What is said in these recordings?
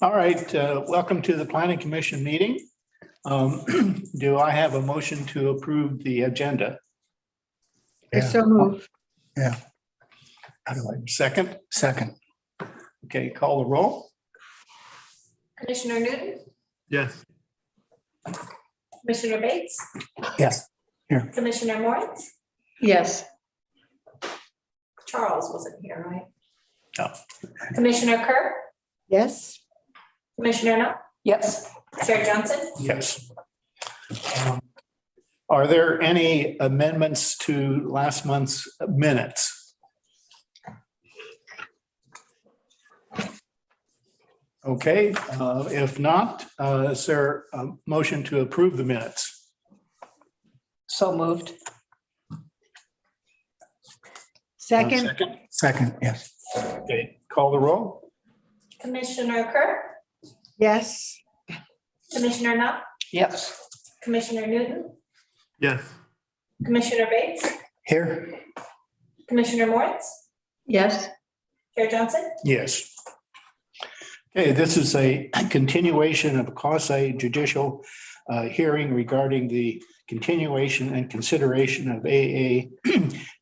All right, welcome to the Planning Commission meeting. Do I have a motion to approve the agenda? I so move. Yeah, How do I, second? second. Okay, call the roll. Commissioner Newton, Yes. Commissioner Bates, Yes. Commissioner Moritz, Yes. Charles wasn't here, right? No. Commissioner Kerr, Yes. Commissioner Nutt, Yes. Chair Johnson, Yes. Are there any amendments to last month's minutes? Okay, if not, is there a motion to approve the minutes? So moved. Second. Second. Second, yes. Okay, call the roll. Commissioner Kerr, Yes. Commissioner Nutt, Yes. Commissioner Newton, Yes. Commissioner Bates, Here? Commissioner Moritz, Yes. Chair Johnson, Yes. Okay, this is a continuation of a quasi-judicial hearing regarding the continuation and consideration of AA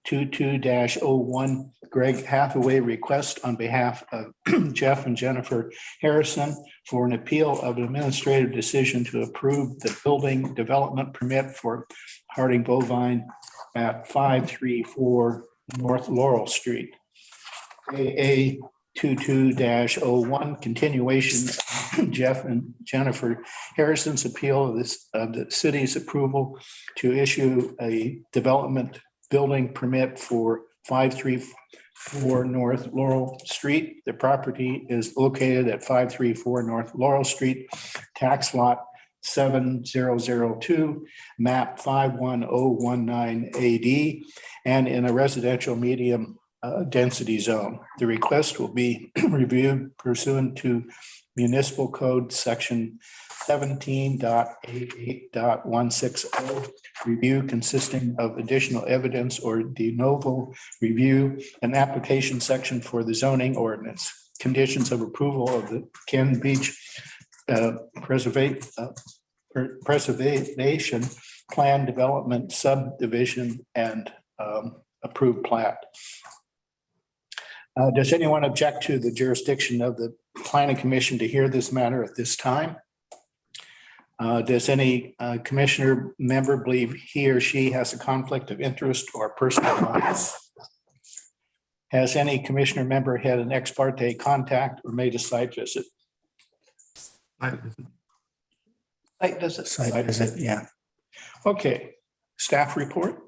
22-01 Greg Hathaway request on behalf of Jeff and Jennifer Harrison for an appeal of an administrative decision to approve the building development permit for Harding Bovine at 534 North Laurel Street. AA 22-01 continuation of Jeff and Jennifer Harrison's appeal of the city's approval to issue a development building permit for 534 North Laurel Street. The property is located at 534 North Laurel Street, tax lot 7002, map 51019 AD, and in a residential medium density zone. The request will be reviewed pursuant to Municipal Code Section 17.88.160. Review consisting of additional evidence or de novo review, an application section for the zoning ordinance, conditions of approval of the Ken Beach preservation plan development subdivision and approved plat. Does anyone object to the jurisdiction of the Planning Commission to hear this matter at this time? Does any commissioner member believe he or she has a conflict of interest or personal bias? Has any commissioner member had an ex parte contact or made a site visit? Site visit, yeah. Okay, staff report.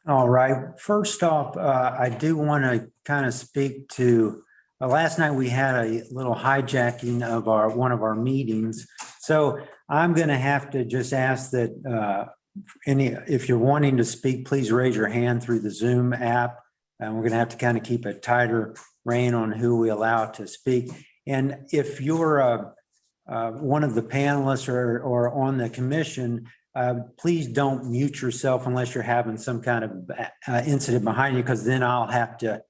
All right. First off, I do want to kind of speak to last night we had a little hijacking of one of our meetings. So I'm going to have to just ask that if you're wanting to speak, please raise your hand through the Zoom app. And we're going to have to kind of keep a tighter rein on who we allow to speak. And if you're one of the panelists or on the commission, please don't mute yourself unless you're having some kind of incident behind you, because then I'll have to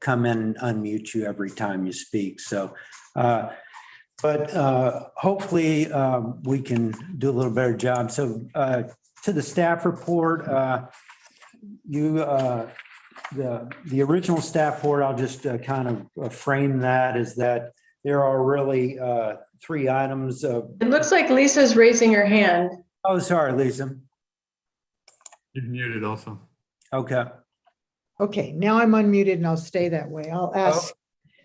come in and unmute you every time you speak. So, but hopefully we can do a little better job. So to the staff report, the original staff report, I'll just kind of frame that as that there are really 3 items of. It looks like Lisa's raising her hand. Oh, sorry, Lisa. You're muted also. Okay. Okay, now I'm unmuted and I'll stay that way. I'll ask All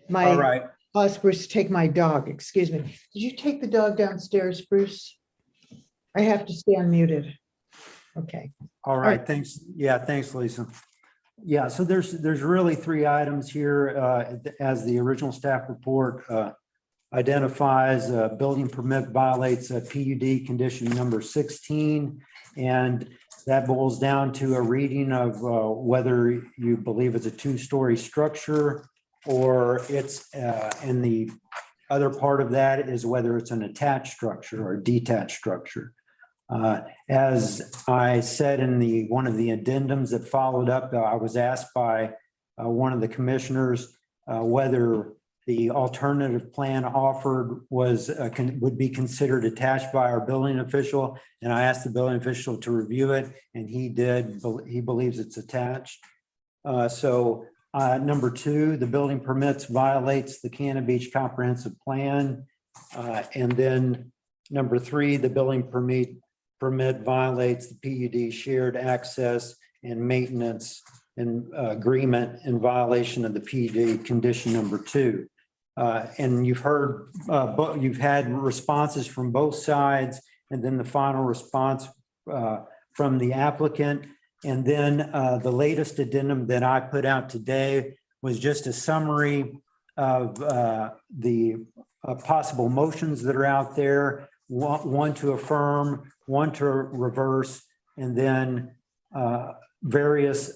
my right. Bruce to take my dog. Excuse me. Did you take the dog downstairs, Bruce? I have to stay unmuted. Okay. All right. Thanks. Yeah. Thanks, Lisa. Yeah. So there's really 3 items here as the original staff report identifies. Building permit violates PUD condition number 16, and that boils down to a reading of whether you believe it's a 2-story structure or it's and the other part of that is whether it's an attached structure or detached structure. As I said in one of the addendums that followed up, I was asked by one of the commissioners whether The alternative plan offered was, would be considered attached by our building official. And I asked the building official to review it, and he did. He believes it's attached. Number 2, the building permits violates the Cannon Beach Comprehensive Plan. And then number 3, the building permit violates the PUD shared access and maintenance and agreement in violation of the PUD condition number 2. And you've heard, you've had responses from both sides, and then the final response from the applicant. And then the latest addendum that I put out today was just a summary of the possible motions that are out there, one to affirm, one to reverse, and then various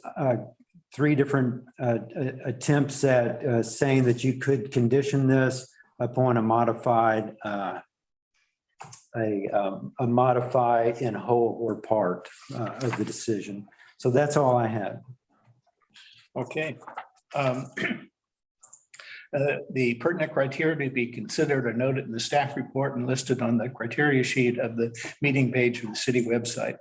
3 different attempts at saying that you could condition this upon a modified modify in whole or part of the decision. So that's all I had. Okay. The pertinent criteria to be considered are noted in the staff report and listed on the criteria sheet of the meeting page of the city website.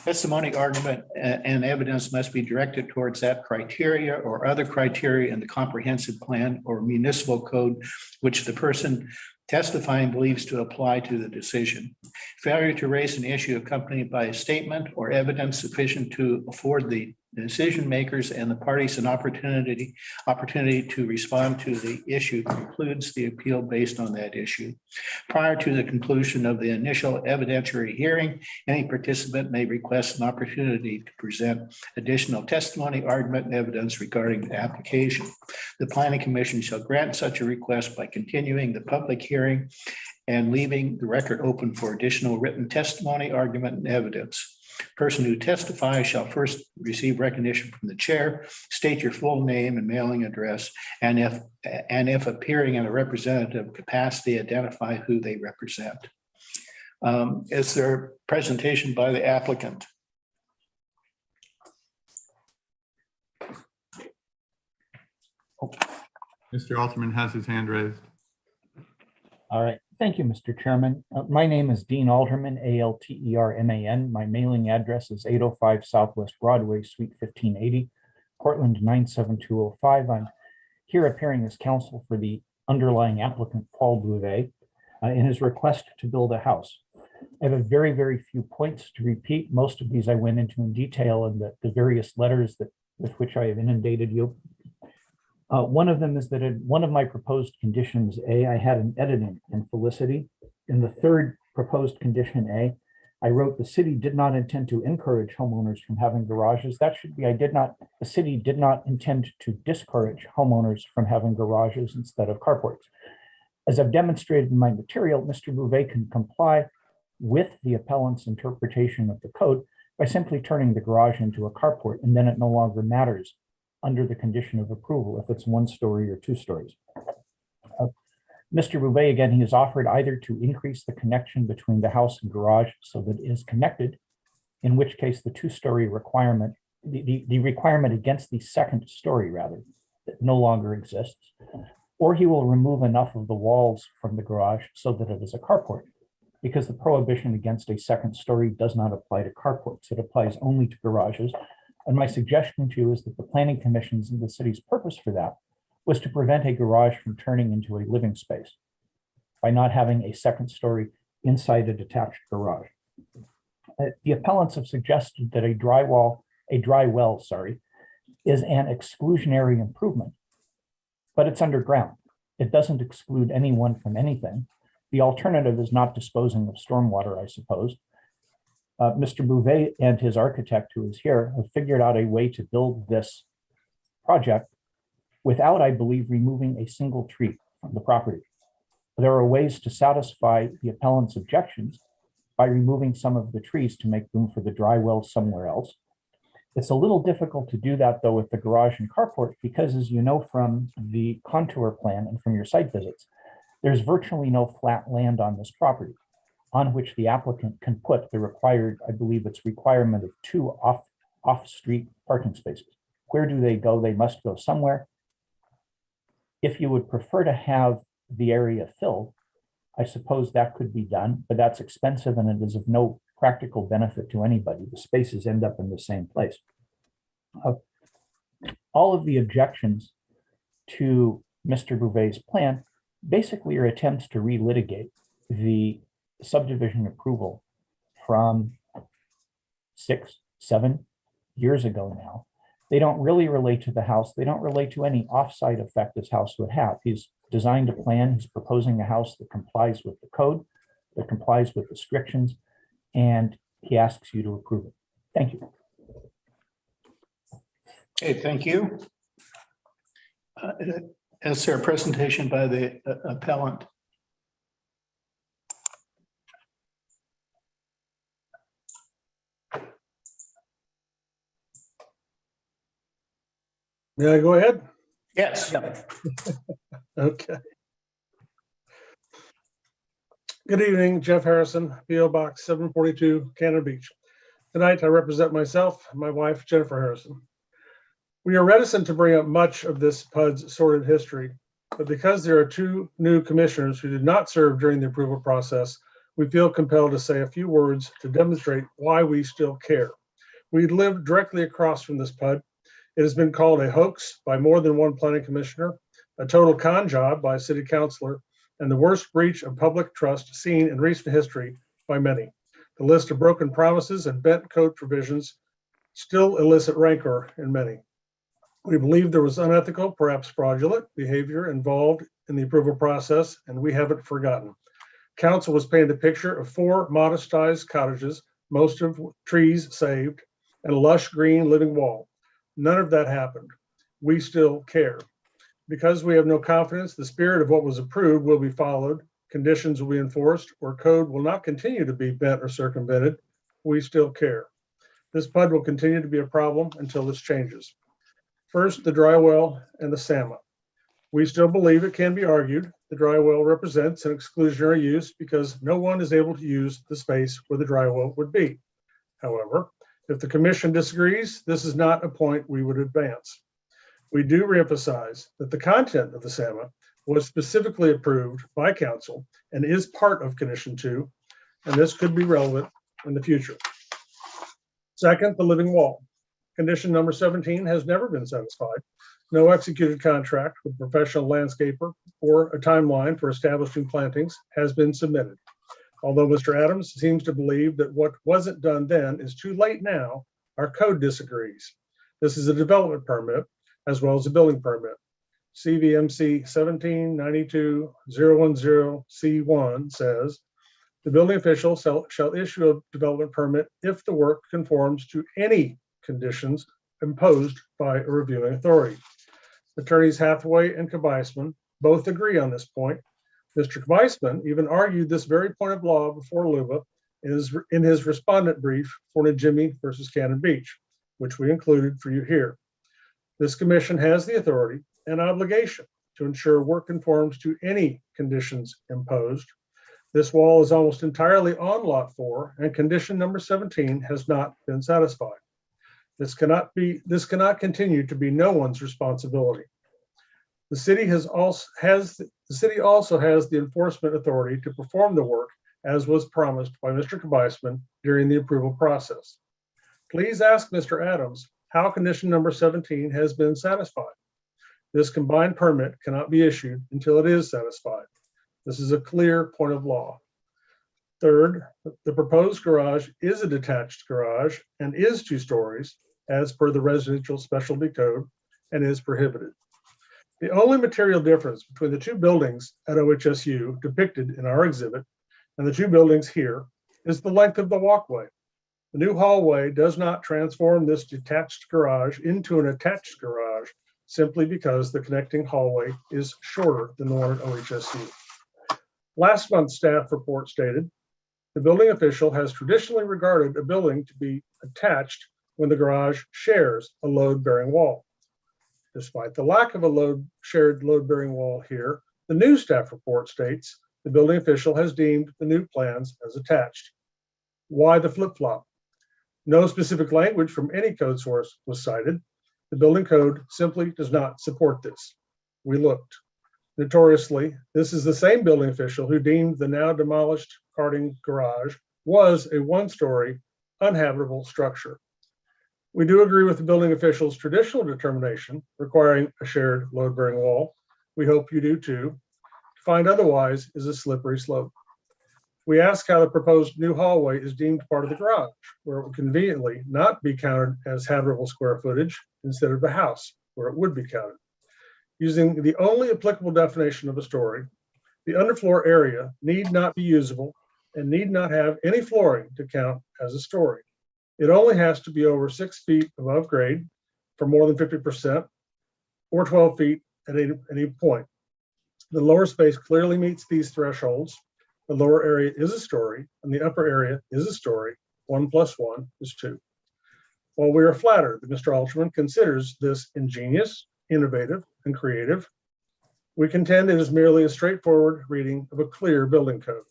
Testimony, argument, and evidence must be directed towards that criteria or other criteria in the comprehensive plan or municipal code, which the person testifying believes to apply to the decision. Failure to raise an issue accompanied by a statement or evidence sufficient to afford the decision makers and the parties an opportunity to respond to the issue concludes the appeal based on that issue. Prior to the conclusion of the initial evidentiary hearing, any participant may request an opportunity to present additional testimony, argument, and evidence regarding the application. The Planning Commission shall grant such a request by continuing the public hearing and leaving the record open for additional written testimony, argument, and evidence. Person who testifies shall first receive recognition from the chair, state your full name and mailing address, and if appearing in a representative capacity, identify who they represent. Is there a presentation by the applicant? Mr. Alterman has his hand raised. All right. Thank you, Mr. Chairman. My name is Dean Alterman, Alterman. My mailing address is 805 Southwest Broadway, Suite 1580, Portland 97205. I'm here appearing as counsel for the underlying applicant, Paul Bouvet, in his request to build a house. I have a very, very few points to repeat. Most of these I went into in detail in the various letters with which I have inundated you. One of them is that in one of my proposed conditions A, I had an editing in Felicity. In the third proposed condition A, I wrote the city did not intend to encourage homeowners from having garages. That should be, the city did not intend to discourage homeowners from having garages instead of carports. As I've demonstrated in my material, Mr. Bouvet can comply with the appellant's interpretation of the code by simply turning the garage into a carport, and then it no longer matters under the condition of approval if it's 1 story or 2 stories. Mr. Bouvet, again, he has offered either to increase the connection between the house and garage so that it is connected, in which case the 2-story requirement, the requirement against the 2nd story rather, that no longer exists, or he will remove enough of the walls from the garage so that it is a carport, because the prohibition against a 2nd story does not apply to carports. It applies only to garages. And my suggestion to you is that the Planning Commission's and the city's purpose for that was to prevent a garage from turning into a living space by not having a 2nd story inside a detached garage. The appellants have suggested that a dry well, is an exclusionary improvement, but it's underground. It doesn't exclude anyone from anything. The alternative is not disposing of stormwater, I suppose. Mr. Bouvet and his architect, who is here, have figured out a way to build this project without, I believe, removing a single tree from the property. There are ways to satisfy the appellant's objections by removing some of the trees to make room for the dry well somewhere else. It's a little difficult to do that, though, with the garage and carport, because as you know from the contour plan and from your site visits, there's virtually no flat land on this property on which the applicant can put the required, I believe it's requirement of 2 off-street parking spaces. Where do they go? They must go somewhere. If you would prefer to have the area filled, I suppose that could be done, but that's expensive and it is of no practical benefit to anybody. The spaces end up in the same place. All of the objections to Mr. Bouvet's plan basically are attempts to relitigate the subdivision approval from 6, 7 years ago now. They don't really relate to the house. They don't relate to any offsite effect this house would have. He's designed a plan. He's proposing a house that complies with the code, that complies with restrictions, and he asks you to approve it. Thank you. Okay, thank you. Is there a presentation by the appellant? May I go ahead? Yes. Okay. Good evening, Jeff Harrison, P.O. Box 742, Cannon Beach. Tonight, I represent myself and my wife, Jennifer Harrison. We are reticent to bring up much of this PUD's sordid history, but because there are 2 new commissioners who did not serve during the approval process, we feel compelled to say a few words to demonstrate why we still care. We live directly across from this PUD. It has been called a hoax by more than one planning commissioner, a total con job by a city councilor, and the worst breach of public trust seen in recent history by many. The list of broken promises and bent code provisions still elicit rancor in many. We believe there was unethical, perhaps fraudulent behavior involved in the approval process, and we haven't forgotten. Council was painted a picture of 4 modest-sized cottages, most of trees saved, and a lush green living wall. None of that happened. We still care. Because we have no confidence the spirit of what was approved will be followed, conditions will be enforced, or code will not continue to be bent or circumvented, we still care. This PUD will continue to be a problem until this changes. First, the dry well and the SAMA. We still believe it can be argued the dry well represents an exclusionary use because no one is able to use the space where the dry well would be. However, if the commission disagrees, this is not a point we would advance. We do reemphasize that the content of the SAMA was specifically approved by council and is part of condition 2, and this could be relevant in the future. Second, the living wall. Condition number 17 has never been satisfied. No executed contract with a professional landscaper or a timeline for establishing plantings has been submitted. Although Mr. Adams seems to believe that what wasn't done then is too late now, our code disagrees. This is a development permit as well as a building permit. CVMC 1792010C1 says, the building official shall issue a development permit if the work conforms to any conditions imposed by a reviewing authority. Attorneys Hathaway and Kabisman both agree on this point. Mr. Weissman even argued this very point of law before LUBA in his respondent brief for Najimy versus Cannon Beach, which we included for you here. This commission has the authority and obligation to ensure work conforms to any conditions imposed. This wall is almost entirely on lot 4, and condition number 17 has not been satisfied. This cannot continue to be no one's responsibility. The city also has the enforcement authority to perform the work as was promised by Mr. Kabisman during the approval process. Please ask Mr. Adams how condition number 17 has been satisfied. This combined permit cannot be issued until it is satisfied. This is a clear point of law. Third, the proposed garage is a detached garage and is 2 stories as per the residential specialty code and is prohibited. The only material difference between the 2 buildings at OHSU depicted in our exhibit and the 2 buildings here is the length of the walkway. The new hallway does not transform this detached garage into an attached garage simply because the connecting hallway is shorter than the one at OHSU. Last month's staff report stated, the building official has traditionally regarded a building to be attached when the garage shares a load-bearing wall. Despite the lack of a shared load-bearing wall here, the new staff report states the building official has deemed the new plans as attached. Why the flip-flop? No specific language from any code source was cited. The building code simply does not support this. We looked. Notoriously, this is the same building official who deemed the now demolished karting garage was a one-story uninhabitable structure. We do agree with the building official's traditional determination requiring a shared load-bearing wall. We hope you do too. To find otherwise is a slippery slope. We ask how the proposed new hallway is deemed part of the garage, where it would conveniently not be counted as habitable square footage instead of the house, where it would be counted. Using the only applicable definition of a story, the underfloor area need not be usable and need not have any flooring to count as a story. It only has to be over 6 feet above grade for more than 50% or 12 feet at any point. The lower space clearly meets these thresholds. The lower area is a story and the upper area is a story. 1 + 1 is 2. While we are flattered that Mr. Alderman considers this ingenious, innovative, and creative, we contend it is merely a straightforward reading of a clear building code.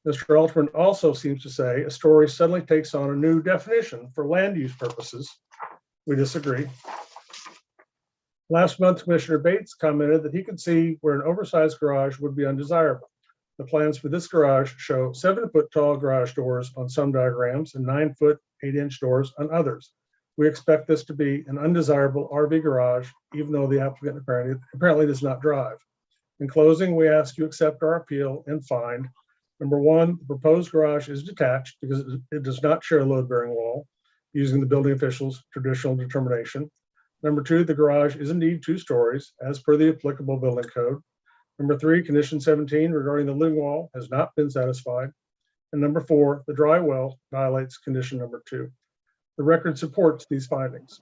Mr. Alderman also seems to say a story suddenly takes on a new definition for land use purposes. We disagree. Last month, Commissioner Bates commented that he could see where an oversized garage would be undesirable. The plans for this garage show 7-foot tall garage doors on some diagrams and 9-foot 8-inch doors on others. We expect this to be an undesirable RV garage, even though the applicant apparently does not drive. In closing, we ask you accept our appeal and find: number one, the proposed garage is detached because it does not share a load-bearing wall, using the building official's traditional determination. Number two, the garage is indeed 2 stories, as per the applicable building code. Number three, condition 17 regarding the living wall has not been satisfied. And number 4, the dry well violates condition number 2. The record supports these findings.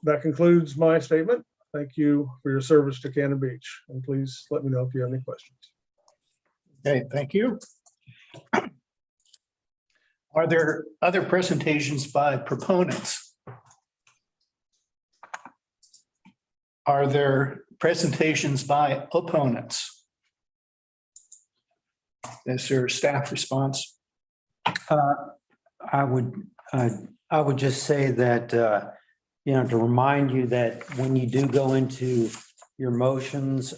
That concludes my statement. Thank you for your service to Cannon Beach, and please let me know if you have any questions. Okay, thank you. Are there other presentations by proponents? Are there presentations by opponents? Is there staff response? I would just say that, to remind you that when you do go into your motions,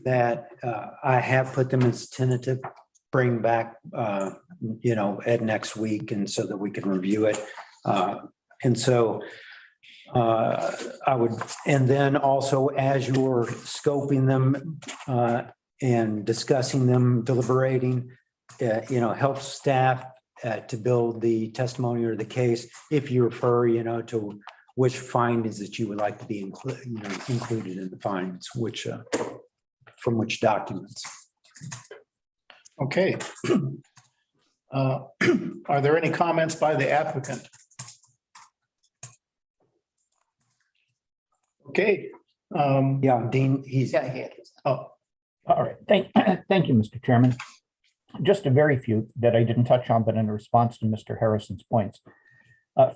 that I have put them as tentative, bring back, at next week, and so that we can review it. And so I would, and then also as you're scoping them and discussing them, deliberating, help staff to build the testimony or the case, if you refer, to which findings that you would like to be included in the findings, which from which documents. Okay. Are there any comments by the applicant? Okay. Yeah, Dean, he's. Oh, All right, thank you, Mr. Chairman. Just a very few that I didn't touch on, but in response to Mr. Harrison's points.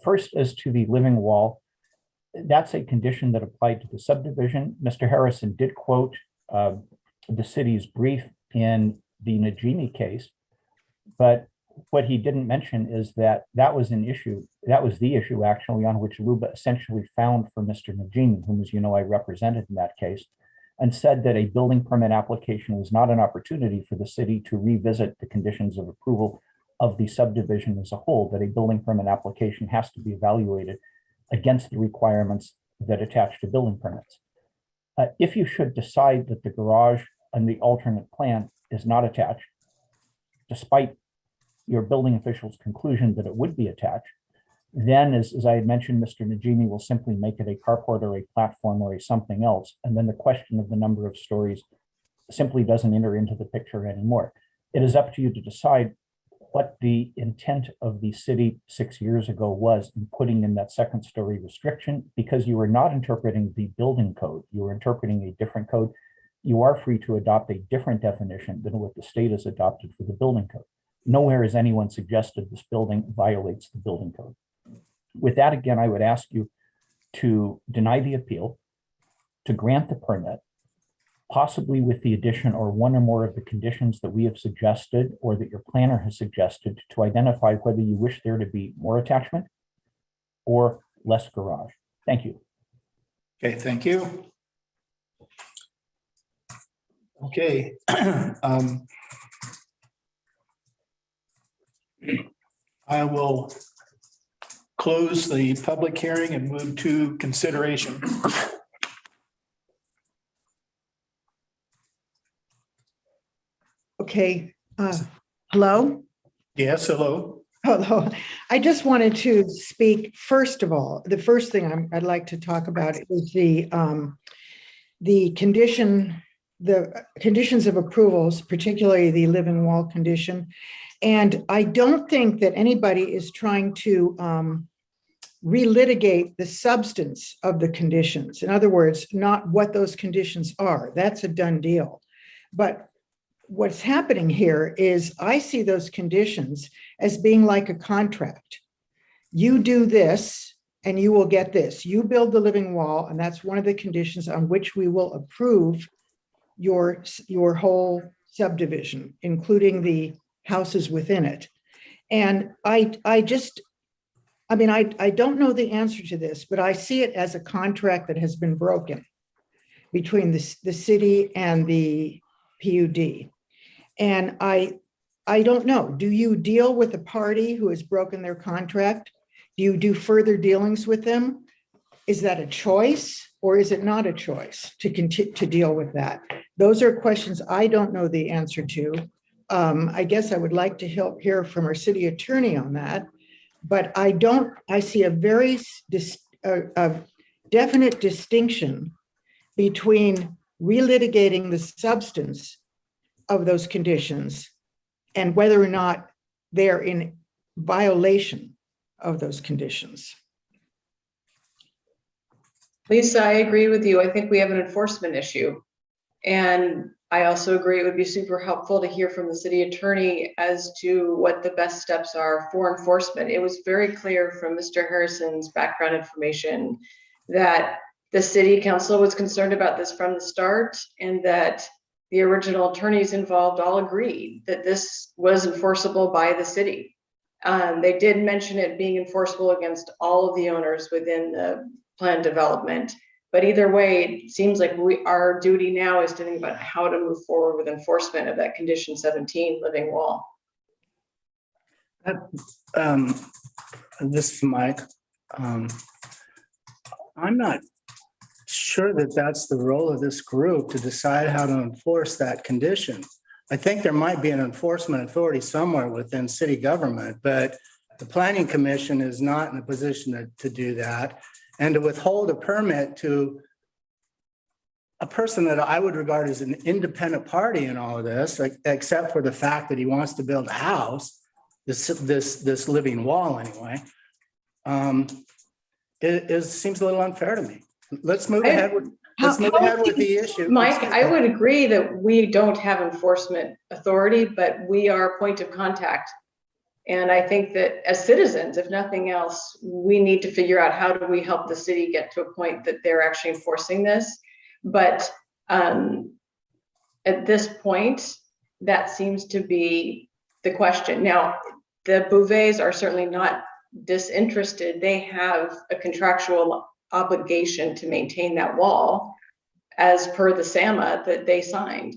First, as to the living wall, that's a condition that applied to the subdivision. Mr. Harrison did quote the city's brief in the Najimi case, but what he didn't mention is that that was an issue. That was the issue actually on which Luba essentially found for Mr. Najimi, whom, as you know, I represented in that case, and said that a building permit application was not an opportunity for the city to revisit the conditions of approval of the subdivision as a whole, that a building permit application has to be evaluated against the requirements that attach to building permits. If you should decide that the garage and the alternate plan is not attached, despite your building official's conclusion that it would be attached, then as I had mentioned, Mr. Najimi will simply make it a carport or a platform or a something else. And then the question of the number of stories simply doesn't enter into the picture anymore. It is up to you to decide what the intent of the city 6 years ago was in putting in that second story restriction, because you were not interpreting the building code, you were interpreting a different code. You are free to adopt a different definition than what the state has adopted for the building code. Nowhere has anyone suggested this building violates the building code. With that, again, I would ask you to deny the appeal, to grant the permit, possibly with the addition or one or more of the conditions that we have suggested or that your planner has suggested, to identify whether you wish there to be more attachment or less garage. Thank you. okay, thank you. Okay. I will close the public hearing and move to consideration. Okay, hello? Yes, hello. Hello. I just wanted to speak, first of all, the first thing I'd like to talk about is the conditions of approvals, particularly the living wall condition. And I don't think that anybody is trying to relitigate the substance of the conditions. In other words, not what those conditions are. That's a done deal. But what's happening here is I see those conditions as being like a contract. You do this and you will get this. You build the living wall, and that's one of the conditions on which we will approve your whole subdivision, including the houses within it. And I don't know the answer to this, but I see it as a contract that has been broken between the city and the PUD. And I don't know, do you deal with a party who has broken their contract? Do you do further dealings with them? Is that a choice or is it not a choice to continue to deal with that? Those are questions I don't know the answer to. I guess I would like to hear from our city attorney on that, but I see a very definite distinction between relitigating the substance of those conditions and whether or not they're in violation of those conditions. Lisa, I agree with you. I think we have an enforcement issue. And I also agree it would be super helpful to hear from the city attorney as to what the best steps are for enforcement. It was very clear from Mr. Harrison's background information that the city council was concerned about this from the start, and that the original attorneys involved all agreed that this was enforceable by the city. They did mention it being enforceable against all of the owners within the planned development. But either way, it seems like our duty now is to think about how to move forward with enforcement of that condition 17 living wall. This is Mike. I'm not sure that that's the role of this group to decide how to enforce that condition. I think there might be an enforcement authority somewhere within city government, but the planning commission is not in a position to do that. And to withhold a permit to a person that I would regard as an independent party in all of this, except for the fact that he wants to build a house, this living wall anyway, seems a little unfair to me. Let's move ahead with the issue. Mike, I would agree that we don't have enforcement authority, but we are point of contact. And I think that as citizens, if nothing else, we need to figure out how do we help the city get to a point that they're actually enforcing this. But at this point, that seems to be the question. Now, the Bouvets are certainly not disinterested. They have a contractual obligation to maintain that wall as per the SAMA that they signed.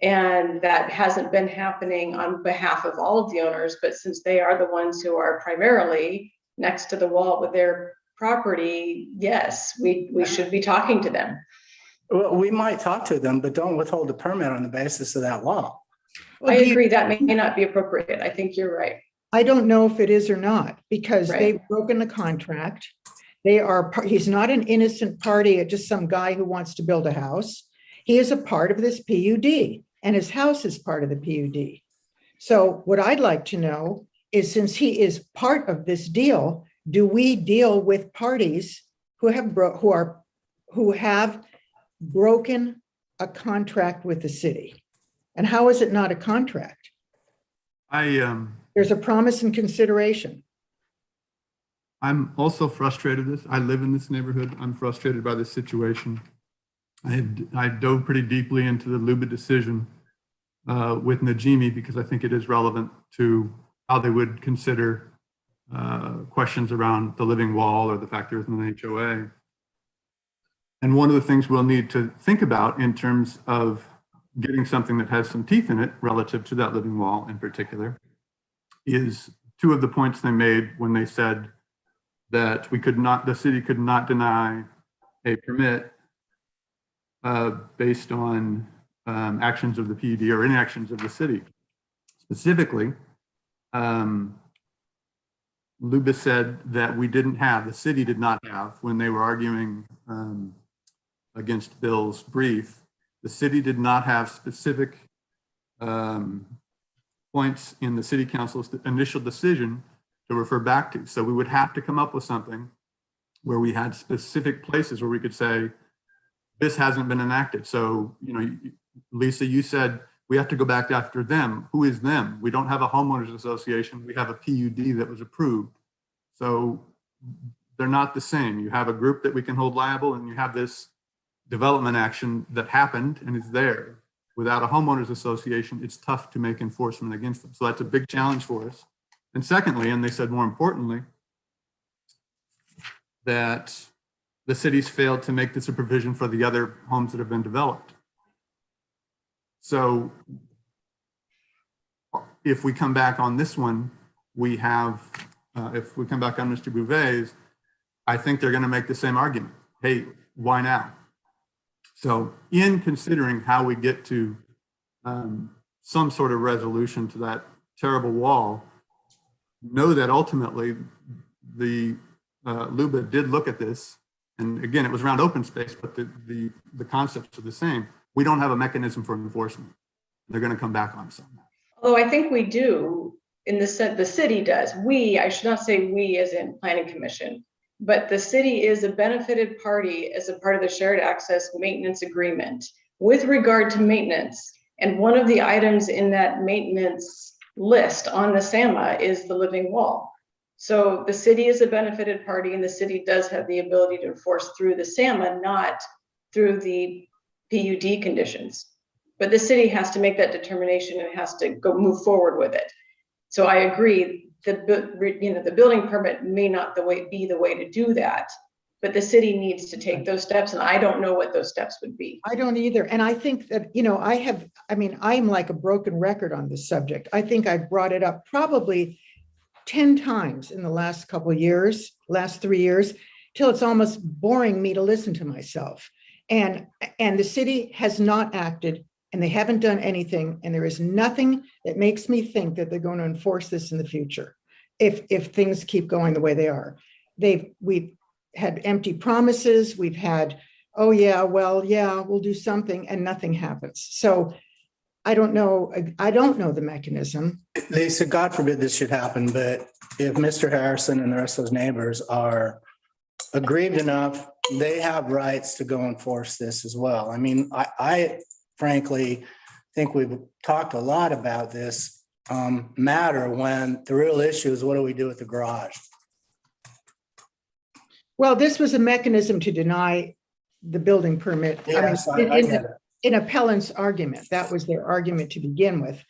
And that hasn't been happening on behalf of all of the owners, but since they are the ones who are primarily next to the wall with their property, yes, we should be talking to them. Well, we might talk to them, but don't withhold a permit on the basis of that wall. I agree that may not be appropriate. I think you're right. I don't know if it is or not, because Right. they've broken the contract. He's not an innocent party, just some guy who wants to build a house. He is a part of this PUD, and his house is part of the PUD. So what I'd like to know is, since he is part of this deal, do we deal with parties who have broken a contract with the city? And how is it not a contract? There's a promise and consideration. I'm also frustrated with this. I live in this neighborhood. I'm frustrated by this situation. I dove pretty deeply into the Luba decision with Najimi because I think it is relevant to how they would consider questions around the living wall or the fact there isn't an HOA. And one of the things we'll need to think about in terms of getting something that has some teeth in it relative to that living wall in particular is two of the points they made when they said that the city could not deny a permit based on actions of the PUD or inactions of the city. Specifically, Luba said that the city did not have, when they were arguing against Bill's brief, the city did not have specific points in the city council's initial decision to refer back to. So we would have to come up with something where we had specific places where we could say, this hasn't been enacted. So, Lisa, you said we have to go back after them. Who is them? We don't have a homeowners association. We have a PUD that was approved. So they're not the same. You have a group that we can hold liable, and you have this development action that happened and is there. Without a homeowners association, it's tough to make enforcement against them. So that's a big challenge for us. And secondly, and they said more importantly, that the city's failed to make this a provision for the other homes that have been developed. So if we come back on this one, we have, if we come back on Mr. Bouvet's, I think they're going to make the same argument. Hey, why now? So in considering how we get to some sort of resolution to that terrible wall, know that ultimately the Luba did look at this. And again, it was around open space, but the concepts are the same. We don't have a mechanism for enforcement. They're going to come back on us on that. Although I think we do, in the sense the city does. I should not say we as in planning commission, but the city is a benefited party as a part of the shared access maintenance agreement with regard to maintenance. And one of the items in that maintenance list on the SAMA is the living wall. So the city is a benefited party, and the city does have the ability to enforce through the SAMA, not through the PUD conditions. But the city has to make that determination and has to go move forward with it. So I agree, the building permit may not be the way to do that, but the city needs to take those steps, and I don't know what those steps would be. I don't either. And I think that, I'm like a broken record on this subject. I think I've brought it up probably 10 times in the last couple of years, last 3 years, till it's almost boring me to listen to myself. And the city has not acted, and they haven't done anything. And there is nothing that makes me think that they're going to enforce this in the future if things keep going the way they are. We've had empty promises. We've had, oh yeah, well, yeah, we'll do something, and nothing happens. So I don't know the mechanism. Lisa, God forbid this should happen, but if Mr. Harrison and the rest of those neighbors are aggrieved enough, they have rights to go enforce this as well. I mean, I frankly think we've talked a lot about this matter when the real issue is, what do we do with the garage? Well, this was a mechanism to deny the building permit. Yes, I get it. In appellant's argument, that was their argument to begin with.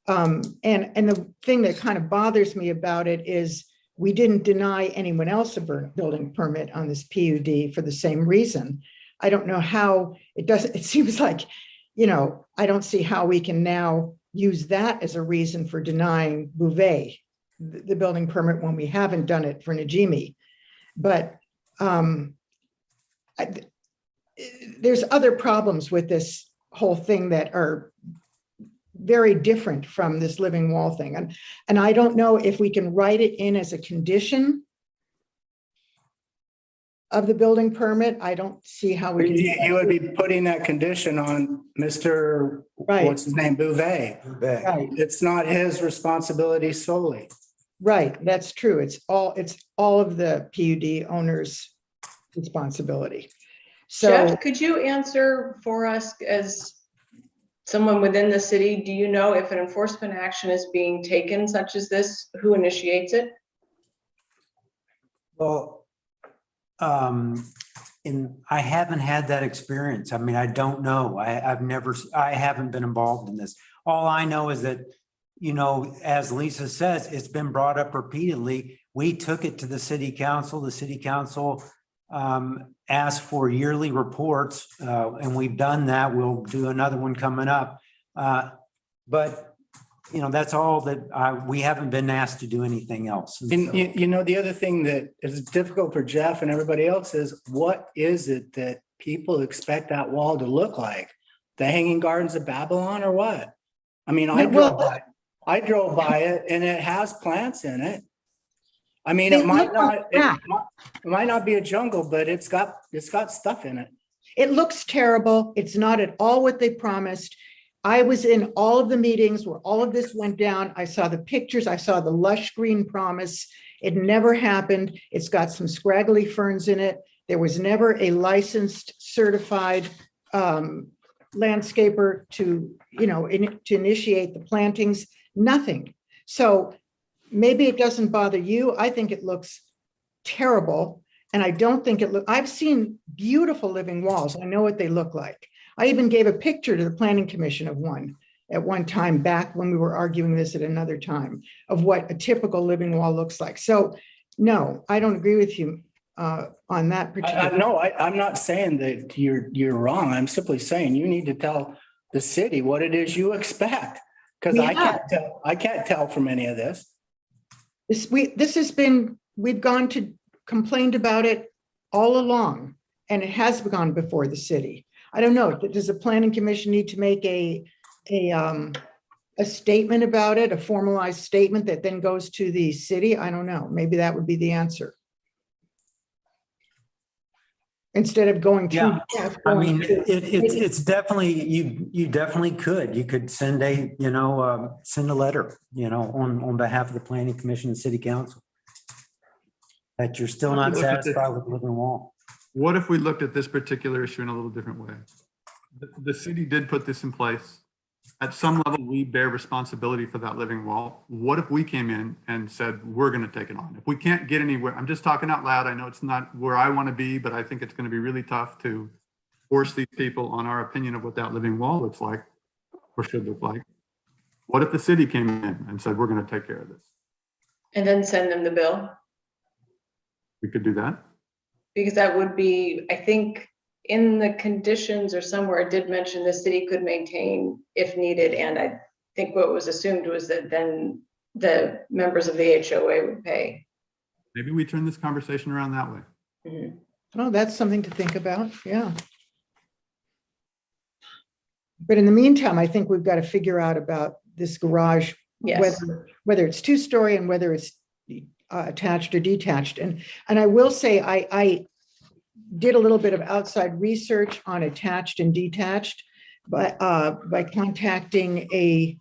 And the thing that kind of bothers me about it is we didn't deny anyone else a building permit on this PUD for the same reason. I don't know how it seems like, I don't see how we can now use that as a reason for denying Bouvet the building permit when we haven't done it for Najimi. But there's other problems with this whole thing that are very different from this living wall thing. And I don't know if we can write it in as a condition of the building permit. I don't see how we can. You would be putting that condition on Mr. Right. What's his name? Bouvet. Right. It's not his responsibility solely. Right, that's true. It's all of the PUD owner's responsibility. So Jeff, could you answer for us as someone within the city? Do you know if an enforcement action is being taken such as this, who initiates it? Well, I haven't had that experience. I mean, I don't know. I haven't been involved in this. All I know is that, as Lisa says, it's been brought up repeatedly. We took it to the city council. The city council ask for yearly reports, and we've done that. We'll do another one coming up. But, you know, that's all that we haven't been asked to do anything else. And And so- you know, the other thing that is difficult for Jeff and everybody else is, what is it that people expect that wall to look like? The Hanging Gardens of Babylon or what? I mean, I Well- drove by it and it has plants in it. I mean, They it might look like not, crap. it might not be a jungle, but it's got stuff in it. It looks terrible. It's not at all what they promised. I was in all of the meetings where all of this went down. I saw the pictures. I saw the lush green promise. It never happened. It's got some scraggly ferns in it. There was never a licensed, certified landscaper to, you know, to initiate the plantings, nothing. So maybe it doesn't bother you. I think it looks terrible. And I don't think I've seen beautiful living walls. I know what they look like. I even gave a picture to the Planning Commission of one at one time back when we were arguing this at another time of what a typical living wall looks like. So no, I don't agree with you on that particular. No, I'm not saying that you're wrong. I'm simply saying you need to tell the city what it is you expect. Because I can't tell from any of this. We've gone to complained about it all along, and it has gone before the city. I don't know, does the Planning Commission need to make a statement about it, a formalized statement that then goes to the city? I don't know, maybe that would be the answer. Instead of going through. Yeah, I mean, it's definitely, you definitely could. You could send a letter, you know, on behalf of the Planning Commission and City Council, that you're still not satisfied with the living wall. What if we looked at this particular issue in a little different way? The city did put this in place. At some level, we bear responsibility for that living wall. What if we came in and said, we're going to take it on? If we can't get anywhere, I'm just talking out loud. I know it's not where I want to be, but I think it's going to be really tough to force these people on our opinion of what that living wall looks like or should look like. What if the city came in and said, we're going to take care of this? And then send them the bill, We could do that. because that would be, I think, in the conditions or somewhere it did mention the city could maintain if needed. And I think what was assumed was that then the members of the HOA would pay. Maybe we turn this conversation around that way. Mhm. Oh, that's something to think about, yeah. But in the meantime, I think we've got to figure out about this garage, Yes. whether it's two-story and whether it's attached or detached. And I will say, I did a little bit of outside research on attached and detached by contacting a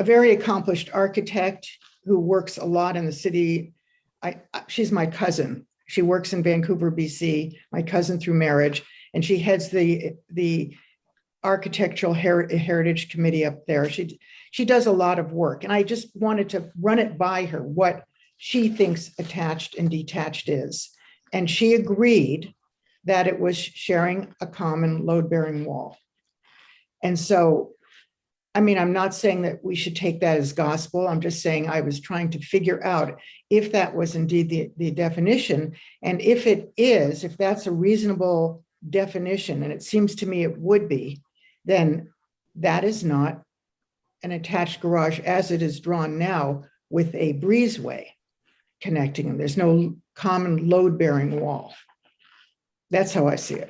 very accomplished architect who works a lot in the city. She's my cousin. She works in Vancouver, BC, my cousin through marriage, and she heads the Architectural Heritage Committee up there. She does a lot of work, and I just wanted to run it by her what she thinks attached and detached is. And she agreed that it was sharing a common load-bearing wall. And so, I mean, I'm not saying that we should take that as gospel. I'm just saying I was trying to figure out if that was indeed the definition. And if it is, if that's a reasonable definition, and it seems to me it would be, then that is not an attached garage as it is drawn now with a breezeway connecting them. There's no common load-bearing wall. That's how I see it.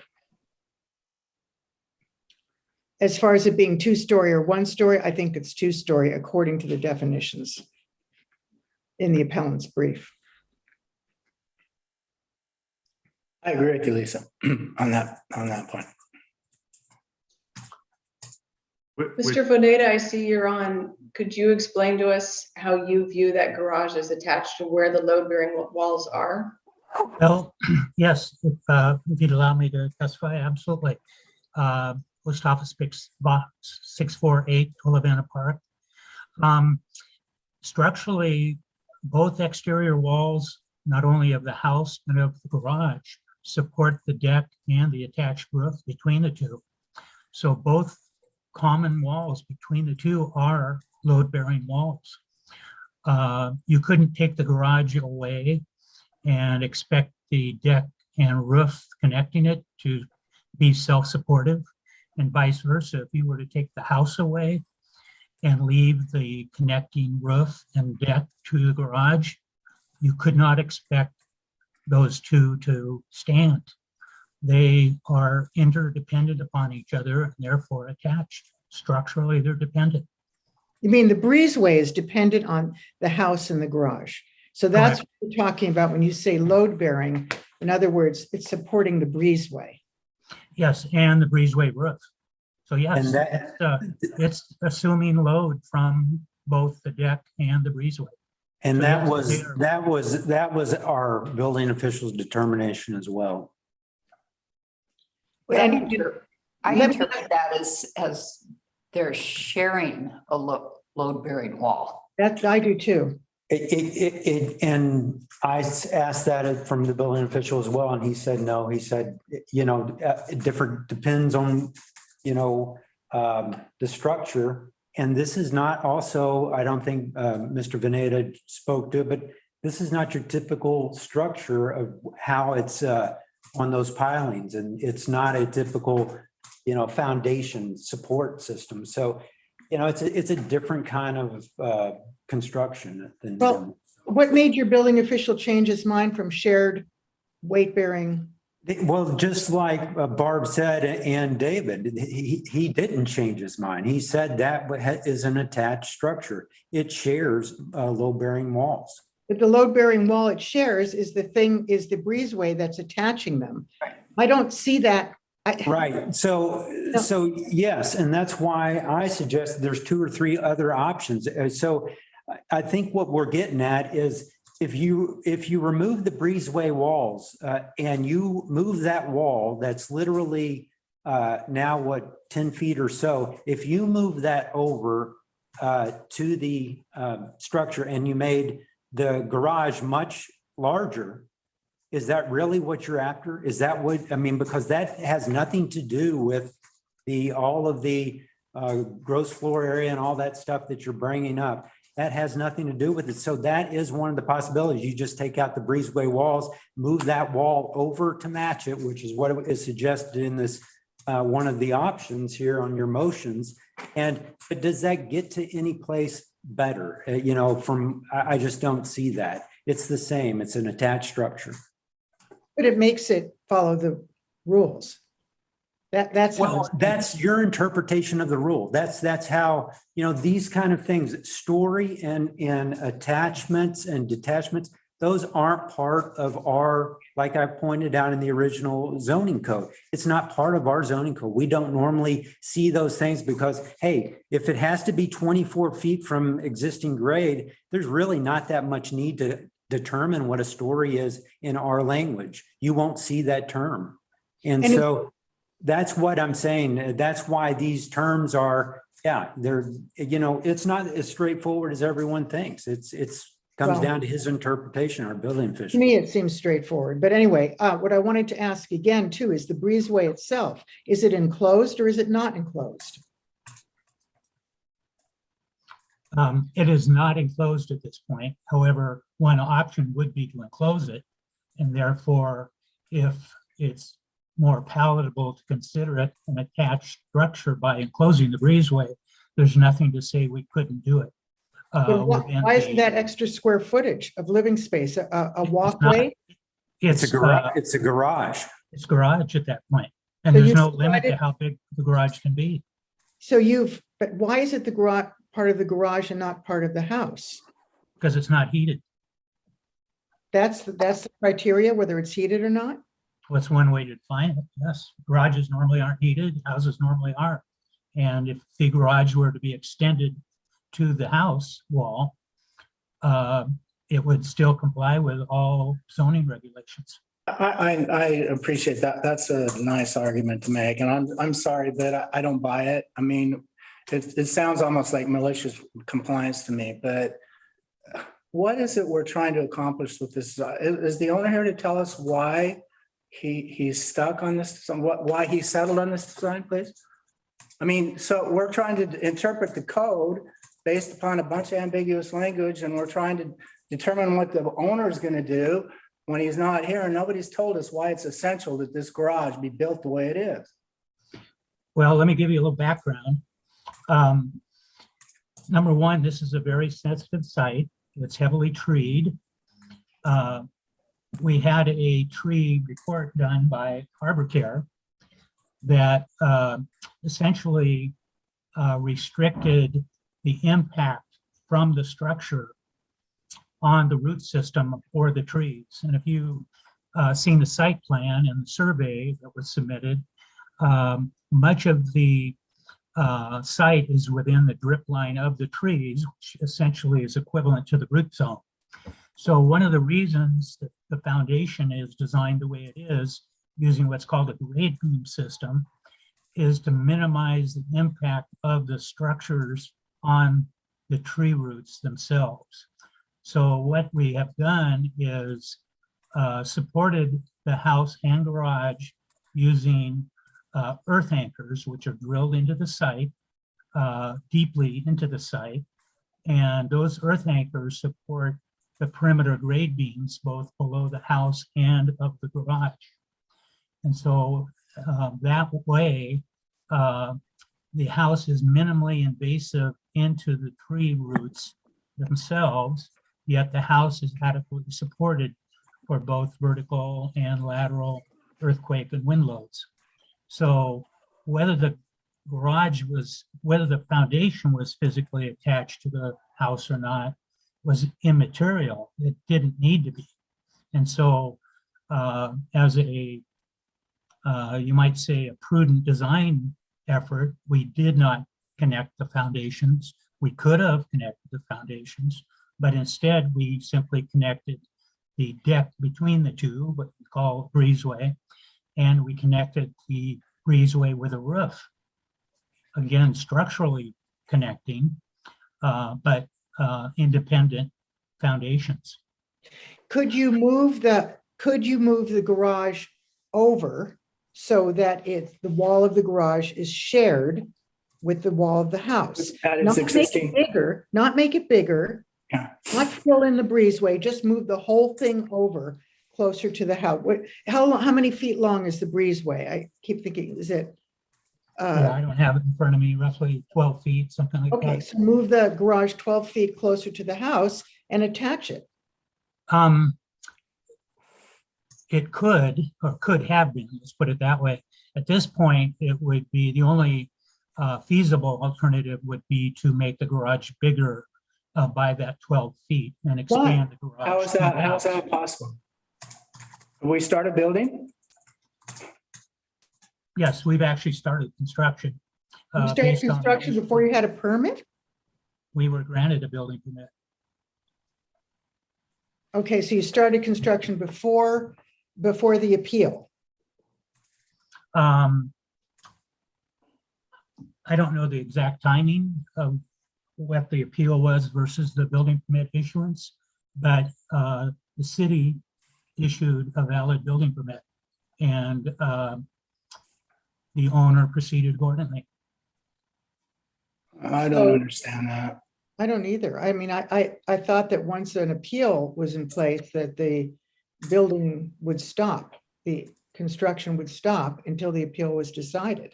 As far as it being two-story or one-story, I think it's two-story according to the definitions in the appellant's brief. I agree with you, Lisa, on that point. Mr. Foneda, I see you're on. Could you explain to us how you view that garage as attached to where the load-bearing walls are? Well, yes, if you'd allow me to testify, absolutely. Post office box 648, Olivana Park. Structurally, both exterior walls, not only of the house, but of the garage, support the deck and the attached roof between the two. So both common walls between the two are load-bearing walls. You couldn't take the garage away and expect the deck and roof connecting it to be self-supportive, and vice versa. If you were to take the house away and leave the connecting roof and deck to the garage, you could not expect those two to stand. They are interdependent upon each other and therefore attached. Structurally, they're dependent. You mean the breezeway is dependent on the house and the garage. So that's what we're talking about when you say load bearing. In other words, it's supporting the breezeway. Yes, and the breezeway roof. So yes, And that, it's assuming load from both the deck and the breezeway. and So that yes, was, they are- that was our building official's determination as well. And I let me- interpret that as they're sharing a load-bearing wall. That I do too. And I asked that from the building official as well, and he said, no, he said, it different, depends on, the structure. And this is not also, I don't think Mr. Veneta spoke to, but this is not your typical structure of how it's on those pilings. And it's not a typical, foundation support system. So, it's a different kind of construction than. Well, what made your building official change his mind from shared weight bearing? Well, just like Barb said, and David, he didn't change his mind. He said that is an attached structure. It shares load-bearing walls. But the load bearing wall it shares is the breezeway that's attaching them. I don't see that. Right. So yes, and that's why I suggest there's 2 or 3 other options. So I think what we're getting at is if you remove the breezeway walls and you move that wall, that's literally now 10 feet or so. If you move that over to the structure and you made the garage much larger, is that really what you're after? Is that what, because that has nothing to do with all of the gross floor area and all that stuff that you're bringing up. That has nothing to do with it. So that is one of the possibilities. You just take out the breezeway walls, move that wall over to match it, which is what is suggested in this one of the options here on your motions. But does that get to any place better? I just don't see that. It's the same. It's an attached structure. But it makes it follow the rules. That's your interpretation of the rule. That's how, these kind of things, story and attachments and detachments, those aren't part of our, like I pointed out in the original zoning code. It's not part of our zoning code. We don't normally see those things because, hey, if it has to be 24 feet from existing grade, there's really not that much need to determine what a story is in our language. You won't see that term. And so that's what I'm saying. That's why these terms are, they're, it's not as straightforward as everyone thinks. It's comes down to his interpretation, our building official. To me, it seems straightforward. But anyway, what I wanted to ask again too is the breezeway itself. Is it enclosed or is it not enclosed? It is not enclosed at this point. However, one option would be to enclose it. And therefore, if it's more palatable to consider it an attached structure by enclosing the breezeway, there's nothing to say we couldn't do it. Why isn't that extra square footage of living space, a walkway? It's a garage. It's a garage. It's garage at that point. And So there's you no limit to decided- how big the garage can be. So but why is it the garage, part of the garage and not part of the house? Because it's not heated. That's the criteria, whether it's heated or not? What's one way to define it? Yes, garages normally aren't heated, houses normally are. And if the garage were to be extended to the house wall, it would still comply with all zoning regulations. I appreciate that. That's a nice argument to make. And I'm sorry, but I don't buy it. It sounds almost like malicious compliance to me, but what is it we're trying to accomplish with this? Is the owner here to tell us why he's stuck on this, why he settled on this design, please? So we're trying to interpret the code based upon a bunch of ambiguous language, and we're trying to determine what the owner is going to do when he's not here, and nobody's told us why it's essential that this garage be built the way it is. Well, let me give you a little background. Number one, this is a very sensitive site. It's heavily treed. We had a tree report done by Harbor Care that essentially restricted the impact from the structure on the root system for the trees. And if you've seen the site plan and the survey that was submitted, much of the site is within the drip line of the trees, which essentially is equivalent to the root zone. So one of the reasons that the foundation is designed the way it is, using what's called a grade beam system, is to minimize the impact of the structures on the tree roots themselves. So what we have done is supported the house and garage using earth anchors, which are drilled into the site, deeply into the site. And those earth anchors support the perimeter grade beams, both below the house and of the garage. And so that way, the house is minimally invasive into the tree roots themselves, yet the house is adequately supported for both vertical and lateral earthquake and wind loads. So whether the foundation was physically attached to the house or not was immaterial. It didn't need to be. And so as a, you might say, a prudent design effort, we did not connect the foundations. We could have connected the foundations, but instead we simply connected the deck between the two, what we call breezeway, and we connected the breezeway with a roof. Again, structurally connecting, but independent foundations. Could you move the garage over so that the wall of the garage is shared with the wall of the house? That is Not make existing. it bigger, not make it bigger, Yeah. not fill in the breezeway, just move the whole thing over closer to the house. How many feet long is the breezeway? I keep thinking, is it? Yeah, I don't have it in front of me, roughly 12 feet, something like Okay, that. so move the garage 12 feet closer to the house and attach it. It could, or could have been, let's put it that way. At this point, it would be the only feasible alternative would be to make the garage bigger by that 12 feet and expand the garage. How is that possible? Have we started building? Yes, we've actually started construction. You started based on- construction before you had a permit? We were granted a building permit. Okay, so you started construction before the appeal. I don't know the exact timing of what the appeal was versus the building permit issuance, but the city issued a valid building permit and the owner proceeded accordingly. I don't understand that. I don't either. I mean, I thought that once an appeal was in place, that the building would stop, the construction would stop until the appeal was decided.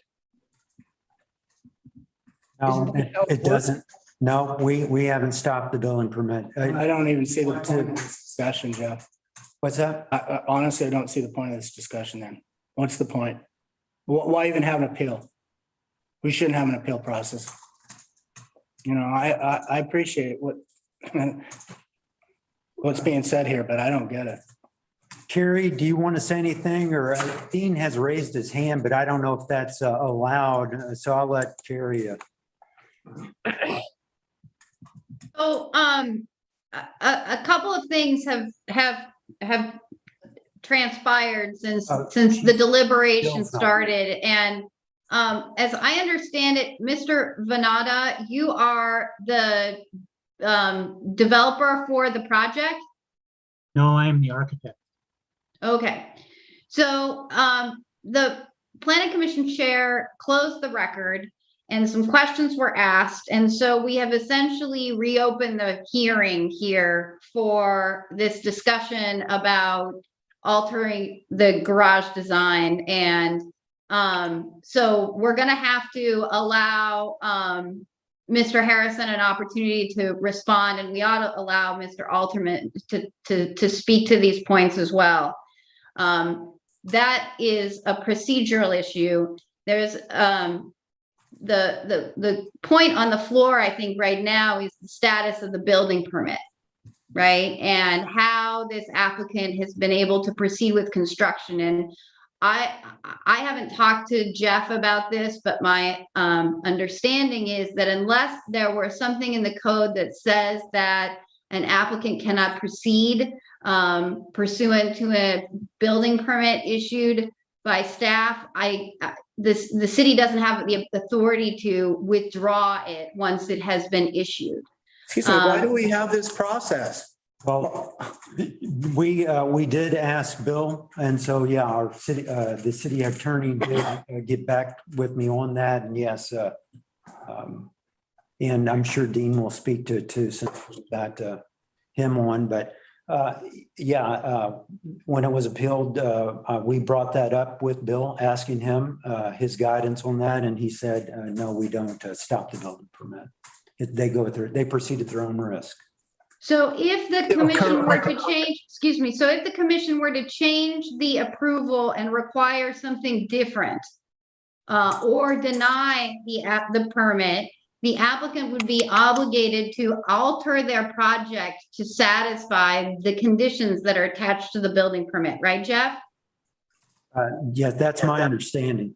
No, Isn't that how it it doesn't. No, we haven't stopped the building permit. I don't even see the point of this discussion, Jeff. What's that? Honestly, I don't see the point of this discussion then. What's the point? Why even have an appeal? We shouldn't have an appeal process. You know, I appreciate what's being said here, but I don't get it. Carrie, do you want to say anything? Or Dean has raised his hand, but I don't know if that's allowed. So I'll let Carrie. So, a couple of things have transpired since the deliberation started, and as I understand it, Mr. Venata, you are the developer for the project. No, I am the architect. Okay, so the planning commission chair closed the record and some questions were asked. And so we have essentially reopened the hearing here for this discussion about altering the garage design. And so we're going to have to allow Mr. Harrison an opportunity to respond, and we ought to allow Mr. Alterman to speak to these points as well. That is a procedural issue. There's the point on the floor, I think right now, is the status of the building permit, right? And how this applicant has been able to proceed with construction. And I haven't talked to Jeff about this, but my understanding is that unless there were something in the code that says that an applicant cannot proceed pursuant to a building permit issued by staff, the city doesn't have the authority to withdraw it once it has been issued. Excuse me, why do we have this process? Well, we did ask Bill, and so, yeah, our city, the city attorney did get back with me on that, and yes, and I'm sure Dean will speak to some of that him on, but when it was appealed, we brought that up with Bill, asking him his guidance on that, and he said, no, we don't stop the building permit. They proceed at their own risk. So if the commission were to change, excuse me, so if the commission were to change the approval and require something different or deny the permit, the applicant would be obligated to alter their project to satisfy the conditions that are attached to the building permit, right, Jeff? Yeah, that's my understanding.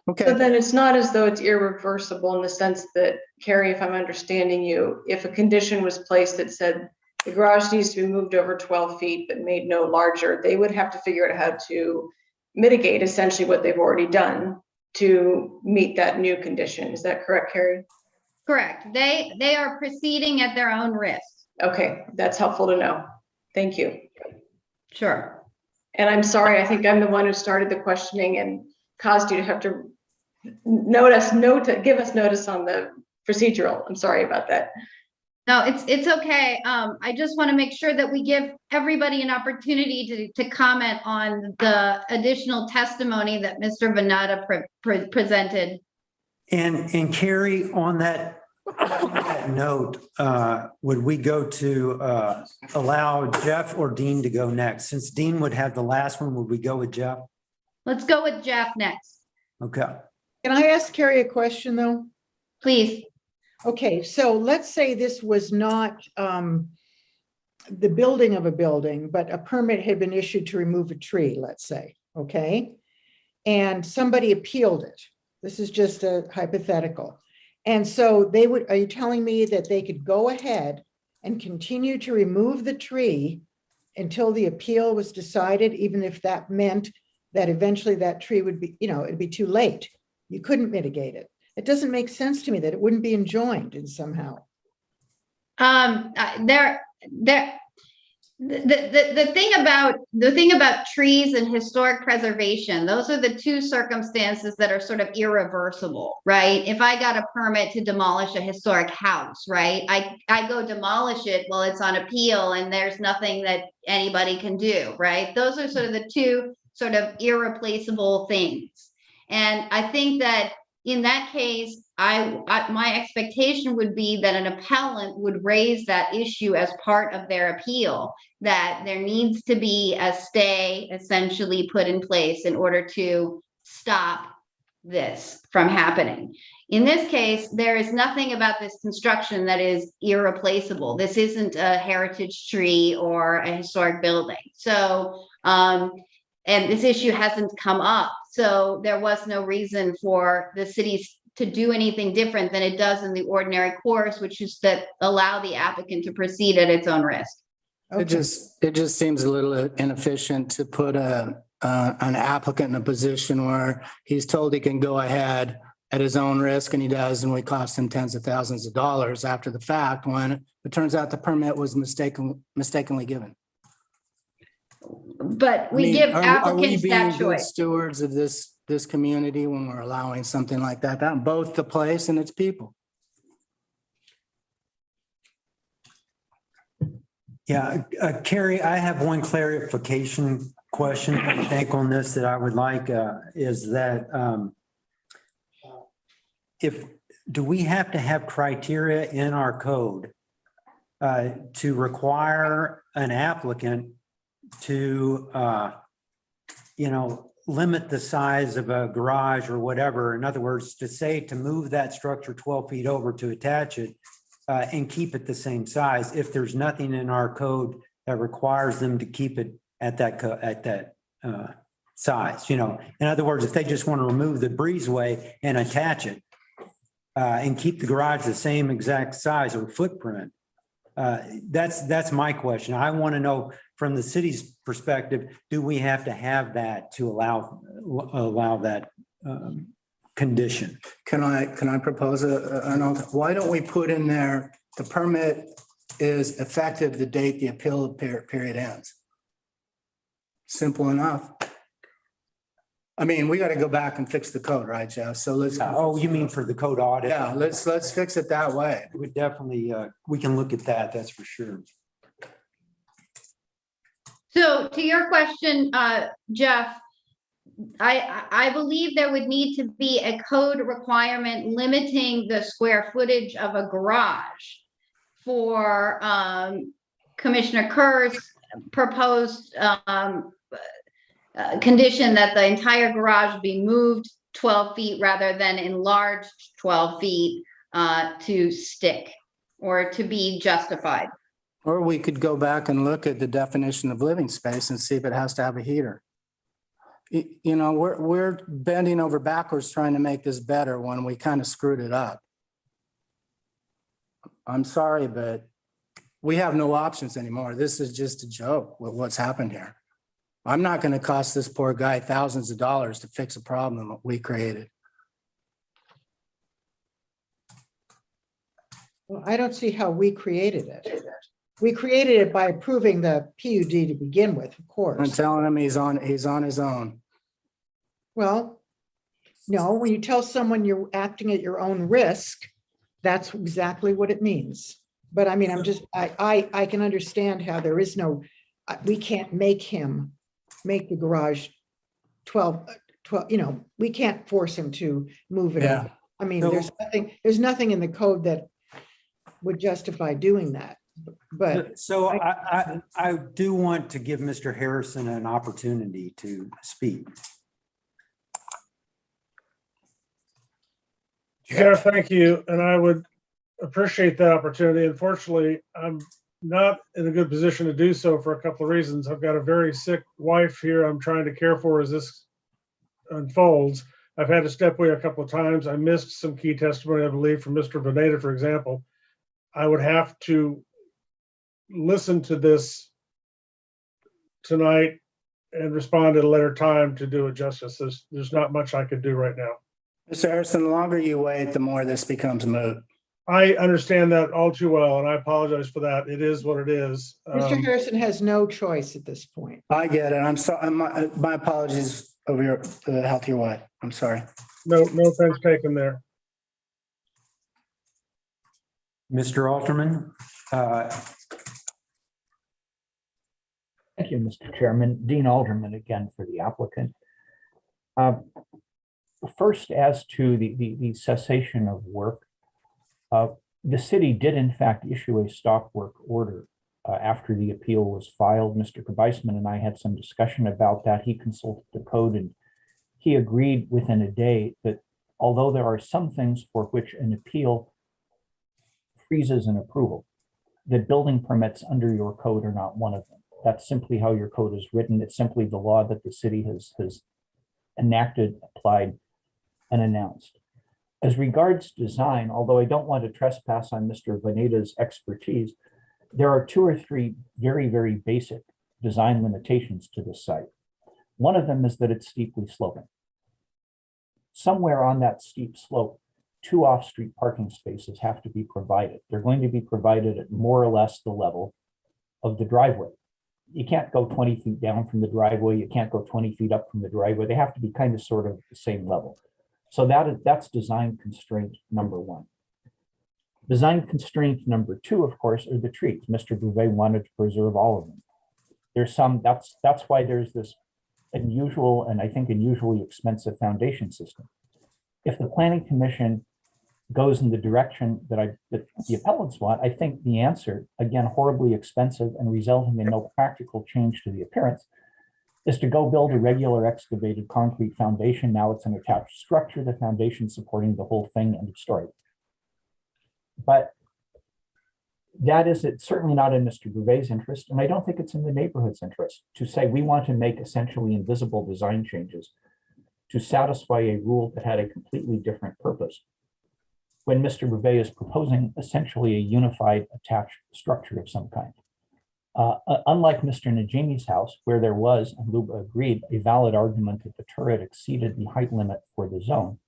Okay. But then it's not as though it's irreversible in the sense that, Carrie, if I'm understanding you, if a condition was placed that said the garage needs to be moved over 12 feet but made no larger, they would have to figure out how to mitigate essentially what they've already done to meet that new condition. Is that correct, Carrie? Correct. They are proceeding at their own risk. Okay, that's helpful to know. Thank you. Sure. And I'm sorry, I think I'm the one who started the questioning and caused you to have to give us notice on the procedural. I'm sorry about that. No, it's okay. I just want to make sure that we give everybody an opportunity to comment on the additional testimony that Mr. Venata presented. And Carrie, on that note, would we go to allow Jeff or Dean to go next? Since Dean would have the last one, would we go with Jeff? Let's go with Jeff next. Okay. Can I ask Carrie a question, though? Please. Okay, so let's say this was not the building of a building, but a permit had been issued to remove a tree, let's say, okay? And somebody appealed it. This is just a hypothetical. And so are you telling me that they could go ahead and continue to remove the tree until the appeal was decided, even if that meant that eventually that tree would be, it'd be too late. You couldn't mitigate it. It doesn't make sense to me that it wouldn't be enjoined in somehow. The thing about trees and historic preservation, those are the two circumstances that are sort of irreversible, right? If I got a permit to demolish a historic house, right? I go demolish it while it's on appeal and there's nothing that anybody can do, right? Those are sort of the two sort of irreplaceable things. And I think that in that case, my expectation would be that an appellant would raise that issue as part of their appeal, that there needs to be a stay essentially put in place in order to stop this from happening. In this case, there is nothing about this construction that is irreplaceable. This isn't a heritage tree or a historic building. So, and this issue hasn't come up. So there was no reason for the city to do anything different than it does in the ordinary course, which is that allow the applicant to proceed at its own risk. Okay. It just seems a little inefficient to put an applicant in a position where he's told he can go ahead at his own risk, and he does, and we cost him tens of thousands of dollars after the fact when it turns out the permit was mistakenly given. But I we mean, give are we applicants being that good choice. stewards of this community when we're allowing something like that, both the place and its people? Yeah, Carrie, I have one clarification question, I think, on this that I would like, is that do we have to have criteria in our code to require an applicant to, limit the size of a garage or whatever? In other words, to say to move that structure 12 feet over to attach it and keep it the same size, if there's nothing in our code that requires them to keep it at that size, In other words, if they just want to remove the breezeway and attach it and keep the garage the same exact size or footprint, that's my question. I want to know from the city's perspective, do we have to have that to allow that condition? Can I propose why don't we put in there, the permit is effective the date the appeal period ends? Simple enough. I mean, we got to go back and fix the code, right, Jeff? So let's. Oh, you mean for the code audit? Yeah, let's fix it that way. We definitely, we can look at that, that's for sure. So to your question, Jeff, I believe there would need to be a code requirement limiting the square footage of a garage for Commissioner Kerr's proposed condition that the entire garage be moved 12 feet rather than enlarged 12 feet to stick or to be justified. Or we could go back and look at the definition of living space and see if it has to have a heater. We're bending over backwards trying to make this better when we kind of screwed it up. I'm sorry, but we have no options anymore. This is just a joke with what's happened here. I'm not going to cost this poor guy thousands of dollars to fix a problem that we created. Well, I don't see how we created it. We created it by approving the PUD to begin with, of I'm course. telling him he's on his own. Well, no, when you tell someone you're acting at your own risk, that's exactly what it means. But I mean, I can understand how there is no, we can't make him make the garage 12, we can't force him to move it. Yeah. I mean, there's nothing in the code that would justify doing that. But so I do want to give Mr. Harrison an opportunity to speak. Yeah, thank you. And I would appreciate that opportunity. Unfortunately, I'm not in a good position to do so for a couple of reasons. I've got a very sick wife here I'm trying to care for as this unfolds. I've had to step away a couple of times. I missed some key testimony, I believe, from Mr. Veneta, for example. I would have to listen to this tonight and respond at a later time to do it justice. There's not much I could do right now. Mr. Harrison, the longer you wait, the more this becomes moot. I understand that all too well, and I apologize for that. It is what it is. Mr. Harrison has no choice at this point. I get it. I'm sorry. My apologies over the health of your wife. I'm sorry. No offense taken there. Mr. Alterman. Thank you, Mr. Chairman. Dean Alderman again for the applicant. First, as to the cessation of work, the city did in fact issue a stop work order after the appeal was filed. Mr. Kreisman and I had some discussion about that. He consulted the code and he agreed within a day that although there are some things for which an appeal freezes an approval, that building permits under your code are not one of them. That's simply how your code is written. It's simply the law that the city has enacted, applied, and announced. As regards design, although I don't want to trespass on Mr. Veneta's expertise, there are 2 or 3 very, very basic design limitations to this site. One of them is that it's steeply sloping. Somewhere on that steep slope, 2 off-street parking spaces have to be provided. They're going to be provided at more or less the level of the driveway. you can't go 20 feet down from the driveway. You can't go 20 feet up from the driveway. They have to be kind of sort of the same level. So that's design constraint number one. Design constraint number two, of course, are the trees. Mr. Bouvet wanted to preserve all of them. There's some, that's why there's this unusual and I think unusually expensive foundation system. If the planning commission goes in the direction that the appellants want, I think the answer, again, horribly expensive and resulting in no practical change to the appearance, is to go build a regular excavated concrete foundation. Now it's an attached structure, the foundation supporting the whole thing, end of story. But that is certainly not in Mr. Bouvet's interest, and I don't think it's in the neighborhood's interest to say we want to make essentially invisible design changes to satisfy a rule that had a completely different purpose, when Mr. Bouvet is proposing essentially a unified attached structure of some kind. Unlike Mr. Najimi's house, where there was, and Luba agreed, a valid argument that the turret exceeded the height limit for the zone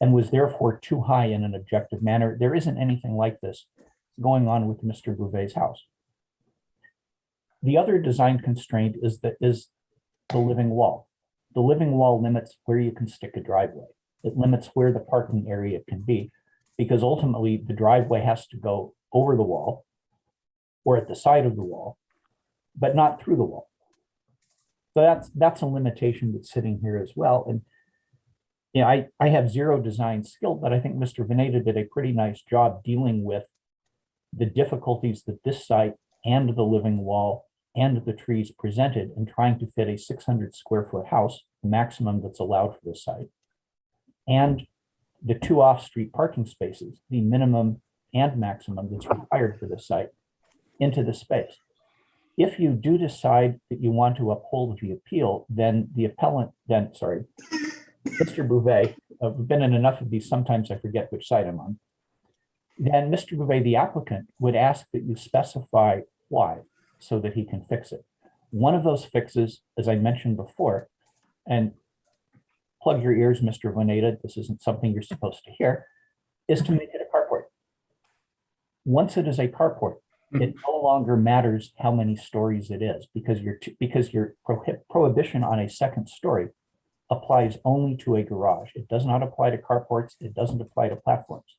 and was therefore too high in an objective manner, there isn't anything like this going on with Mr. Bouvet's house. The other design constraint is the living wall. The living wall limits where you can stick a driveway. It limits where the parking area can be, because ultimately the driveway has to go over the wall or at the side of the wall, but not through the wall. So that's a limitation that's sitting here as well. And you know, I have zero design skill, but I think Mr. Veneta did a pretty nice job dealing with the difficulties that this site and the living wall and the trees presented in trying to fit a 600 square foot house, the maximum that's allowed for this site, and the 2 off-street parking spaces, the minimum and maximum that's required for this site, into the space. If you do decide that you want to uphold the appeal, then Mr. Bouvet, I've been in enough of these, sometimes I forget which side I'm on, then Mr. Bouvet, the applicant, would ask that you specify why so that he can fix it. One of those fixes, as I mentioned before, and plug your ears, Mr. Veneta, this isn't something you're supposed to hear, is to make it a carport. Once it is a carport, it no longer matters how many stories it is, because your prohibition on a second story applies only to a garage. It does not apply to carports. It doesn't apply to platforms.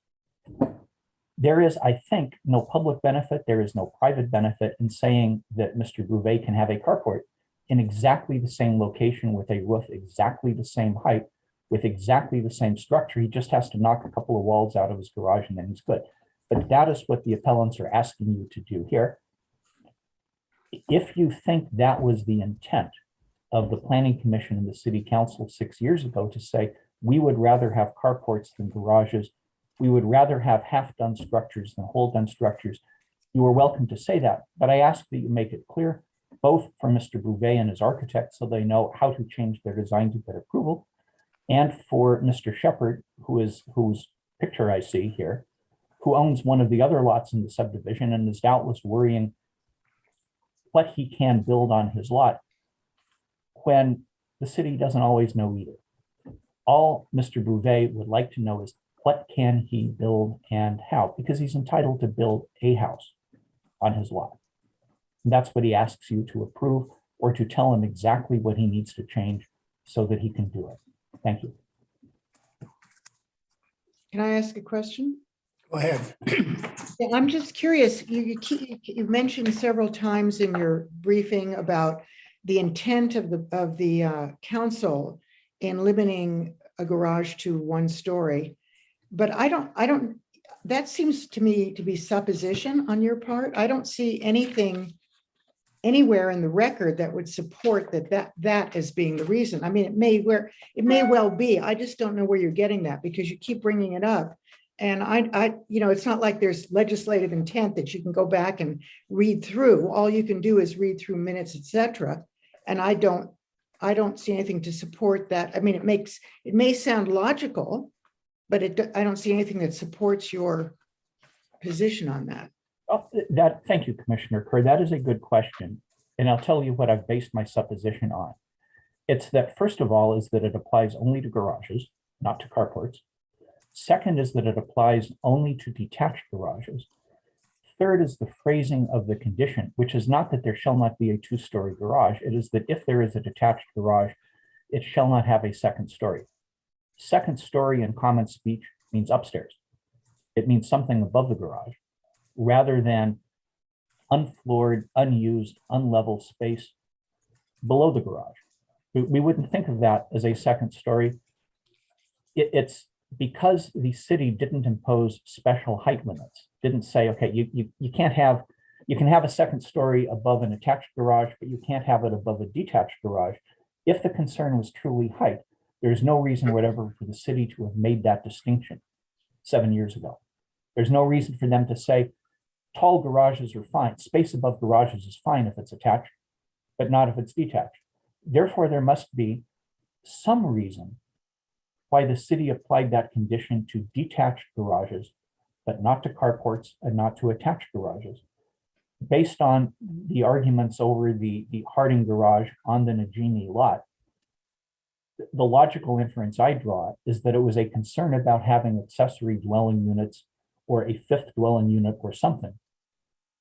There is, I think, no public benefit. There is no private benefit in saying that Mr. Bouvet can have a carport in exactly the same location with a roof exactly the same height with exactly the same structure. He just has to knock a couple of walls out of his garage and then he's good. But that is what the appellants are asking you to do here. If you think that was the intent of the Planning Commission and the City Council 6 years ago to say, we would rather have carports than garages, we would rather have half-done structures than whole-done structures, you are welcome to say that. But I ask that you make it clear, both for Mr. Bouvet and his architect, so they know how to change their design to get approval, and for Mr. Shepherd, whose picture I see here, who owns one of the other lots in the subdivision and is doubtless worrying what he can build on his lot when the city doesn't always know either. All Mr. Bouvet would like to know is what can he build and how, because he's entitled to build a house on his lot. And that's what he asks you to approve or to tell him exactly what he needs to change so that he can do it. Thank you. Can I ask a question? Go ahead. Yeah, I'm just curious, you mentioned several times in your briefing about the intent of the council in limiting a garage to 1 story. But I don't, that seems to me to be supposition on your part. I don't see anything anywhere in the record that would support that as being the reason. I mean, it may well be. I just don't know where you're getting that because you keep bringing it up. And it's not like there's legislative intent that you can go back and read through. All you can do is read through minutes, etc. And I don't see anything to support that. I mean, it may sound logical, but I don't see anything that supports your position on that. Oh, thank you, Commissioner Kerr. That is a good question. And I'll tell you what I've based my supposition on. It's that, first of all, is that it applies only to garages, not to carports. Second is that it applies only to detached garages. third is the phrasing of the condition, which is not that there shall not be a two-story garage. It is that if there is a detached garage, it shall not have a second story. Second story in common speech means upstairs. It means something above the garage rather than unfloored, unused, unlevel space below the garage. We wouldn't think of that as a second story. It's because the city didn't impose special height limits, didn't say, okay, you can't have, you can have a second story above an attached garage, but you can't have it above a detached garage. If the concern was truly height, there's no reason whatever for the city to have made that distinction 7 years ago. There's no reason for them to say tall garages are fine. Space above garages is fine if it's attached, but not if it's detached. Therefore, there must be some reason why the city applied that condition to detached garages, but not to carports and not to attached garages. Based on the arguments over the Harding garage on the Najimi lot, the logical inference I draw is that it was a concern about having accessory dwelling units or a fifth dwelling unit or something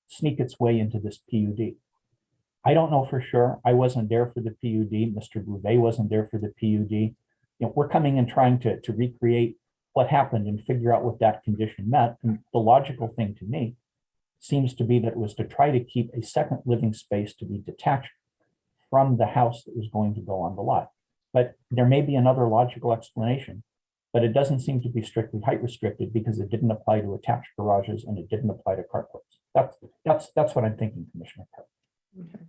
sneak its way into this PUD. I don't know for sure. I wasn't there for the PUD. Mr. Bouvet wasn't there for the PUD. We're coming and trying to recreate what happened and figure out what that condition meant. And the logical thing to me seems to be that it was to try to keep a second living space to be detached from the house that was going to go on the lot. But there may be another logical explanation, but it doesn't seem to be strictly height restricted because it didn't apply to attached garages and it didn't apply to carports. That's what I'm thinking, Commissioner. Okay.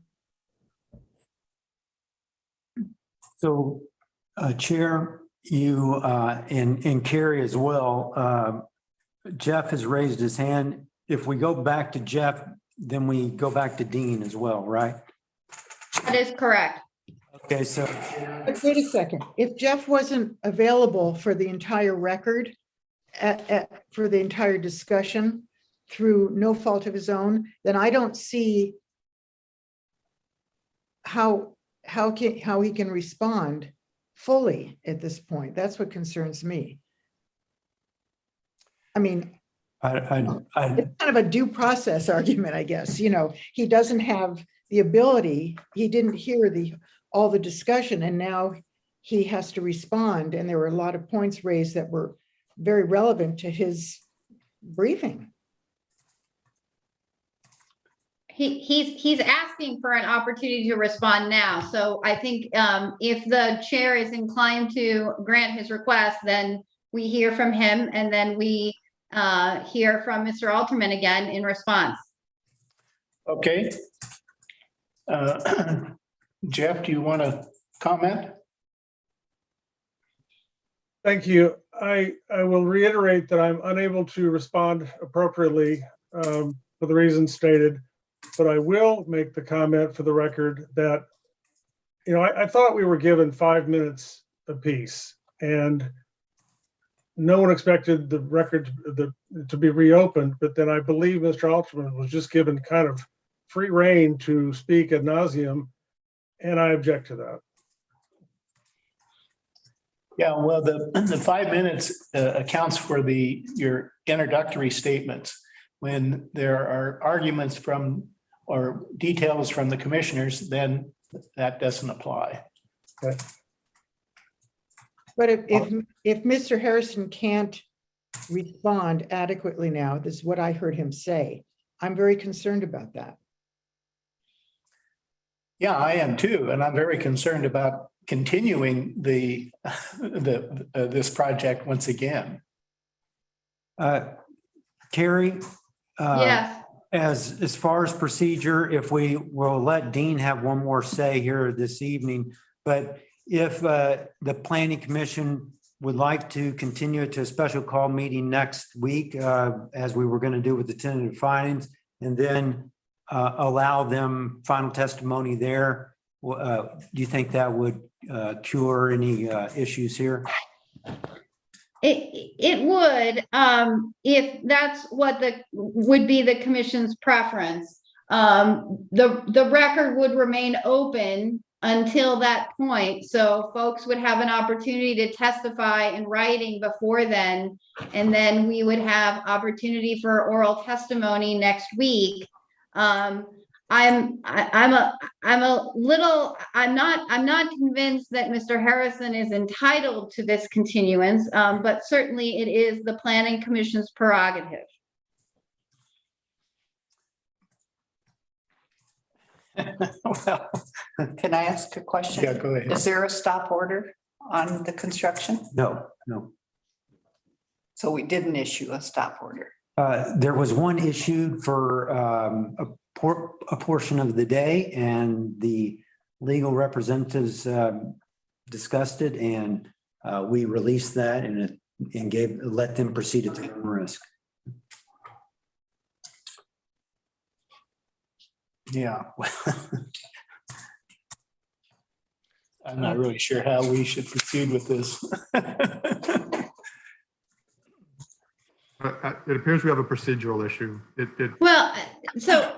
So, Chair, you and Carrie as well, Jeff has raised his hand. If we go back to Jeff, then we go back to Dean as well, right? That is correct. Okay, so. But wait a second, if Jeff wasn't available for the entire record, for the entire discussion through no fault of his own, then I don't see how he can respond fully at this point. That's what concerns me. I mean, it's kind of a due process argument, I guess. He doesn't have the ability, he didn't hear all the discussion, and now he has to respond. And there were a lot of points raised that were very relevant to his briefing. He's asking for an opportunity to respond now. So I think if the chair is inclined to grant his request, then we hear from him and then we hear from Mr. Alterman again in response. Okay. Jeff, do you want to comment? Thank you. I will reiterate that I'm unable to respond appropriately for the reasons stated, but I will make the comment for the record that, I thought we were given 5 minutes apiece, and no one expected the record to be reopened, but then I believe Mr. Alterman was just given kind of free rein to speak ad nauseum, and I object to that. Yeah, well, the 5 minutes accounts for your introductory statements. When there are arguments from or details from the commissioners, then that doesn't apply. Okay. But if Mr. Harrison can't respond adequately now, this is what I heard him say, I'm very concerned about that. Yeah, I am too, and I'm very concerned about continuing this project once again. Carrie? Yes. As far as procedure, if we will let Dean have one more say here this evening, but if the Planning Commission would like to continue it to a special call meeting next week, as we were going to do with the tentative findings, and then allow them final testimony there, do you think that would cure any issues here? It would, if that's what would be the commission's preference. The record would remain open until that point. So folks would have an opportunity to testify in writing before then. And then we would have opportunity for oral testimony next week. I'm not convinced that Mr. Harrison is entitled to this continuance, but certainly it is the Planning Commission's prerogative. Well, can I ask a question? Yeah, go ahead. Is there a stop order on the construction? No. So we didn't issue a stop order. There was one issued for a portion of the day, and the legal representatives discussed it, and we released that and let them proceed at their own risk. Yeah. I'm not really sure how we should proceed with this. It appears we have a procedural issue. Well, so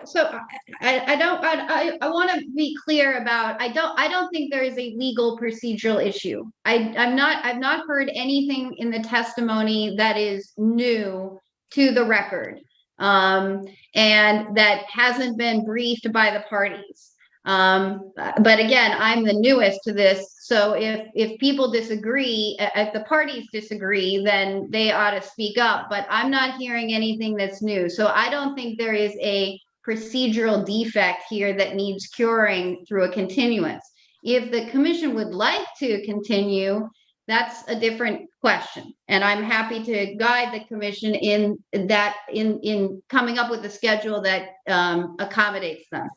I want to be clear about, I don't think there is a legal procedural issue. I've not heard anything in the testimony that is new to the record, and that hasn't been briefed by the parties. But again, I'm the newest to this. So if people disagree, if the parties disagree, then they ought to speak up, but I'm not hearing anything that's new. So I don't think there is a procedural defect here that needs curing through a continuance. If the commission would like to continue, that's a different question. And I'm happy to guide the commission in that, in coming up with a schedule that accommodates them.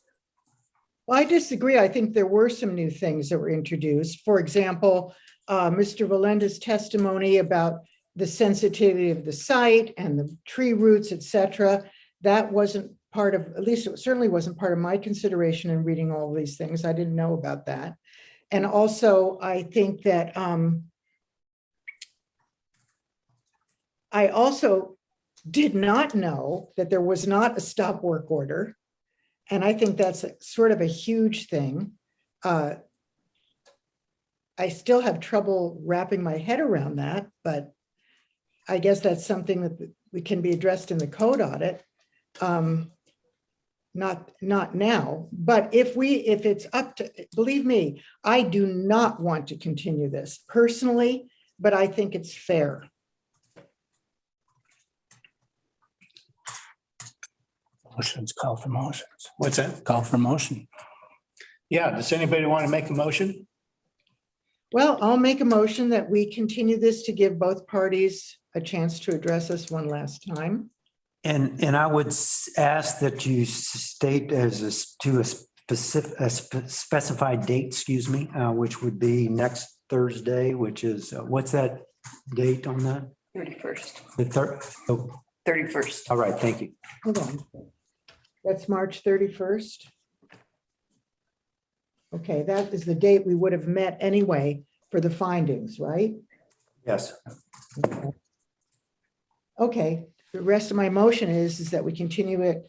Well, I disagree. I think there were some new things that were introduced. For example, Mr. Valenda's testimony about the sensitivity of the site and the tree roots, et cetera. That wasn't part of, at least it certainly wasn't part of my consideration in reading all of these things. I didn't know about that. And also, I think that I also did not know that there was not a stop work order. And I think that's sort of a huge thing. I still have trouble wrapping my head around that, but I guess that's something that we can be addressed in the code audit. Not now, but if it's up to, believe me, I do not want to continue this personally, but I think it's fair. Motions, call for motions. What's that? Call for motion. Yeah, does anybody want to make a motion? Well, I'll make a motion that we continue this to give both parties a chance to address us one last time. And I would ask that you state to a specified date, excuse me, which would be next Thursday, which is, what's that date on that? 31st. The third? Oh, 31st. all right, thank you. Hold on. That's March 31st. Okay, that is the date we would have met anyway for the findings, right? Yes. Okay, the rest of my motion is that we continue it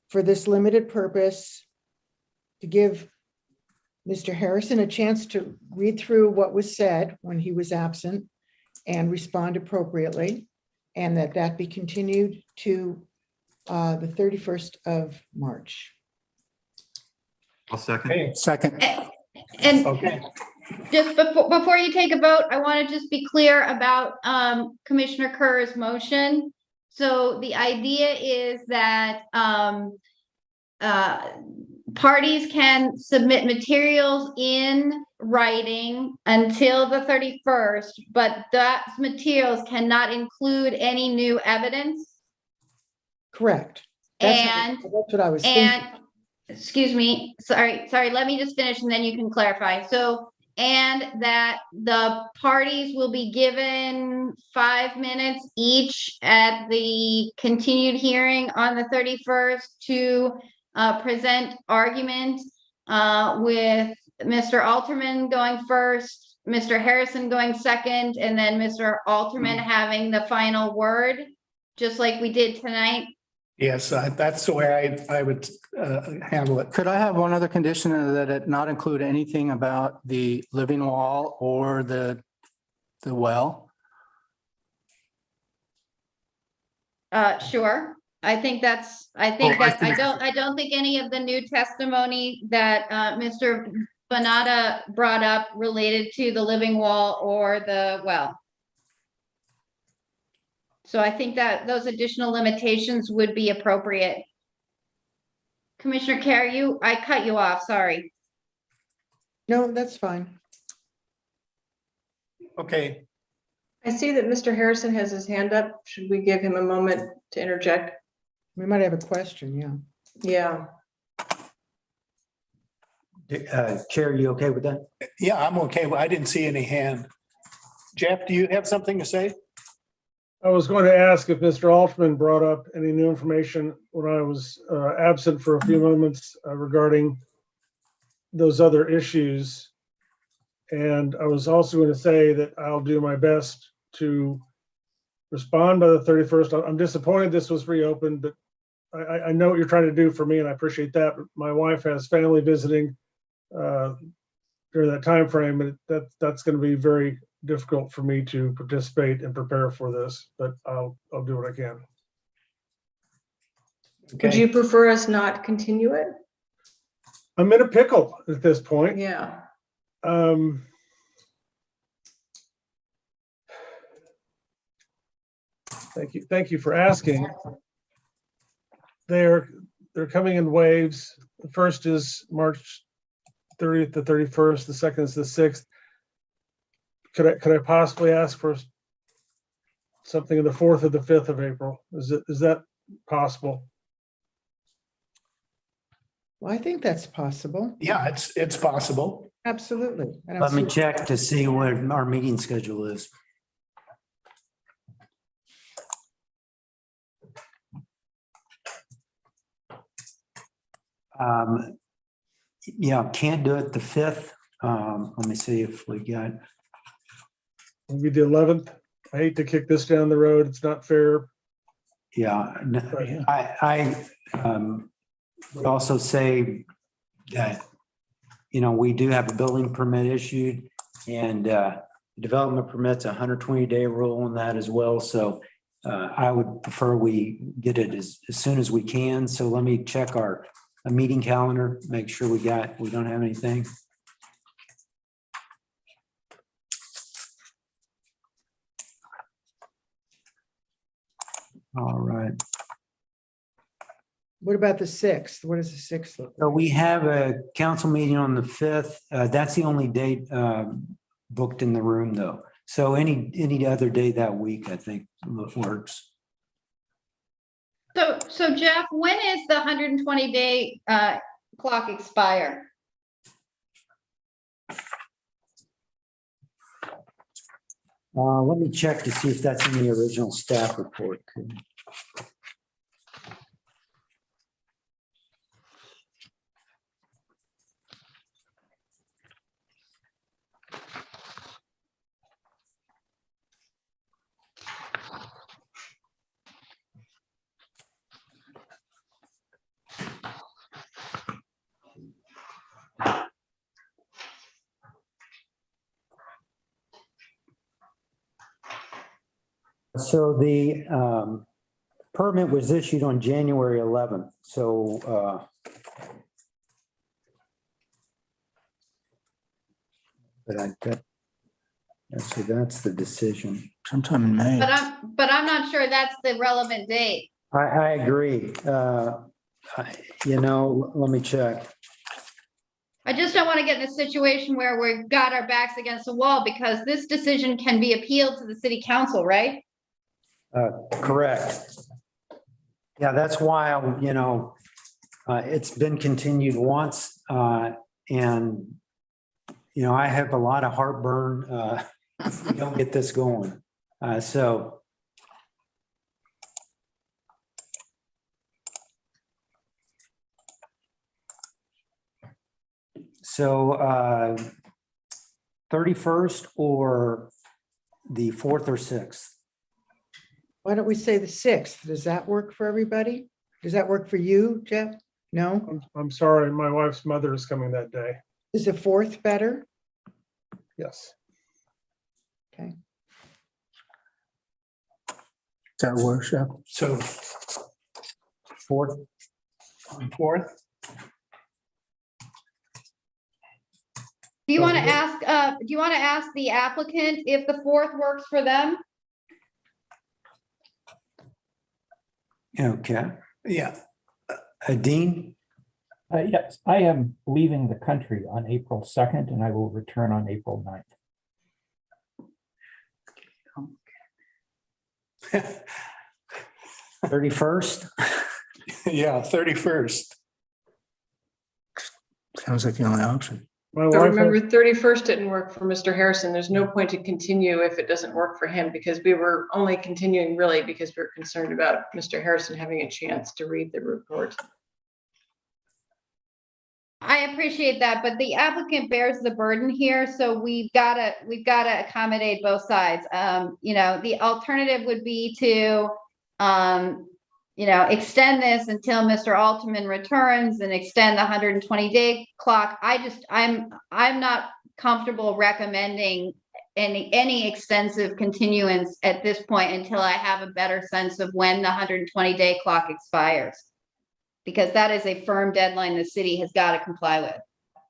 for this limited purpose to give Mr. Harrison a chance to read through what was said when he was absent and respond appropriately, and that be continued to the 31st of March. I'll second. Hey, second. And Okay. just before you take a vote, I want to just be clear about Commissioner Kerr's motion. So the idea is that parties can submit materials in writing until the 31st, but that materials cannot include any new evidence. Correct. And That's what I was thinking. excuse me, sorry, let me just finish and then you can clarify. So, and that the parties will be given 5 minutes each at the continued hearing on the 31st to present argument with Mr. Alterman going first, Mr. Harrison going second, and then Mr. Alterman having the final word, just like we did tonight. Yes, that's the way I would handle it. Could I have one other condition that it not include anything about the living wall or the well? Sure. I think I don't think any of the new testimony that Mr. Bonata brought up related to the living wall or the well. So I think that those additional limitations would be appropriate. Commissioner Carey, I cut you off, sorry. No, that's fine. Okay, I see that Mr. Harrison has his hand up. Should we give him a moment to interject? We might have a question, yeah. Yeah. Chair, you okay with that? yeah, I'm okay. I didn't see any hand. Jeff, do you have something to say? I was going to ask if Mr. Altman brought up any new information when I was absent for a few moments regarding those other issues. And I was also going to say that I'll do my best to respond by the 31st. I'm disappointed this was reopened, but I know what you're trying to do for me, and I appreciate that. But my wife has family visiting during that time frame, and that's going to be very difficult for me to participate and prepare for this. But I'll do what I can. Would you prefer us not continue it? I'm in a pickle at this point. Yeah. Thank you for asking. They're coming in waves. The first is March 30th to 31st. The second is the 6th. Could I possibly ask for something in the 4th or the 5th of April? Is that possible? Well, I think that's possible. Yeah, it's possible. Absolutely. I don't Let me see- check to see what our meeting schedule is. Yeah, can't do it the 5th. Let me see if we got, Maybe the 11th. I hate to kick this down the road. It's not fair. yeah. Right. I would also say that, we do have a building permit issued, and development permits a 120-day rule on that as well. So I would prefer we get it as soon as we can. So let me check our meeting calendar, make sure we don't have anything. All right. What about the 6th? What does the 6th look So like? we have a council meeting on the 5th. That's the only date booked in the room, though. So any other day that week, I think works. So Jeff, when is the 120-day clock expire? Let me check to see if that's in the original staff report. So the permit was issued on January 11th. So actually, that's the decision. Sometime in May. But I'm not sure that's the relevant date. I agree. Let me check. I just don't want to get in a situation where we've got our backs against the wall, because this decision can be appealed to the city council, right? Correct. Yeah, that's why, it's been continued once. And, I have a lot of heartburn. If we don't get this going. So So 31st or the 4th or 6th? Why don't we say the 6th? Does that work for everybody? Does that work for you, Jeff? No? I'm sorry, my wife's mother is coming that day. Is the 4th better? Yes. Okay. Does that work, Chef? So 4th? on 4th, Do you want to ask the applicant if the 4th works for them? Okay. yeah, Dean? Yes, I am leaving the country on April 2nd, and I will return on April 9th. 31st? yeah, 31st. Sounds like the only option. My But wife, remember, 31st didn't work for Mr. Harrison. There's no point to continue if it doesn't work for him, because we were only continuing really because we're concerned about Mr. Harrison having a chance to read the report. I appreciate that, but the applicant bears the burden here, so we've got to accommodate both sides. The alternative would be to, extend this until Mr. Alterman returns and extend the 120-day clock. I'm not comfortable recommending any extensive continuance at this point until I have a better sense of when the 120-day clock expires. Because that is a firm deadline the city has got to comply with.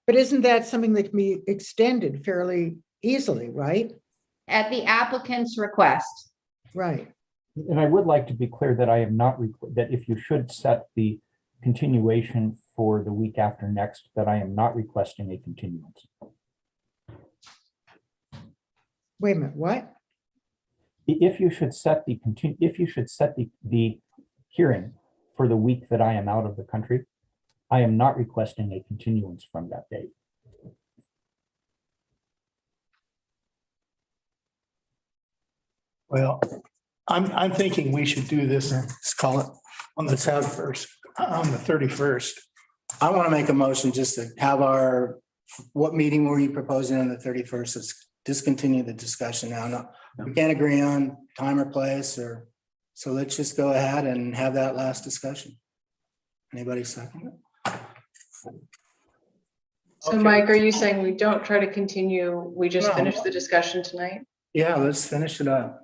But isn't that something that can be extended fairly easily, right? At the applicant's request. Right. And I would like to be clear that I am not, that if you should set the continuation for the week after next, that I am not requesting a continuance. Wait a minute, what? If you should set the the hearing for the week that I am out of the country, I am not requesting a continuance from that date. Well, I'm thinking we should do this, let's call it on the 31st, on the 31st. I want to make a motion just to have what meeting were you proposing on the 31st? Let's discontinue the discussion now. No, we can't agree on time or place so let's just go ahead and have that last discussion. Anybody second it? So Okay. Mike, are you saying we don't try to continue, we just No. finish the discussion tonight? Yeah, let's finish it up.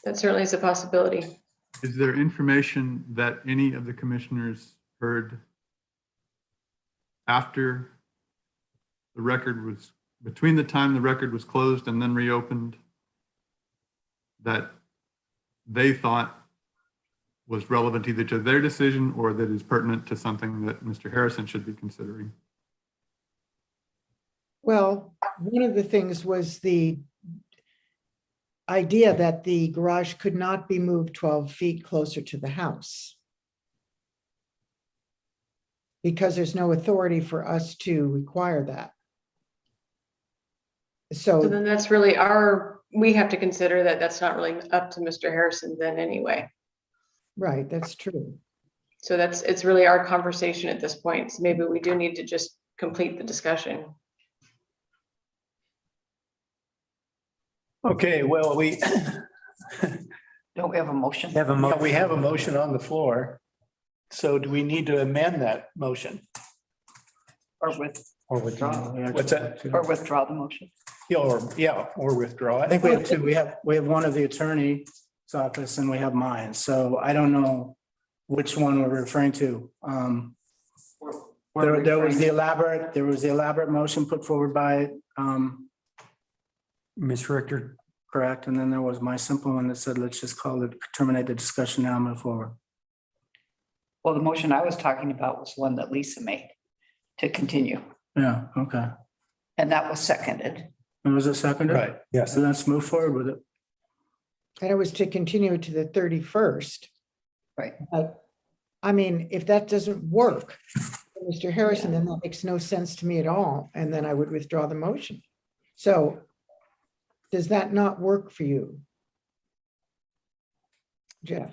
That certainly is a possibility. Is there information that any of the commissioners heard after the record was, between the time the record was closed and then reopened, that they thought was relevant either to their decision or that is pertinent to something that Mr. Harrison should be considering? Well, one of the things was the idea that the garage could not be moved 12 feet closer to the house, because there's no authority for us to require that. So So, then that's really we have to consider that that's not really up to Mr. Harrison then anyway. right, that's true. So it's really our conversation at this point. So maybe we do need to just complete the discussion. Okay, well, Don't we have a motion? Have a we have a motion on the floor. So do we need to amend that motion? Or withdraw What's that? the motion? Or withdraw I it. think we have two. We have one of the attorney's office and we have mine. So I don't know which one we're referring to. There was the elaborate motion put forward by Ms. Richter. correct, and then there was my simple one that said, let's just terminate the discussion now and move forward. Well, the motion I was talking about was one that Lisa made to continue, Yeah, okay. and that was seconded. And was it seconded? Right. Yes. So let's move forward with it. And it was to continue to the 31st. Right. I mean, if that doesn't work, for Mr. Harrison, then that makes no sense to me at all. And then I would withdraw the motion. So does that not work for you, Jeff?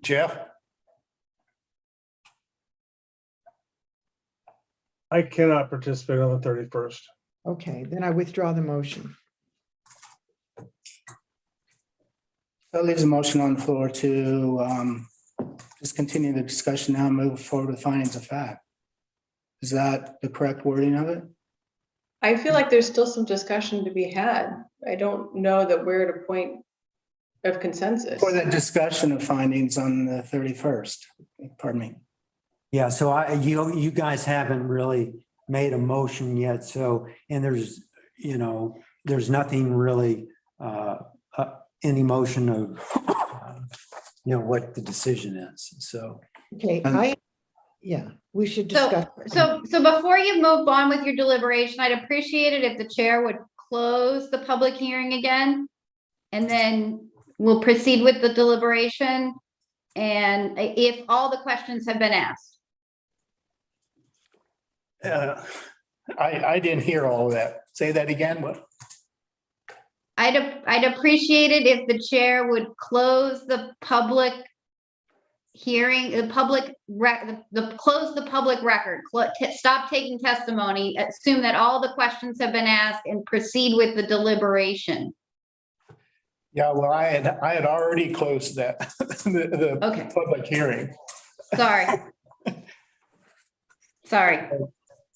Jeff? I cannot participate on the 31st. Okay, then I withdraw the motion. That leaves a motion on the floor to just continue the discussion now and move forward with findings of fact. Is that the correct wording of it? I feel like there's still some discussion to be had. I don't know that we're at a point of consensus. For the discussion of findings on the 31st, pardon me. Yeah, so you guys haven't really made a motion yet, so, and there's, there's nothing really, any motion of, what the decision is, so. Okay, we should So, discuss. so before you move on with your deliberation, I'd appreciate it if the chair would close the public hearing again. And then we'll proceed with the deliberation. And if all the questions have been asked. I didn't hear all of that. Say that again. What? I'd appreciate it if the chair would close the public hearing, close the public record, stop taking testimony, assume that all the questions have been asked and proceed with the deliberation. Yeah, well, I had already closed that, the Okay. public hearing. Sorry.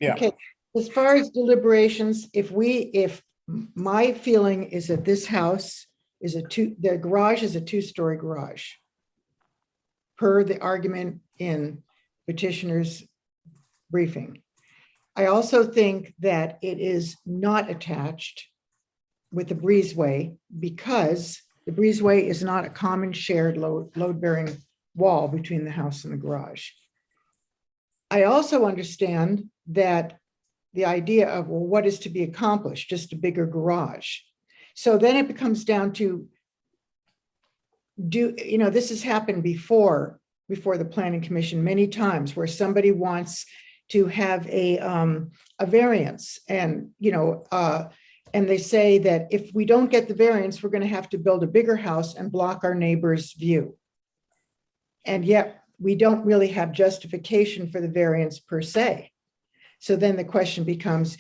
Yeah. Okay, as far as deliberations, if my feeling is that this house is the garage is a two-story garage, per the argument in petitioner's briefing. I also think that it is not attached with the breezeway because the breezeway is not a common shared load-bearing wall between the house and the garage. I also understand that the idea of, well, what is to be accomplished? Just a bigger garage. So then it becomes down to, this has happened before the Planning Commission many times where somebody wants to have a variance and, and they say that if we don't get the variance, we're going to have to build a bigger house and block our neighbor's view. And yet we don't really have justification for the variance per se. So then the question becomes,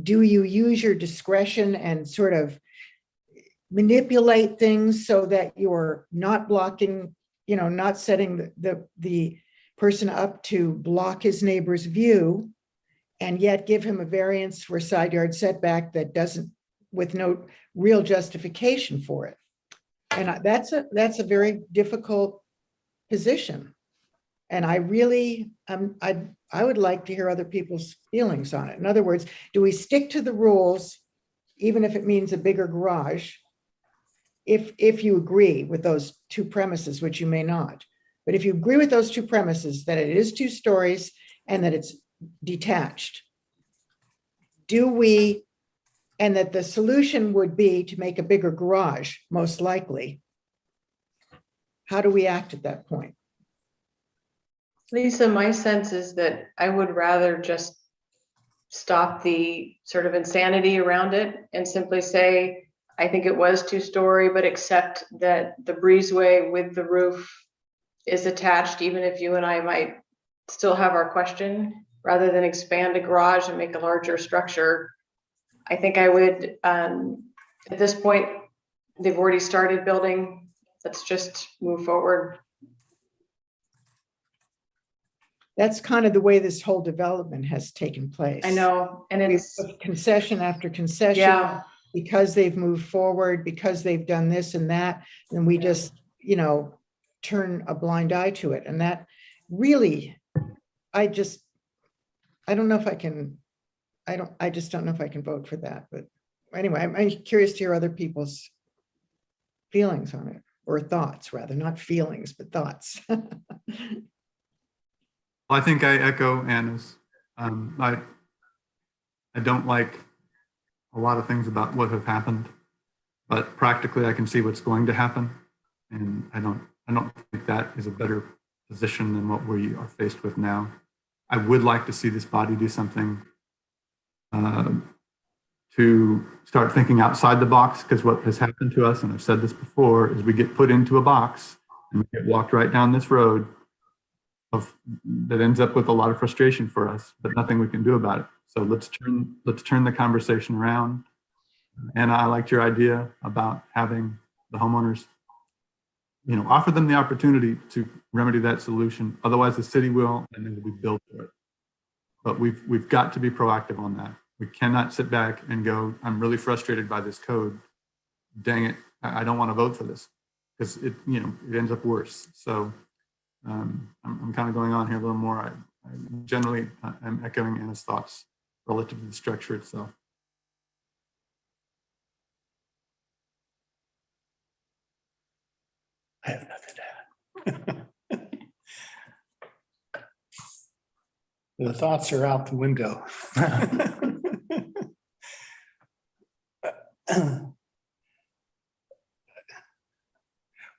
do you use your discretion and sort of manipulate things so that you're not blocking, not setting the person up to block his neighbor's view, and yet give him a variance for a side yard setback that doesn't, with no real justification for it. And that's a very difficult position. And I really, I would like to hear other people's feelings on it. In other words, do we stick to the rules, even if it means a bigger garage, if you agree with those two premises, which you may not. But if you agree with those two premises, that it is 2 stories and that it's detached, and that the solution would be to make a bigger garage, most likely, how do we act at that point? Lisa, my sense is that I would rather just stop the sort of insanity around it and simply say, I think it was 2-story, but accept that the breezeway with the roof is attached, even if you and I might still have our question, rather than expand a garage and make a larger structure. I think I would, at this point, they've already started building. Let's just move forward. That's kind of the way this whole development has taken place. I know, and it's concession after concession. Yeah. Because they've moved forward, because they've done this and that, and we just, turn a blind eye to it. And that really, I just don't know if I can vote for that. But anyway, I'm curious to hear other people's feelings on it, or thoughts rather, not feelings, but thoughts. I think I echo Anna's. I don't like a lot of things about what have happened, but practically I can see what's going to happen. And I don't think that is a better position than what we are faced with now. I would like to see this body do something to start thinking outside the box, because what has happened to us, and I've said this before, is we get put into a box and we get walked right down this road that ends up with a lot of frustration for us, but nothing we can do about it. So let's turn the conversation around. And I liked your idea about having the homeowners offer them the opportunity to remedy that solution. Otherwise, the city will, and then we build for it. But we've got to be proactive on that. We cannot sit back and go, I'm really frustrated by this code. Dang it, I don't want to vote for this, because it ends up worse. So I'm kind of going on here a little more. I generally am echoing Anna's thoughts relative to the structure itself. I have nothing to add. The thoughts are out the window.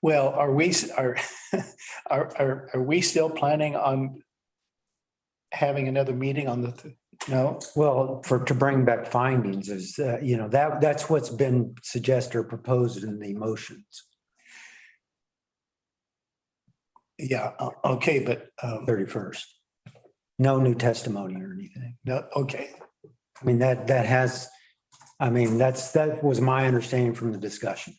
Well, are we still planning on having another meeting on the, no? Well, to bring back findings is, that's what's been suggested or proposed in the motions. Yeah, okay, but 31st. No new testimony or anything. no, okay. I mean, that was my understanding from the discussion.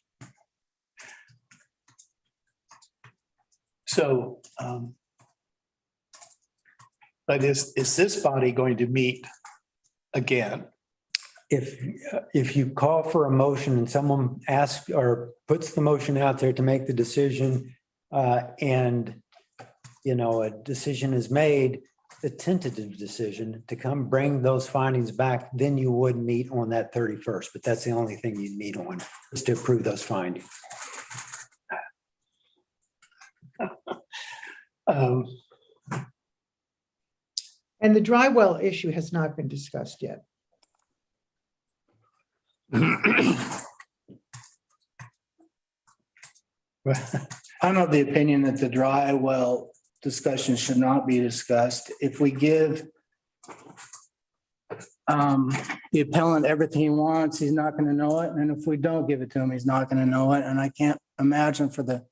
So, but is this body going to meet again? If you call for a motion and someone asks or puts the motion out there to make the decision, and a decision is made, the tentative decision to come bring those findings back, then you would meet on that 31st. But that's the only thing you'd meet on, is to approve those findings. And the dry well issue has not been discussed yet. I'm of the opinion that the dry well discussion should not be discussed. If we give the appellant everything he wants, he's not going to know it. And if we don't give it to him, he's not going to know it. And I can't imagine for the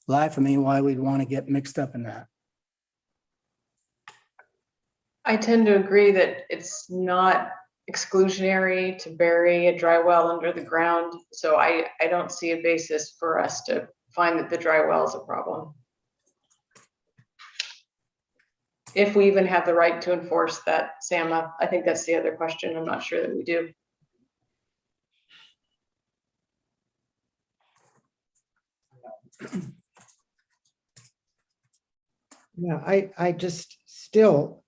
life of me why we'd want to get mixed up in that. I tend to agree that it's not exclusionary to bury a dry well under the ground. So I don't see a basis for us to find that the dry well is a problem. If we even have the right to enforce that, Sam, I think that's the other question. I'm not sure that we do. Yeah, I just still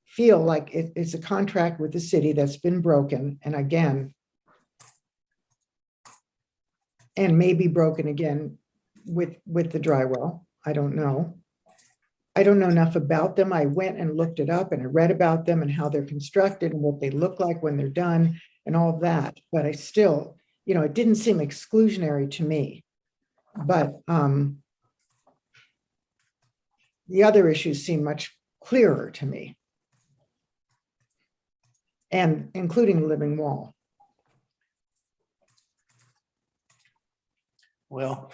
feel like it's a contract with the city that's been broken. And again, and maybe broken again with the dry well. I don't know. I don't know enough about them. I went and looked it up and I read about them and how they're constructed and what they look like when they're done and all of that. But I still, it didn't seem exclusionary to me. But the other issues seem much clearer to me. And including the living wall. Well,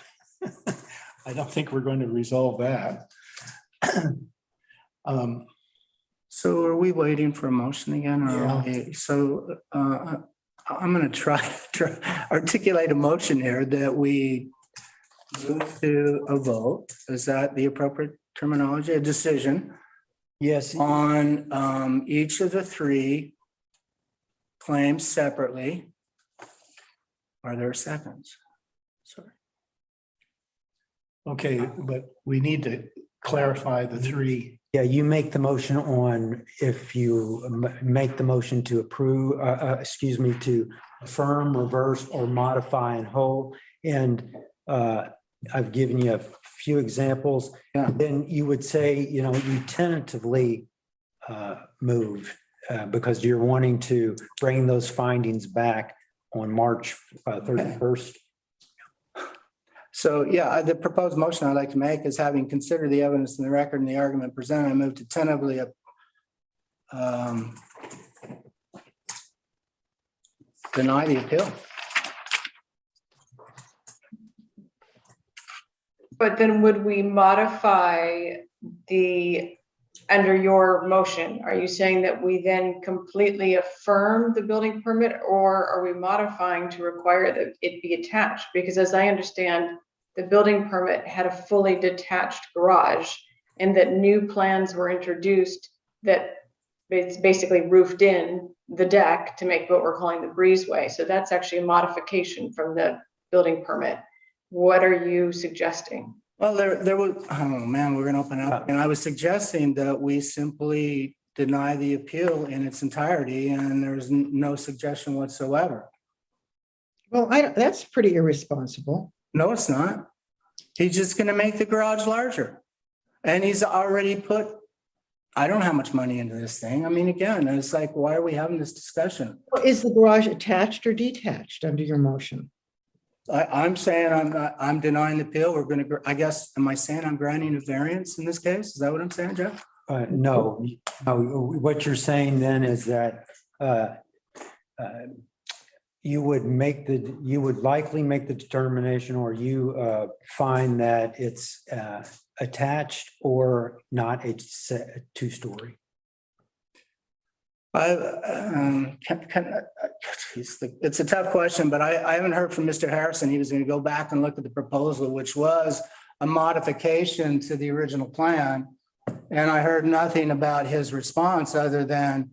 I don't think we're going to resolve that. So are we waiting for a motion again? Or Yeah. So I'm going to try articulate a motion here that we move to a vote. Is that the appropriate terminology? A decision? Yes. On each of the three claims separately. Are there seconds? Sorry. Okay, but we need to clarify the three. Yeah, you make the motion on, if you make the motion to approve, to affirm, reverse, or modify and hold. And I've given you a few examples. Yeah. Then you would say, you tentatively move because you're wanting to bring those findings back on March 31st. So, yeah, the proposed motion I'd like to make is, having considered the evidence in the record and the argument presented, I move to tentatively deny the appeal. But then would we modify the under your motion, are you saying that we then completely affirm the building permit, or are we modifying to require that it be attached? Because as I understand, the building permit had a fully detached garage, and that new plans were introduced that it's basically roofed in the deck to make what we're calling the breezeway. So that's actually a modification from the building permit. What are you suggesting? Well, there was, oh man, we're gonna open up. And I was suggesting that we simply deny the appeal in its entirety, and there's no suggestion whatsoever. Well, that's pretty irresponsible. No, it's not. He's just gonna make the garage larger. And he's already put, I don't know how much money into this thing. I mean, again, it's like, why are we having this discussion? Is the garage attached or detached under your motion? I'm saying I'm denying the appeal. We're gonna, I guess, am I saying I'm granting a variance in this case? Is that what I'm saying, Jeff? No, what you're saying then is that you would likely make the determination, or you find that it's attached or not a two-story. It's a tough question, but I haven't heard from Mr. Harrison. He was going to go back and look at the proposal, which was a modification to the original plan. And I heard nothing about his response other than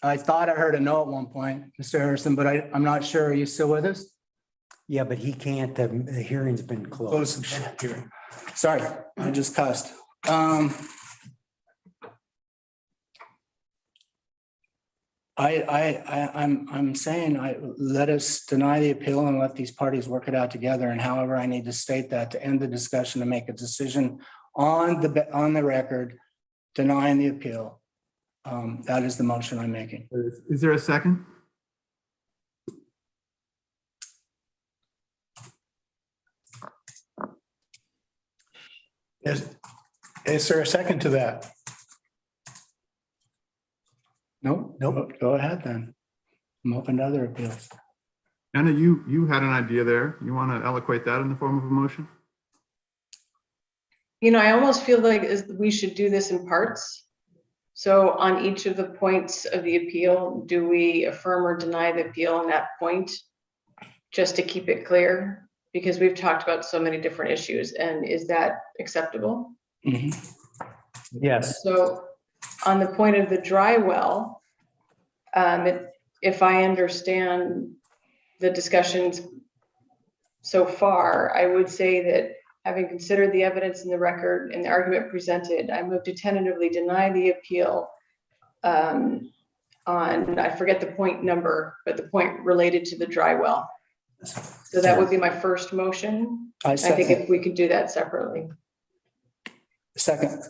I thought I heard a no at one point, Mr. Harrison, but I'm not sure. Are you still with us? Yeah, but he can't, the hearing's been closed. Sorry, I just cussed. I'm saying let us deny the appeal and let these parties work it out together. And however I need to state that to end the discussion and make a decision on the record, denying the appeal. That is the motion I'm making. Is there a second? Is there a second to that? Nope. Go ahead then. I'm open to other appeals. Anna, you had an idea there. You want to eloquate that in the form of a motion? You know, I almost feel like we should do this in parts. So on each of the points of the appeal, do we affirm or deny the appeal on that point? Just to keep it clear, because we've talked about so many different issues, and is that acceptable? Mm-hmm. Yes. So on the point of the dry well, if I understand the discussions so far, I would say that having considered the evidence in the record and the argument presented, I move to tentatively deny the appeal on, I forget the point number, but the point related to the dry well. So that would be my first motion. I think if we could do that separately. Second.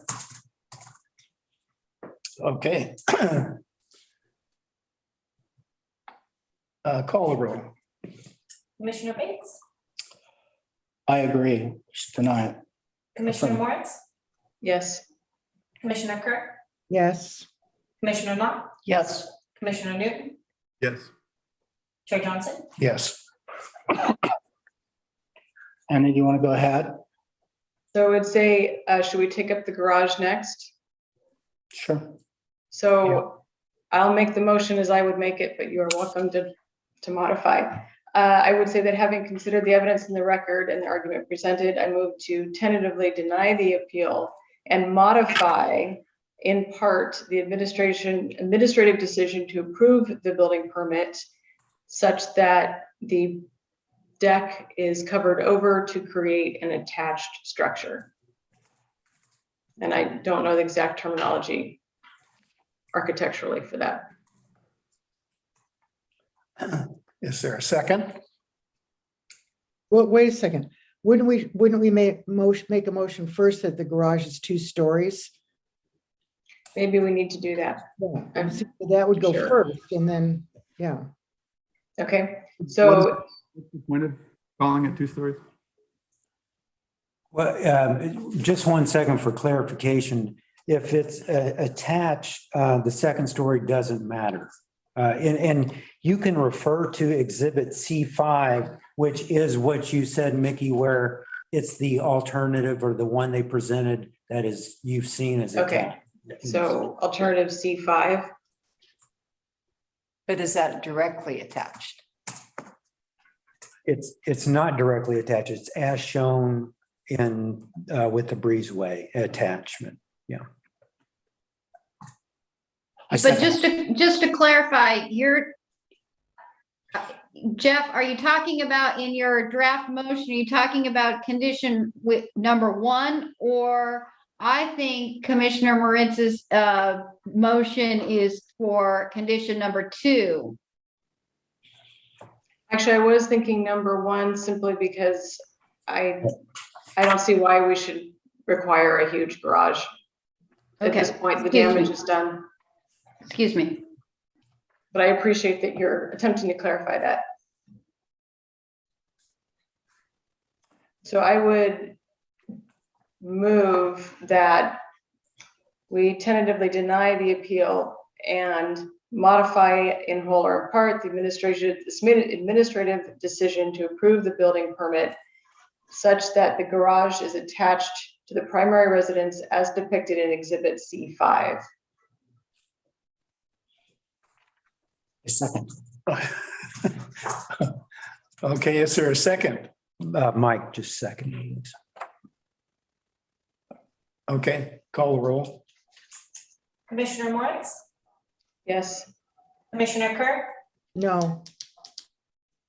Okay. Call the roll. Commissioner Bates, I agree. Just deny it. Commissioner Moritz, Yes. Commissioner Kirk, Yes. Commissioner Knopf, Yes. Commissioner Newton, Yes. Chair Johnson. Yes. Anna, do you want to go ahead? So I would say, should we take up the garage next? Sure. So I'll make the motion as I would make it, but you're welcome to modify. I would say that having considered the evidence in the record and the argument presented, I move to tentatively deny the appeal and modify in part the administrative decision to approve the building permit such that the deck is covered over to create an attached structure. And I don't know the exact terminology architecturally for that. Is there a second? Well, wait a second. Wouldn't we make a motion first that the garage is 2 stories? Maybe we need to do that. Yeah, and so that would go Sure. first, and then, yeah. Okay, so What's the point of calling it 2 stories? Well, just 1 second for clarification. If it's attached, the second story doesn't matter. And you can refer to Exhibit C5, which is what you said, Mickey, where it's the alternative or the one they presented that is, you've seen as Okay. attached. So alternative C5. But is that directly attached? It's not directly attached. It's as shown in, with the breezeway attachment. But just to clarify, Jeff, are you talking about in your draft motion, are you talking about condition with number 1? Or I think Commissioner Moritz's motion is for condition number 2. Actually, I was thinking number 1 simply because I don't see why we should require a huge garage. At Okay. this point, the Excuse me. damage is done. Excuse me. But I appreciate that you're attempting to clarify that. So I would move that we tentatively deny the appeal and modify in whole or in part the administrative decision to approve the building permit such that the garage is attached to the primary residence as depicted in Exhibit C5. A second. Okay, is there a second? Mike, just second. Okay, call the roll. Commissioner Moritz, Yes. Commissioner Kerr, No,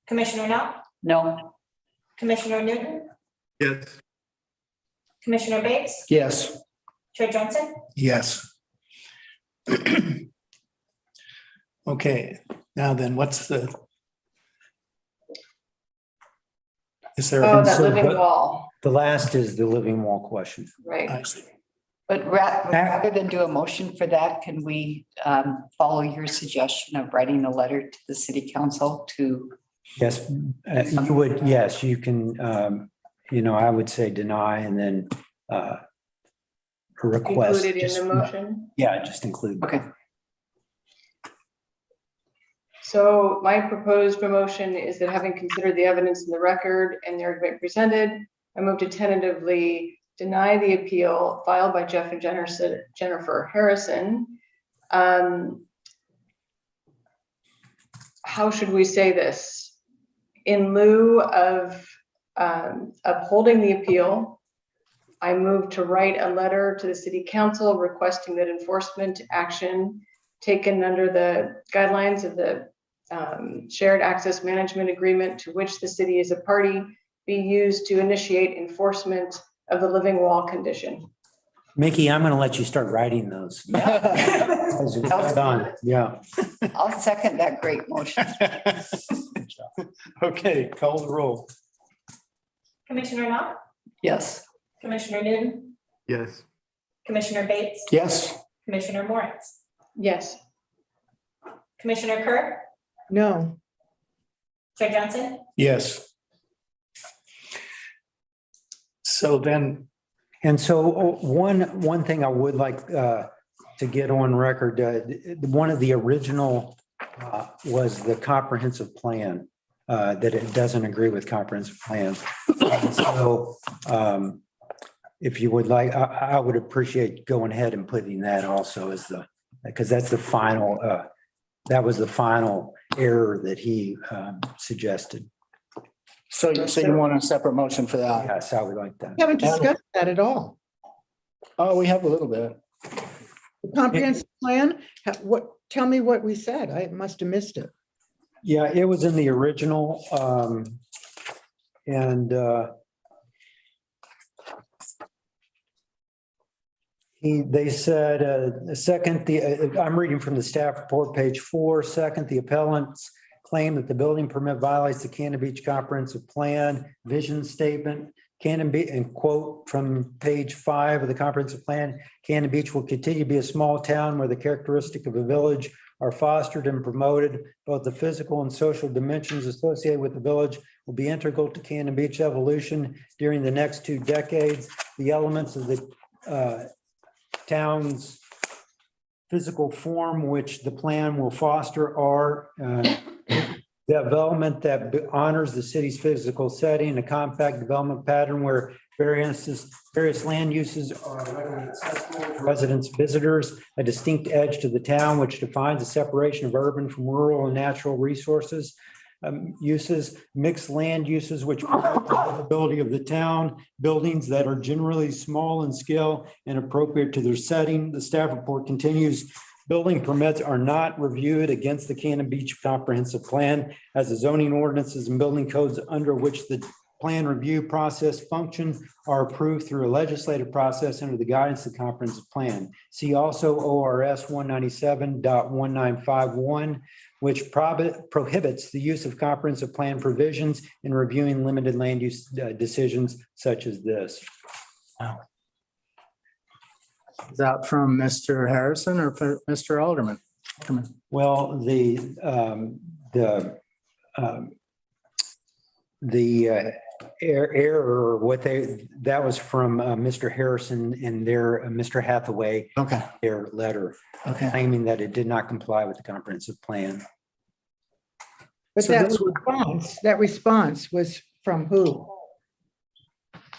Commissioner Knopf, No, Commissioner Newton, Yes. Commissioner Bates, Yes. Chair Johnson. Yes. Okay, now then, what's the? Is there? Oh, that so living the- wall, The last is the living wall question. right. I see. but rather than do a motion for that, can we follow your suggestion of writing a letter to the city council to? Yes, you would, yes, you can, I would say deny and then a request. Included in just- the motion. Yeah, just include. Okay. So my proposed motion is that having considered the evidence in the record and the argument presented, I move to tentatively deny the appeal filed by Jeff and Jennifer Harrison. How should we say this? In lieu of upholding the appeal, I move to write a letter to the city council requesting that enforcement action taken under the guidelines of the shared access management agreement to which the city is a party be used to initiate enforcement of the living wall condition. Mickey, I'm going to let you start writing those. Well done. Yeah. I'll second that great motion. Okay, call the roll. Commissioner Knopf, Yes. Commissioner Newton, Yes. Commissioner Bates, Yes. Commissioner Moritz, Yes. Commissioner Kerr, no, Chair Johnson. Yes. So then, And so one thing I would like to get on record, one of the original was the comprehensive plan, that it doesn't agree with comprehensive plans. So if you would like, I would appreciate going ahead and putting that also as because that's the final, that was the final error that he suggested. So you want a separate motion for that? Yes, I would like that. we haven't discussed that at all. Oh, we have a little bit. The comprehensive plan, tell me what we said. I must have missed it. Yeah, it was in the original, and they said, I'm reading from the staff report, page 4. Second, the appellants claim that the building permit violates the Cannon Beach Comprehensive Plan vision statement. Cannon Beach, and quote from page 5 of the comprehensive plan, Cannon Beach will continue to be a small town where the characteristic of a village are fostered and promoted. Both the physical and social dimensions associated with the village will be integral to Cannon Beach evolution during the next 2 decades. The elements of the town's physical form, which the plan will foster, are development that honors the city's physical setting, a compact development pattern where Various land uses are readily accessible to residents, visitors, a distinct edge to the town, which defines a separation of urban from rural and natural resources. Uses, mixed land uses, which promote the livability of the town, buildings that are generally small in scale and appropriate to their setting. The staff report continues. Building permits are not reviewed against the Cannon Beach Comprehensive Plan, as the zoning ordinances and building codes under which the plan review process function are approved through a legislative process under the guidance of the comprehensive plan. See also ORS 197.1951, which prohibits the use of comprehensive plan provisions in reviewing limited land use decisions such as this. Is that from Mr. Harrison or for Mr. Alderman? Well, the error, that was from Mr. Harrison and Mr. Hathaway, Okay, their letter okay. claiming that it did not comply with the comprehensive plan. But So this would- that response was from who?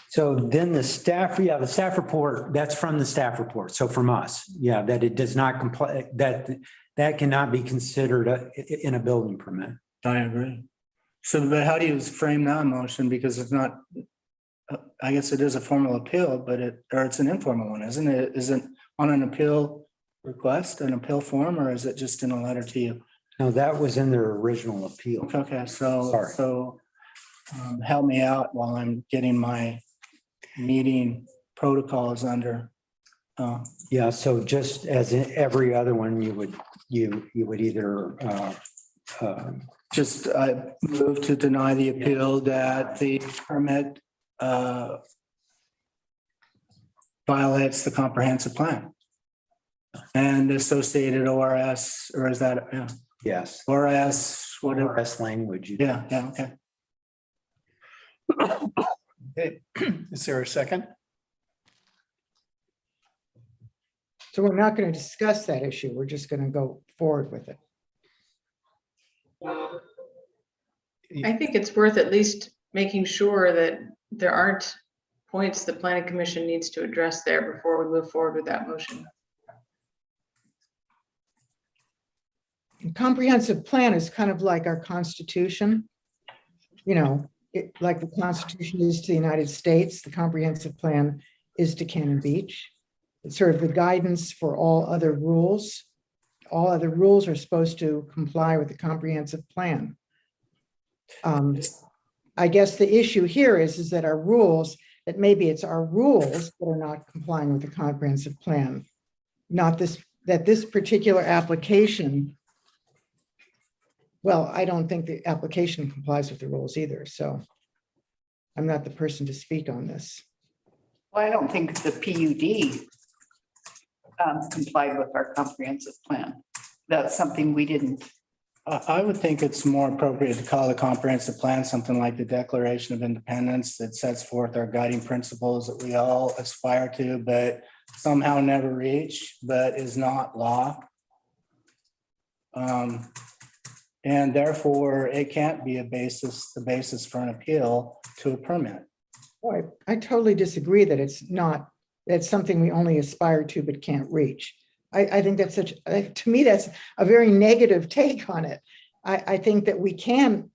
So then the staff report, that's from the staff report. So from us, that it does not comply, that cannot be considered in a building permit. I agree. So, but how do you frame that motion? Because it's not, I guess it is a formal appeal, but it's an informal one, isn't it? Is it on an appeal request, an appeal form, or is it just in a letter to you? No, that was in their original appeal. Okay, so, Sorry. help me out while I'm getting my meeting protocols under. Yeah, so just as in every other one, you would either Just move to deny the appeal that the permit violates the comprehensive plan and associated ORS, or is that, yes, ORS, whatever. best language. Yeah, okay. Okay, is there a second? So we're not going to discuss that issue. We're just going to go forward with it. I think it's worth at least making sure that there aren't points the planning commission needs to address there before we move forward with that motion. Comprehensive plan is kind of like our Constitution. You know, like the Constitution is to the United States, the comprehensive plan is to Cannon Beach. It's sort of the guidance for all other rules. All other rules are supposed to comply with the comprehensive plan. I guess the issue here is that our rules, that maybe it's our rules that are not complying with the comprehensive plan, not that this particular application. Well, I don't think the application complies with the rules either, so I'm not the person to speak on this. Well, I don't think the PUD complied with our comprehensive plan. That's something we didn't. I would think it's more appropriate to call the comprehensive plan something like the Declaration of Independence that sets forth our guiding principles that we all aspire to, but somehow never reach, but is not law. And therefore, it can't be the basis for an appeal to a permit. Well, I totally disagree that it's not, that's something we only aspire to but can't reach. I think that's to me, that's a very negative take on it. I think that we can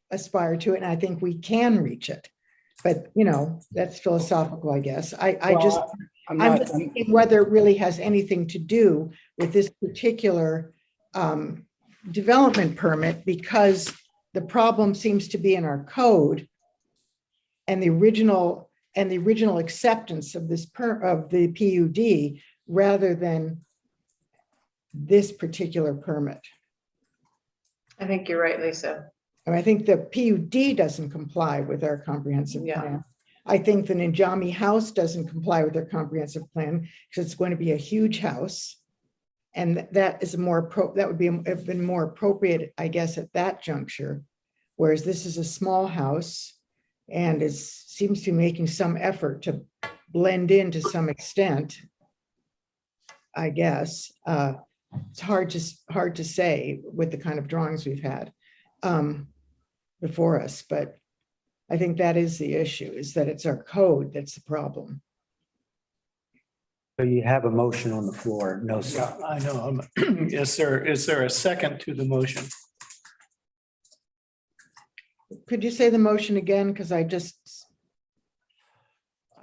aspire to it and I think we can reach it. But, you know, that's philosophical, I guess. I'm just thinking whether it really has anything to do with this particular development permit, because the problem seems to be in our code and the original acceptance of of the PUD rather than this particular permit. I think you're right, Lisa. And I think the PUD doesn't comply with our comprehensive plan. I think the Ninjami house doesn't comply with their comprehensive plan because it's going to be a huge house. And that is that would have been more appropriate, I guess, at that juncture. Whereas this is a small house and seems to be making some effort to blend in to some extent, I guess. It's hard to say with the kind of drawings we've had before us, but I think that is the issue, is that it's our code that's the problem. So you have a motion on the floor. No, sir. Yeah, I know. Is there a second to the motion? Could you say the motion again? Because I just,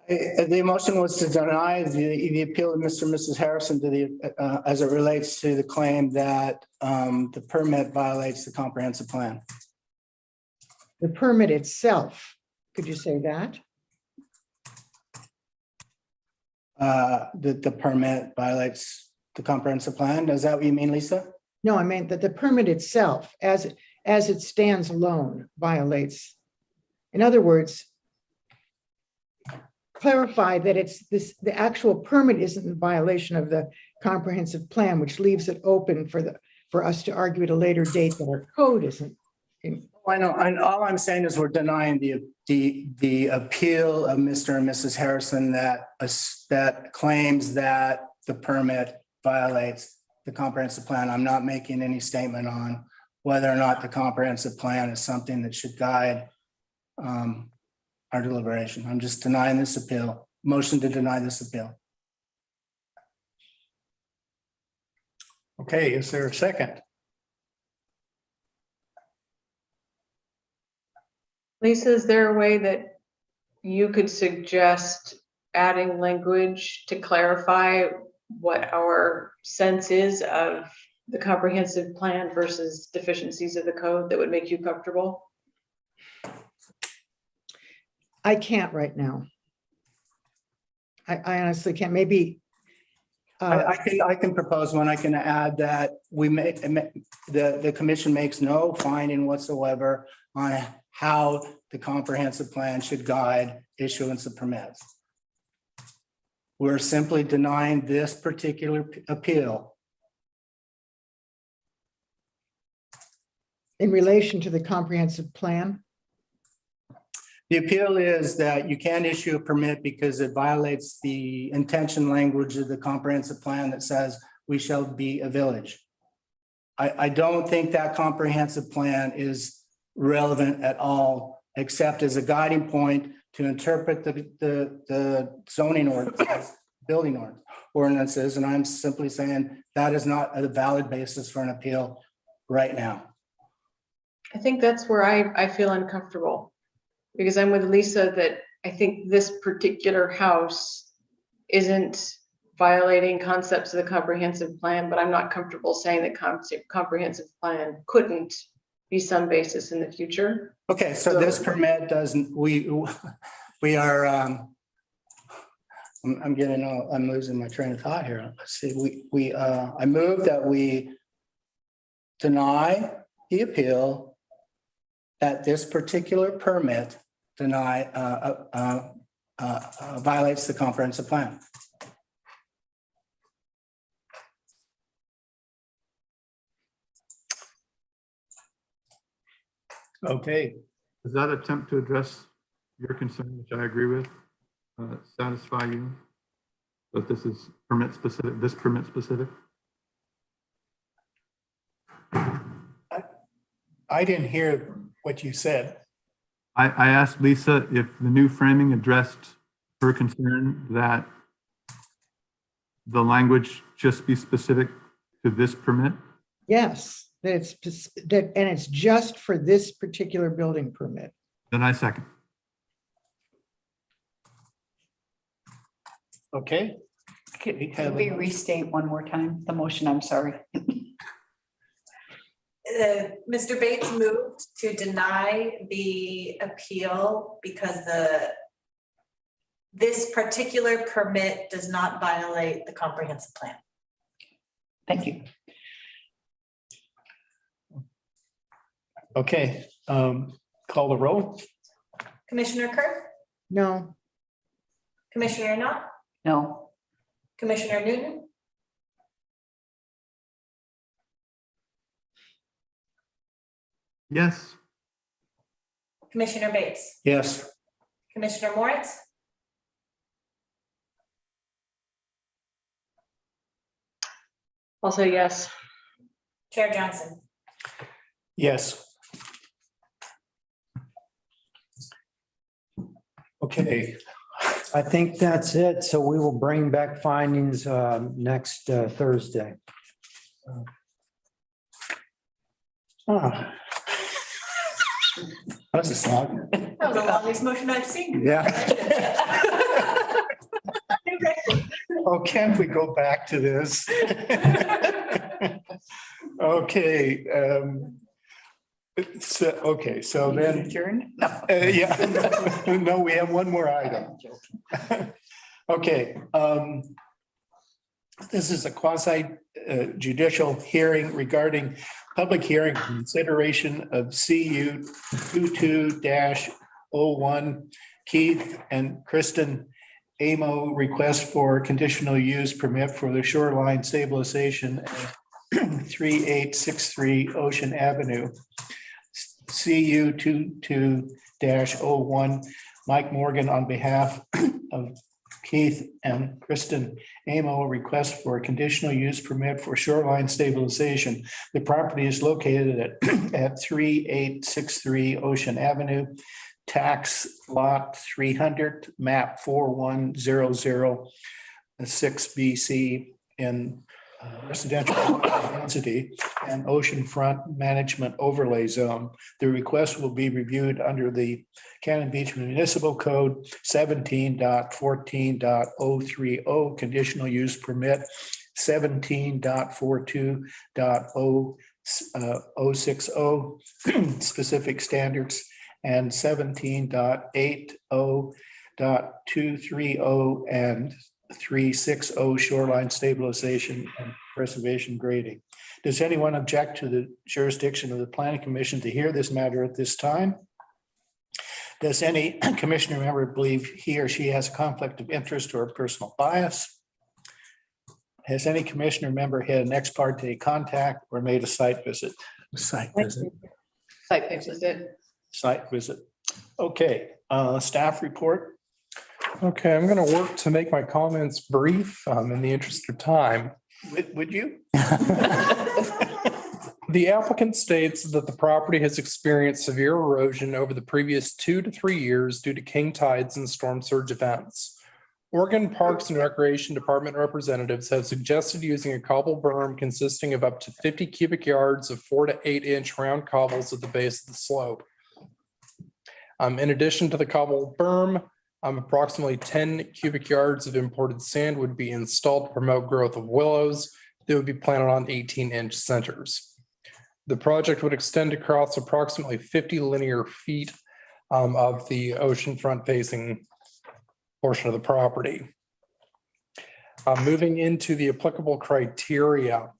The motion was to deny the appeal of Mr. and Mrs. Harrison to the, as it relates to the claim that the permit violates the comprehensive plan. the permit itself, could you say that? That the permit violates the comprehensive plan. Is that what you mean, Lisa? No, I meant that the permit itself, as it stands alone, violates. In other words, clarify that it's this, the actual permit isn't in violation of the comprehensive plan, which leaves it open for us to argue at a later date that our code isn't. I know, and all I'm saying is we're denying the appeal of Mr. and Mrs. Harrison that claims that the permit violates the comprehensive plan. I'm not making any statement on whether or not the comprehensive plan is something that should guide our deliberation. I'm just denying this appeal. Motion to deny this appeal. Okay, is there a second? Lisa, is there a way that you could suggest adding language to clarify what our sense is of the comprehensive plan versus deficiencies of the code that would make you comfortable? I can't right now. I honestly can't. Maybe. I can propose one. I can add that the commission makes no finding whatsoever on how the comprehensive plan should guide issuance of permits. We're simply denying this particular appeal. In relation to the comprehensive plan? The appeal is that you can't issue a permit because it violates the intention language of the comprehensive plan that says we shall be a village. I don't think that comprehensive plan is relevant at all, except as a guiding point to interpret the zoning ordinance, building ordinances. And I'm simply saying that is not a valid basis for an appeal right now. I think that's where I feel uncomfortable, because I'm with Lisa that I think this particular house isn't violating concepts of the comprehensive plan, but I'm not comfortable saying that comprehensive plan couldn't be some basis in the future. Okay, so this permit doesn't, we are, I'm losing my train of thought here. Let's see, I move that we deny the appeal that this particular permit violates the comprehensive plan. Okay, Does that attempt to address your concern, which I agree with, satisfy you? That this is permit specific, this permit specific? I didn't hear what you said. I asked Lisa if the new framing addressed her concern that the language just be specific to this permit. Yes, that and it's just for this particular building permit. Then I second. Okay. Can we restate one more time the motion? I'm sorry. Mr. Bates moved to deny the appeal because this particular permit does not violate the comprehensive plan. Thank you. Okay, call the roll. Commissioner Kerr, No, Commissioner Knott, No, Commissioner Newton, Yes. Commissioner Bates, Yes. Commissioner Moritz, I'll say yes. Chair Johnson. Yes. Okay, I think that's it. So we will bring back findings next Thursday. Ah. That's a song. That was the longest motion I've seen. Yeah. Oh, can we go back to this? Okay. So then, Adjourn? No. yeah, no, we have one more item. Okay. This is a quasi-judicial hearing regarding public hearing consideration of CU 22-01 Keith and Kristin AMO request for conditional use permit for the Shoreline Stabilization at 3863 Ocean Avenue. CU 22-01, Mike Morgan on behalf of Keith and Kristin AMO request for a conditional use permit for shoreline stabilization. The property is located at 3863 Ocean Avenue, tax lot 300, map 41006 BC in residential density and oceanfront management overlay zone. The request will be reviewed under the Cannon Beach Municipal Code 17.14.030 conditional use permit, 17.42.060 specific standards, and 17.80.230 and 360 shoreline stabilization and preservation grading. Does anyone object to the jurisdiction of the Planning Commission to hear this matter at this time? Does any commissioner member believe he or she has a conflict of interest or personal bias? Has any commissioner member had an ex parte contact or made a site visit? Site visit. Site visit. Site visit. Okay, staff report. Okay, I'm going to work to make my comments brief in the interest of time. Would you? The applicant states that the property has experienced severe erosion over the previous 2 to 3 years due to king tides and storm surge events. Oregon Parks and Recreation Department representatives have suggested using a cobble berm consisting of up to 50 cubic yards of 4 to 8 inch round cobbles at the base of the slope. In addition to the cobble berm, approximately 10 cubic yards of imported sand would be installed to promote growth of willows that would be planted on 18-inch centers. The project would extend across approximately 50 linear feet of the oceanfront facing portion of the property. Moving into the applicable criteria.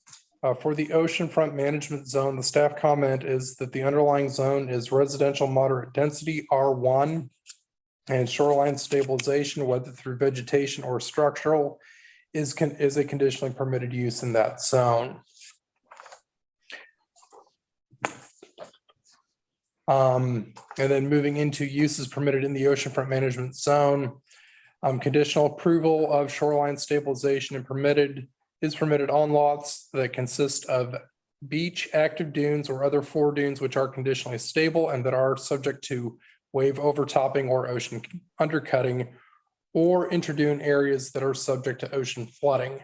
For the oceanfront management zone, the staff comment is that the underlying zone is residential moderate density R1, and shoreline stabilization, whether through vegetation or structural, is a conditionally permitted use in that zone. And then moving into uses permitted in the oceanfront management zone, conditional approval of shoreline stabilization is permitted on lots that consist of beach, active dunes, or other foredunes which are conditionally stable and that are subject to wave overtopping or ocean undercutting, or interdune areas that are subject to ocean flooding.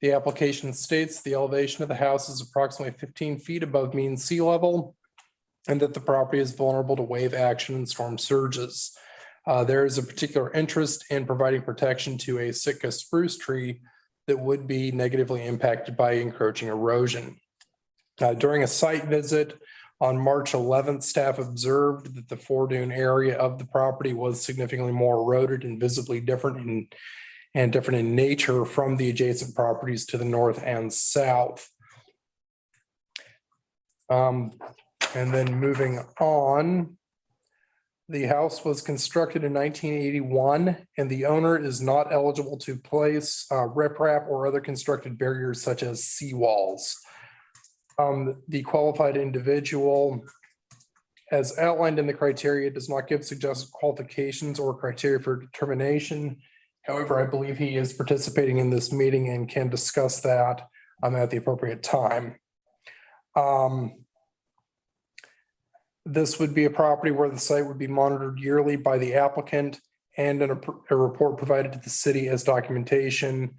The application states the elevation of the house is approximately 15 feet above mean sea level, and that the property is vulnerable to wave action and storm surges. There is a particular interest in providing protection to a Sitka spruce tree that would be negatively impacted by encroaching erosion. During a site visit on March 11th, staff observed that the foredune area of the property was significantly more eroded and visibly different in nature from the adjacent properties to the north and south. And then moving on, the house was constructed in 1981 and the owner is not eligible to place riprap or other constructed barriers such as seawalls. The qualified individual, as outlined in the criteria, does not give suggested qualifications or criteria for determination. However, I believe he is participating in this meeting and can discuss that at the appropriate time. This would be a property where the site would be monitored yearly by the applicant and a report provided to the city as documentation.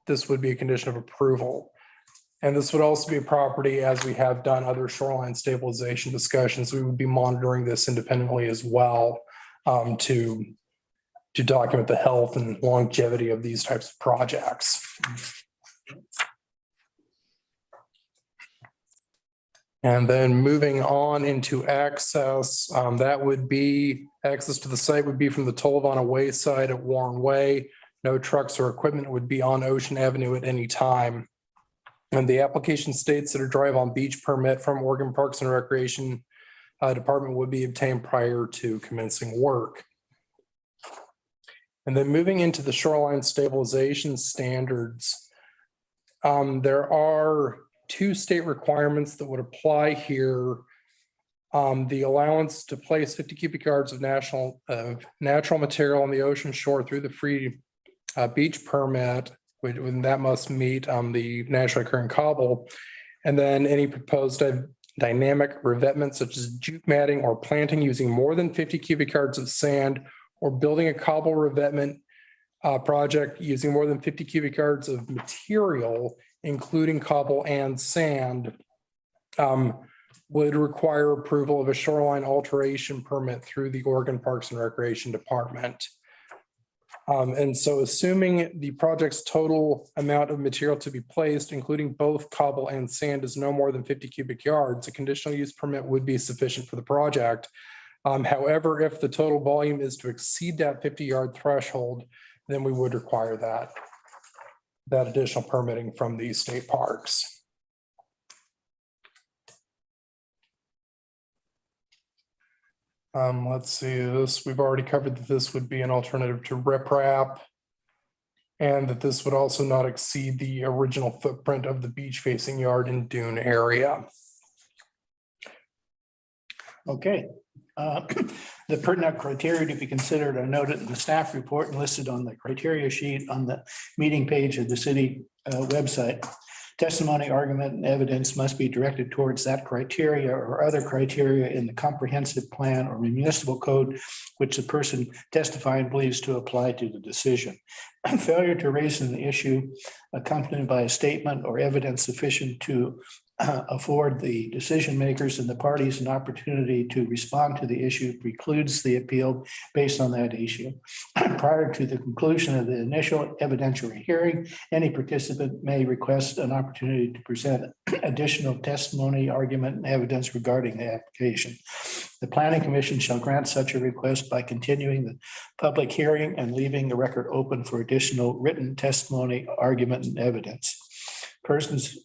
This would be a condition of approval. And this would also be a property, as we have done other shoreline stabilization discussions, we would be monitoring this independently as well, to document the health and longevity of these types of projects. And then moving on into access, that would be, access to the site would be from the Tolovana Way side at Warren Way. No trucks or equipment would be on Ocean Avenue at any time. And the application states that a drive on beach permit from Oregon Parks and Recreation Department would be obtained prior to commencing work. And then moving into the shoreline stabilization standards, there are 2 state requirements that would apply here. The allowance to place 50 cubic yards of natural material on the ocean shore through the free beach permit, when that must meet the naturally occurring cobble, and then any proposed dynamic revetment such as jute matting or planting using more than 50 cubic yards of sand, or building a cobble revetment project using more than 50 cubic yards of material, including cobble and sand, would require approval of a shoreline alteration permit through the Oregon Parks and Recreation Department. And so assuming the project's total amount of material to be placed, including both cobble and sand, is no more than 50 cubic yards, a conditional use permit would be sufficient for the project. However, if the total volume is to exceed that 50-yard threshold, then we would require that additional permitting from the state parks. Let's see this. We've already covered that this would be an alternative to riprap, and that this would also not exceed the original footprint of the beach facing yard and dune area. Okay. The pertinent criteria to be considered are noted in the staff report and listed on the criteria sheet on the meeting page of the city website. Testimony, argument, and evidence must be directed towards that criteria or other criteria in the comprehensive plan or municipal code which the person testifying believes to apply to the decision. Failure to raise an issue accompanied by a statement or evidence sufficient to afford the decision makers and the parties an opportunity to respond to the issue precludes the appeal based on that issue. Prior to the conclusion of the initial evidentiary hearing, any participant may request an opportunity to present additional testimony, argument, and evidence regarding the application. The Planning Commission shall grant such a request by continuing the public hearing and leaving the record open for additional written testimony, argument, and evidence. Persons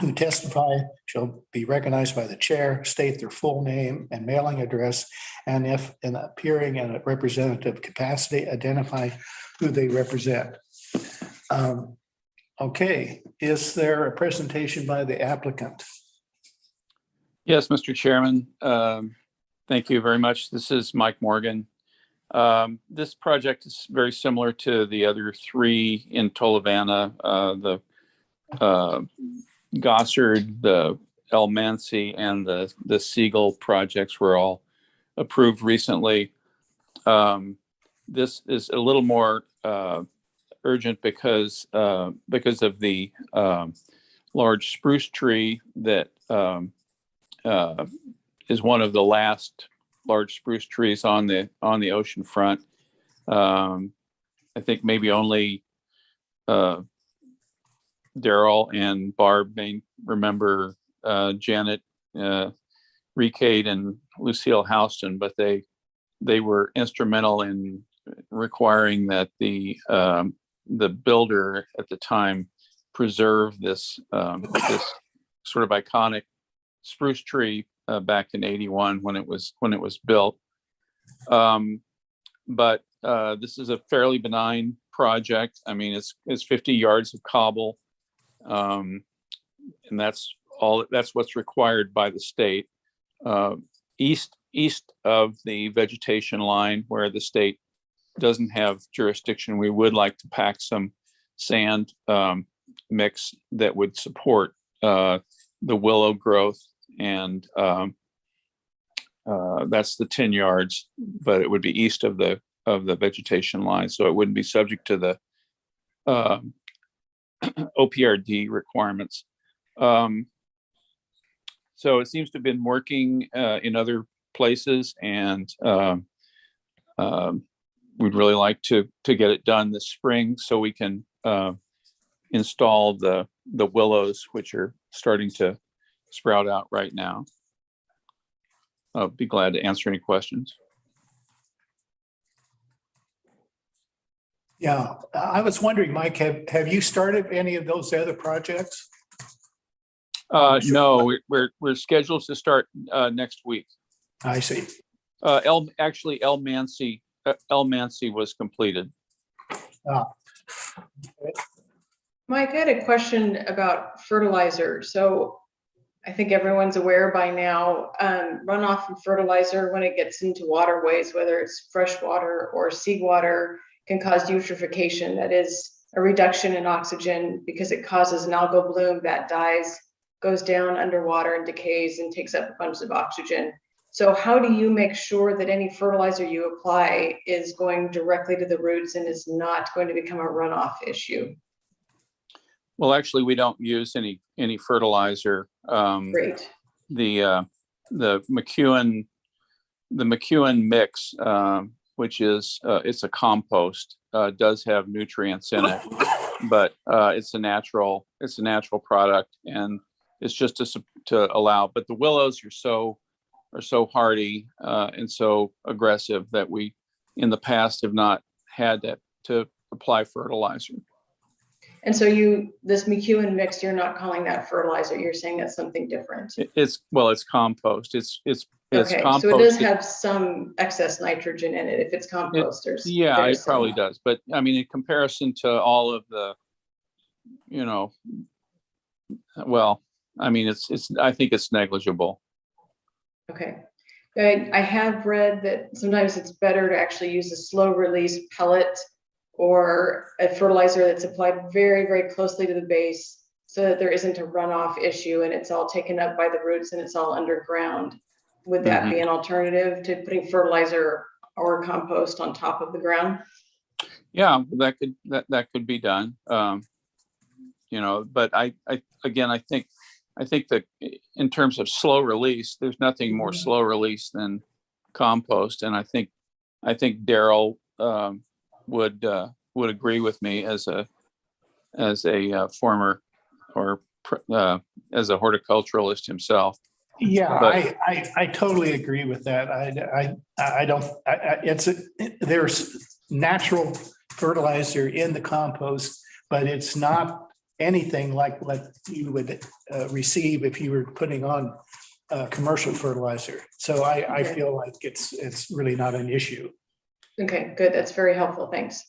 who testify shall be recognized by the chair, state their full name and mailing address, and if in appearing in a representative capacity, identify who they represent. Okay, is there a presentation by the applicant? Yes, Mr. Chairman. Thank you very much. This is Mike Morgan. This project is very similar to the other 3 in Tolovana, the Gossard, the El Mansi, and the Siegel projects were all approved recently. This is a little more urgent because of the large spruce tree that is one of the last large spruce trees on the ocean front. I think maybe only Daryl and Barb may remember Janet Recade and Lucille Houston, but they were instrumental in requiring that the builder at the time preserve this this sort of iconic spruce tree back in '81 when it was built. But this is a fairly benign project. I mean, it's 50 yards of cobble. And that's what's required by the state. East of the vegetation line where the state doesn't have jurisdiction, we would like to pack some sand mix that would support the willow growth and That's the 10 yards, but it would be east of the vegetation line, so it wouldn't be subject to the OPRD requirements. So it seems to have been working in other places, and we'd really like to get it done this spring so we can install the willows, which are starting to sprout out right now. I'll be glad to answer any questions. Yeah, I was wondering, Mike, have you started any of those other projects? No, we're scheduled to start next week. I see. El Mancy was completed. Mike, I had a question about fertilizer. So I think everyone's aware by now, runoff from fertilizer when it gets into waterways, whether it's fresh water or seawater, can cause eutrophication. That is a reduction in oxygen because it causes an algal bloom that dies, goes down underwater and decays and takes up a bunch of oxygen. So how do you make sure that any fertilizer you apply is going directly to the roots and is not going to become a runoff issue? Well, actually, we don't use any fertilizer. Great. The McEwen mix, which is it's a compost, does have nutrients in it, but it's a natural product, and it's just to allow. But the willows are so hardy and so aggressive that we in the past have not had to apply fertilizer. And so this McEwen mix, you're not calling that fertilizer. You're saying that's something different. It's compost. It's okay. compost. So it does have some excess nitrogen in it. If it's compost, it probably does. But I mean, in comparison to all of the, well, I mean, I think it's negligible. Okay. I have read that sometimes it's better to actually use a slow release pellet or a fertilizer that's applied very, very closely to the base so that there isn't a runoff issue and it's all taken up by the roots and it's all underground. Would that be an alternative to putting fertilizer or compost on top of the ground? Yeah, that could be done. But I think that in terms of slow release, there's nothing more slow release than compost. And I think Daryl would agree with me as a former or as a horticulturalist himself. Yeah, but I totally agree with that. There's natural fertilizer in the compost, but it's not anything like what you would receive if you were putting on commercial fertilizer. So I feel like it's really not an issue. Okay, good. That's very helpful. Thanks.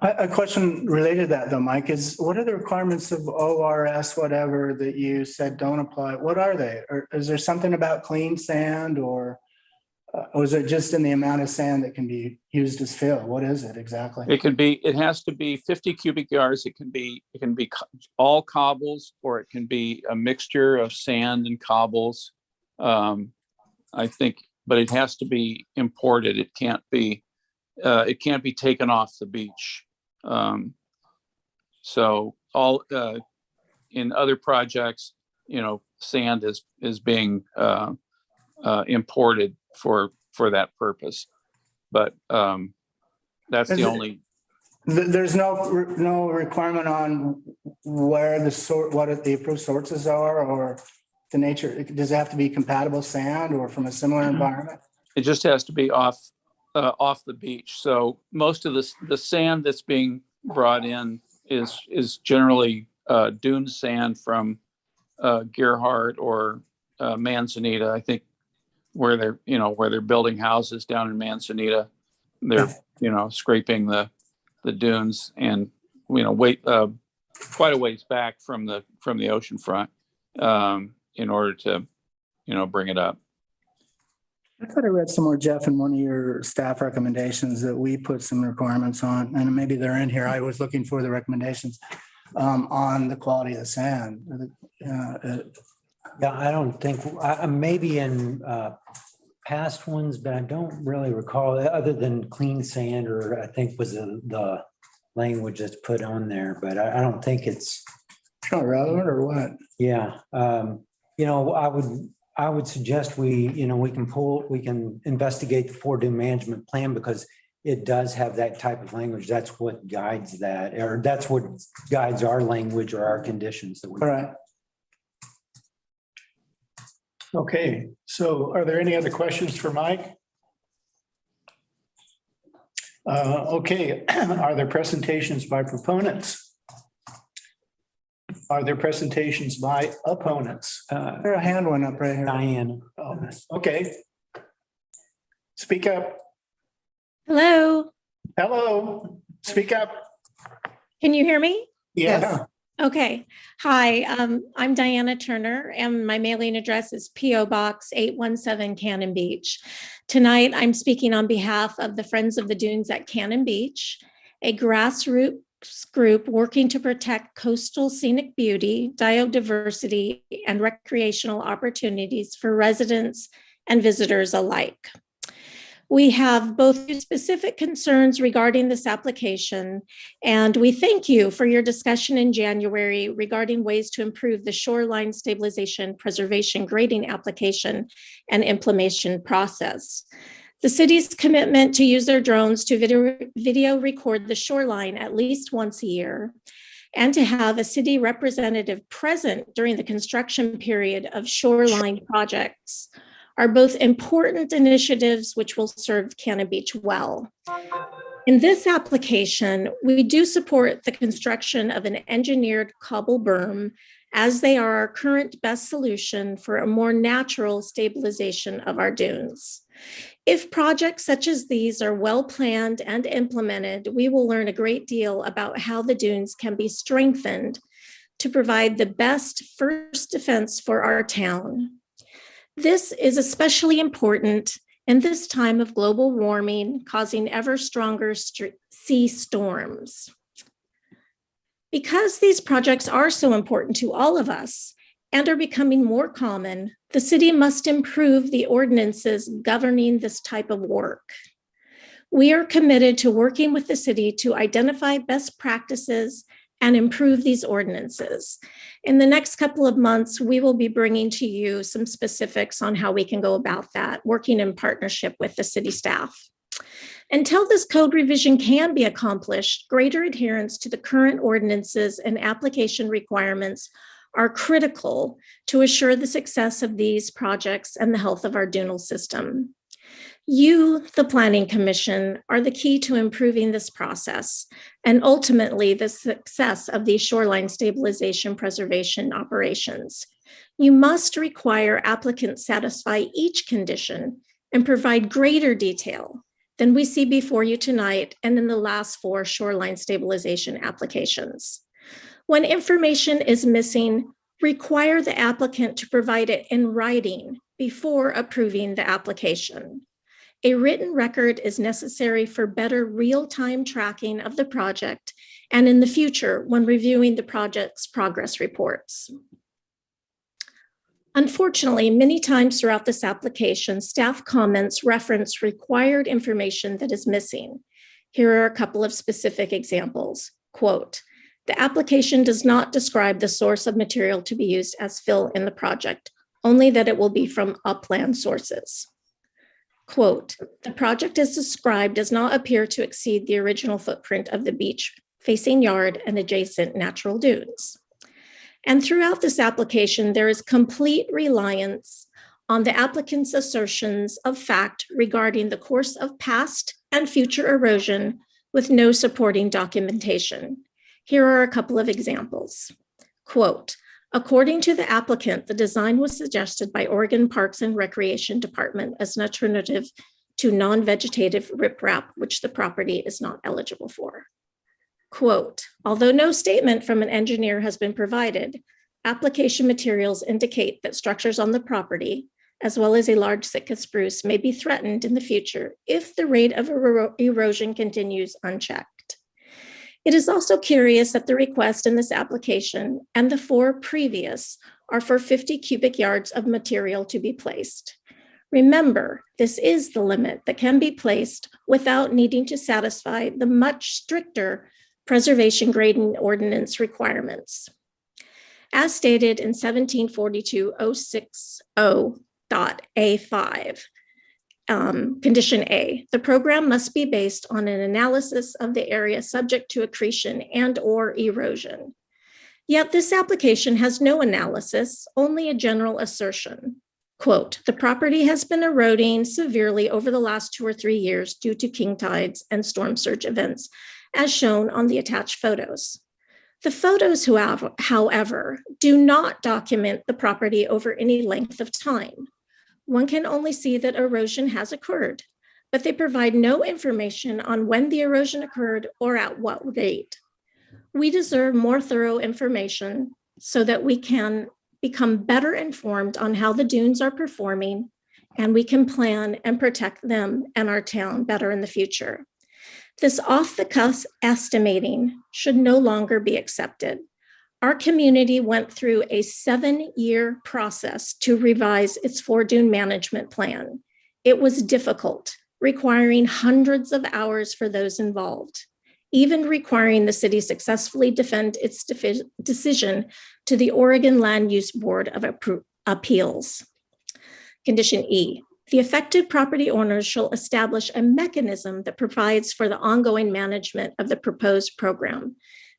A question related to that though, Mike, is what are the requirements of ORS, whatever that you said don't apply? What are they? Or is there something about clean sand or is it just in the amount of sand that can be used as fill? What is it exactly? It has to be 50 cubic yards. It can be all cobbles, or it can be a mixture of sand and cobbles. I think, but it has to be imported. It can't be taken off the beach. So all in other projects, sand is being imported for that purpose. But that's the only. There's no requirement on where what the approved sources are, or the nature. Does it have to be compatible sand or from a similar environment? It just has to be off the beach. So most of the sand that's being brought in is generally dune sand from Gerhardt or Manzanita. I think where they're building houses down in Manzanita, they're scraping the dunes and quite a ways back from the ocean front in order to bring it up. I thought I read somewhere, Jeff, in one of your staff recommendations that we put some requirements on, and maybe they're in here. I was looking for the recommendations on the quality of the sand. Yeah, I don't think, maybe in past ones, but I don't really recall, other than clean sand, or I think was the language that's put on there, but I don't think it's, Not relevant or what? yeah. You know, I would suggest we can investigate the Fort Dune management plan, because it does have that type of language. That's what guides that, or that's what guides our language or our conditions that we. All right. Okay, so are there any other questions for Mike? Okay, are there presentations by proponents? Are there presentations by opponents? There a hand went up right here. Diane. Oh, okay. Speak up. Hello, Hello, speak up. can you hear me? Yeah. Okay, hi, I'm Diana Turner and my mailing address is PO Box 817 Cannon Beach. Tonight, I'm speaking on behalf of the Friends of the Dunes at Cannon Beach, a grassroots group working to protect coastal scenic beauty, biodiversity, and recreational opportunities for residents and visitors alike. We have both specific concerns regarding this application, and we thank you for your discussion in January regarding ways to improve the shoreline stabilization preservation grading application and implementation process. The city's commitment to use their drones to video record the shoreline at least once a year, and to have a city representative present during the construction period of shoreline projects are both important initiatives which will serve Cannon Beach well. In this application, we do support the construction of an engineered cobble berm, as they are our current best solution for a more natural stabilization of our dunes. If projects such as these are well planned and implemented, we will learn a great deal about how the dunes can be strengthened to provide the best first defense for our town. This is especially important in this time of global warming causing ever stronger sea storms. Because these projects are so important to all of us and are becoming more common, the city must improve the ordinances governing this type of work. We are committed to working with the city to identify best practices and improve these ordinances. In the next couple of months, we will be bringing to you some specifics on how we can go about that, working in partnership with the city staff. Until this code revision can be accomplished, greater adherence to the current ordinances and application requirements are critical to assure the success of these projects and the health of our dunal system. You, the Planning Commission, are the key to improving this process and ultimately the success of these shoreline stabilization preservation operations. You must require applicants satisfy each condition and provide greater detail than we see before you tonight and in the last 4 shoreline stabilization applications. When information is missing, require the applicant to provide it in writing before approving the application. A written record is necessary for better real-time tracking of the project and in the future when reviewing the project's progress reports. Unfortunately, many times throughout this application, staff comments reference required information that is missing. Here are a couple of specific examples. Quote, "The application does not describe the source of material to be used as fill in the project, only that it will be from upland sources." Quote, "The project as described does not appear to exceed the original footprint of the beach facing yard and adjacent natural dunes." And throughout this application, there is complete reliance on the applicant's assertions of fact regarding the course of past and future erosion with no supporting documentation. Here are a couple of examples. Quote, "According to the applicant, the design was suggested by Oregon Parks and Recreation Department as an alternative to non-vegetative riprap, which the property is not eligible for." Quote, "Although no statement from an engineer has been provided, application materials indicate that structures on the property, as well as a large Sitka spruce, may be threatened in the future if the rate of erosion continues unchecked. It is also curious that the request in this application and the 4 previous are for 50 cubic yards of material to be placed. Remember, this is the limit that can be placed without needing to satisfy the much stricter preservation grading ordinance requirements. As stated in 1742-060.A5, Condition A, the program must be based on an analysis of the area subject to accretion and/or erosion. Yet this application has no analysis, only a general assertion. Quote, the property has been eroding severely over the last 2 or 3 years due to king tides and storm surge events, as shown on the attached photos. The photos, however, do not document the property over any length of time. One can only see that erosion has occurred, but they provide no information on when the erosion occurred or at what rate. We deserve more thorough information so that we can become better informed on how the dunes are performing, and we can plan and protect them and our town better in the future. This off-the-cuff estimating should no longer be accepted. Our community went through a 7-year process to revise its dune management plan. It was difficult, requiring hundreds of hours for those involved, even requiring the city successfully defend its decision to the Oregon Land Use Board of Appeals. Condition E, the affected property owners shall establish a mechanism that provides for the ongoing management of the proposed program.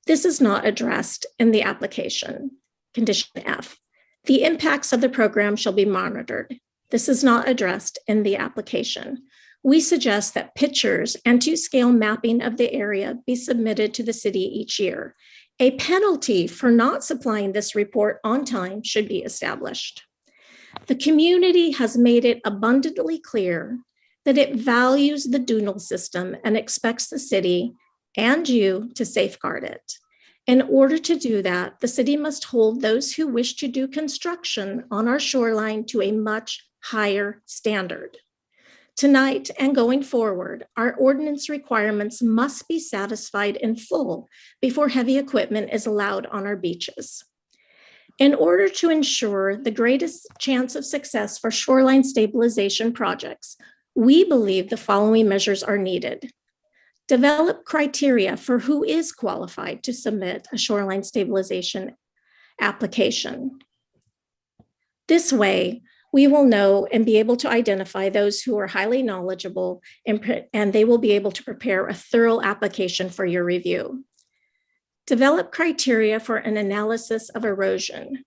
This is not addressed in the application. Condition F, the impacts of the program shall be monitored. This is not addressed in the application. We suggest that pictures and to-scale mapping of the area be submitted to the city each year. A penalty for not supplying this report on time should be established. The community has made it abundantly clear that it values the dunal system and expects the city and you to safeguard it. In order to do that, the city must hold those who wish to do construction on our shoreline to a much higher standard. Tonight and going forward, our ordinance requirements must be satisfied in full before heavy equipment is allowed on our beaches. In order to ensure the greatest chance of success for shoreline stabilization projects, we believe the following measures are needed. Develop criteria for who is qualified to submit a shoreline stabilization application. This way, we will know and be able to identify those who are highly knowledgeable, and they will be able to prepare a thorough application for your review. Develop criteria for an analysis of erosion.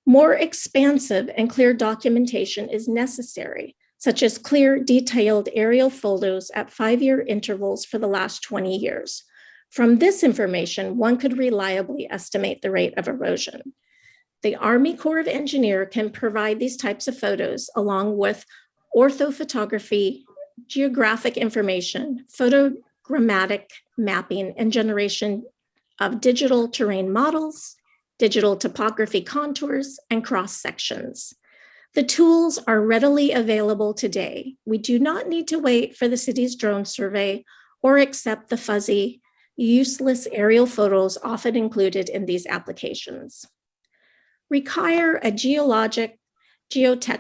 More expansive and clear documentation is necessary, such as clear, detailed aerial photos at 5-year intervals for the last 20 years. From this information, one could reliably estimate the rate of erosion. The Army Corps of Engineers can provide these types of photos along with orthophotography, geographic information, photogrammatic mapping, and generation of digital terrain models, digital topography contours, and cross sections. The tools are readily available today. We do not need to wait for the city's drone survey or accept the fuzzy, useless aerial photos often included in these applications. Require a geotech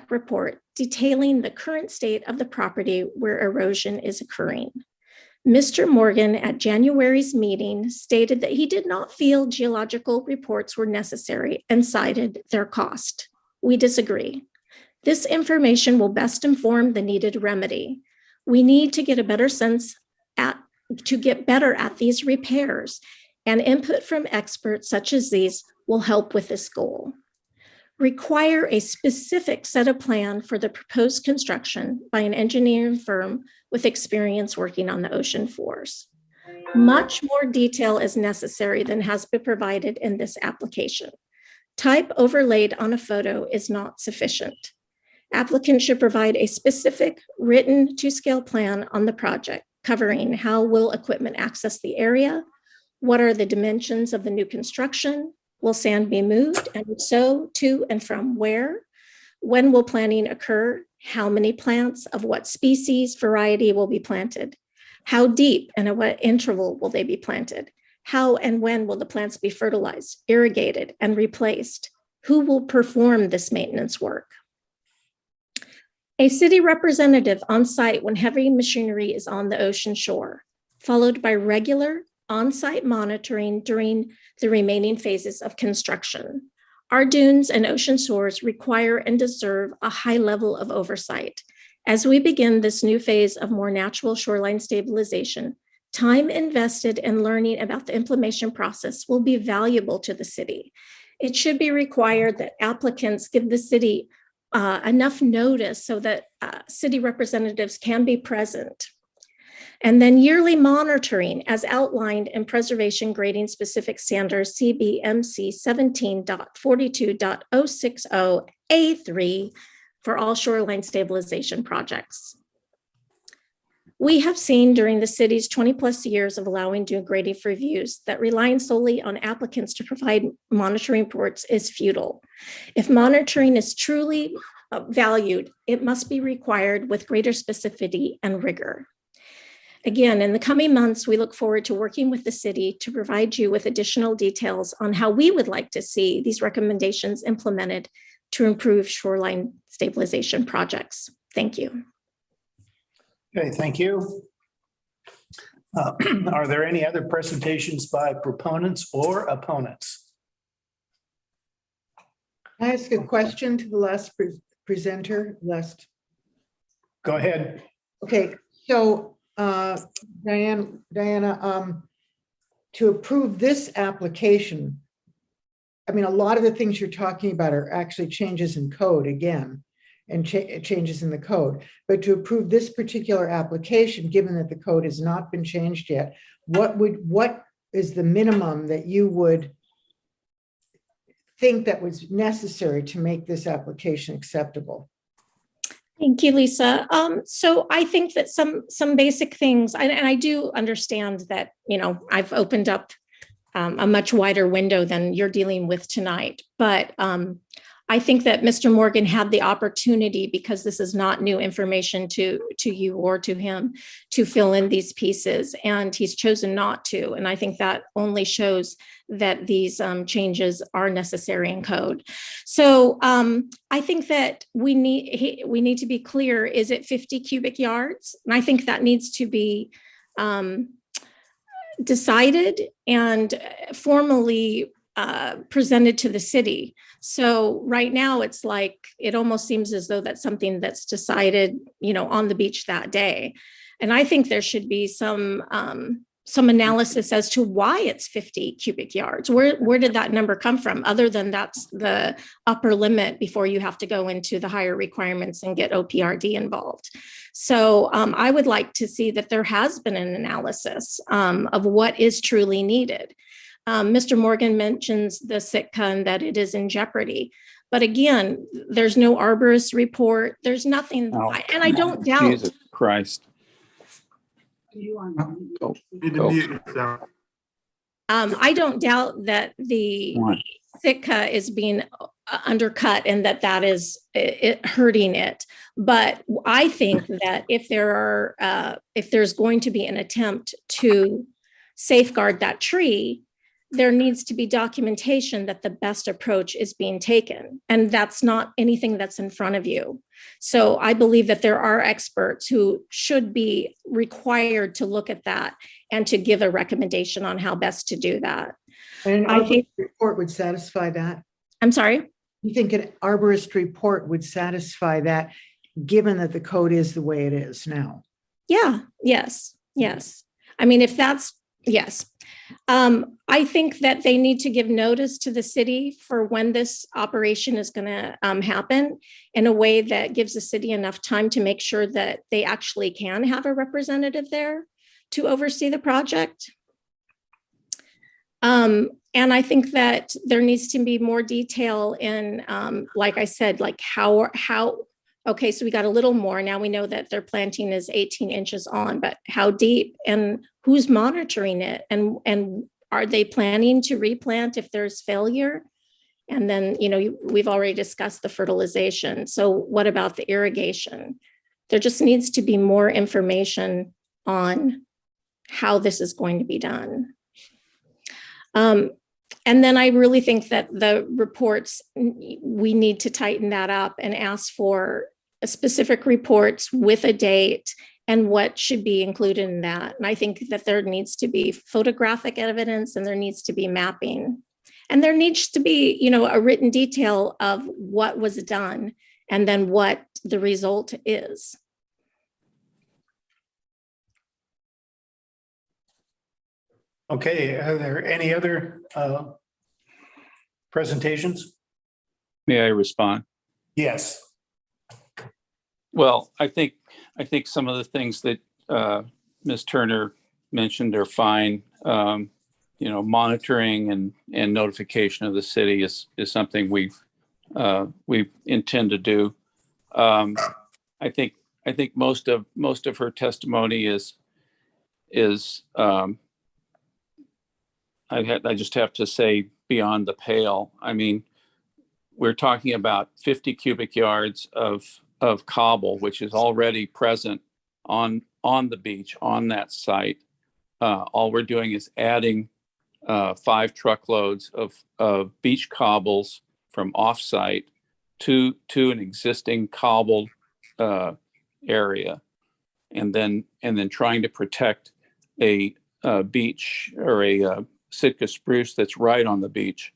report detailing the current state of the property where erosion is occurring. Mr. Morgan at January's meeting stated that he did not feel geological reports were necessary and cited their cost. We disagree. This information will best inform the needed remedy. We need to get a better sense to get better at these repairs, and input from experts such as these will help with this goal. Require a specific set of plan for the proposed construction by an engineering firm with experience working on the ocean floors. Much more detail is necessary than has been provided in this application. Type overlaid on a photo is not sufficient. Applicants should provide a specific written to-scale plan on the project, covering how will equipment access the area, what are the dimensions of the new construction, will sand be moved, and if so, to and from where, when will planting occur, how many plants of what species variety will be planted, how deep and at what interval will they be planted, how and when will the plants be fertilized, irrigated, and replaced, who will perform this maintenance work. A city representative on site when heavy machinery is on the ocean shore, followed by regular on-site monitoring during the remaining phases of construction. Our dunes and ocean shores require and deserve a high level of oversight. As we begin this new phase of more natural shoreline stabilization, time invested in learning about the implementation process will be valuable to the city. It should be required that applicants give the city enough notice so that city representatives can be present. And then yearly monitoring as outlined in Preservation Grading Specific Standards CBMC 17.42.060A3 for all shoreline stabilization projects. We have seen during the city's 20+ years of allowing dune grading for reviews that relying solely on applicants to provide monitoring reports is futile. If monitoring is truly valued, it must be required with greater specificity and rigor. Again, in the coming months, we look forward to working with the city to provide you with additional details on how we would like to see these recommendations implemented to improve shoreline stabilization projects. Thank you. Okay, thank you. Are there any other presentations by proponents or opponents? Can I ask a question to the last presenter? Go ahead. Okay, so Diana, to approve this application, I mean, a lot of the things you're talking about are actually changes in code again, and changes in the code. But to approve this particular application, given that the code has not been changed yet, what is the minimum that you would think that was necessary to make this application acceptable? Thank you, Lisa. So I think that some basic things, and I do understand that, you know, I've opened up a much wider window than you're dealing with tonight, but I think that Mr. Morgan had the opportunity, because this is not new information to you or to him, to fill in these pieces, and he's chosen not to. And I think that only shows that these changes are necessary in code. So I think that we need to be clear, is it 50 cubic yards? And I think that needs to be decided and formally presented to the city. So right now it's like, it almost seems as though that's something that's decided, you know, on the beach that day. And I think there should be some analysis as to why it's 50 cubic yards. Where did that number come from, other than that's the upper limit before you have to go into the higher requirements and get OPRD involved. So I would like to see that there has been an analysis of what is truly needed. Mr. Morgan mentions the Sitka and that it is in jeopardy. But again, there's no arborist report. There's nothing. And I don't doubt. Jesus Christ. I don't doubt that the Sitka is being undercut and that is hurting it. But I think that if there's going to be an attempt to safeguard that tree, there needs to be documentation that the best approach is being taken. And that's not anything that's in front of you. So I believe that there are experts who should be required to look at that and to give a recommendation on how best to do that. And an arborist report would satisfy that? I'm sorry? You think an arborist report would satisfy that, given that the code is the way it is now? Yeah, yes. I mean, if that's, yes. I think that they need to give notice to the city for when this operation is going to happen in a way that gives the city enough time to make sure that they actually can have a representative there to oversee the project. And I think that there needs to be more detail in, like I said, like how, okay, so we got a little more. Now we know that their planting is 18 inches on, but how deep and who's monitoring it? And are they planning to replant if there's failure? And then, you know, we've already discussed the fertilization. So what about the irrigation? There just needs to be more information on how this is going to be done. And then I really think that the reports, we need to tighten that up and ask for specific reports with a date and what should be included in that. And I think that there needs to be photographic evidence and there needs to be mapping. And there needs to be, a written detail of what was done and then what the result is. Okay, are there any other presentations? May I respond? Yes. Well, I think some of the things that Ms. Turner mentioned are fine. Monitoring and notification of the city is something we intend to do. I think most of her testimony is I just have to say beyond the pale. I mean, we're talking about 50 cubic yards of cobble, which is already present on the beach, on that site. All we're doing is adding 5 truckloads of beach cobbles from offsite to an existing cobbled area, and then trying to protect a beach or a Sitka spruce that's right on the beach.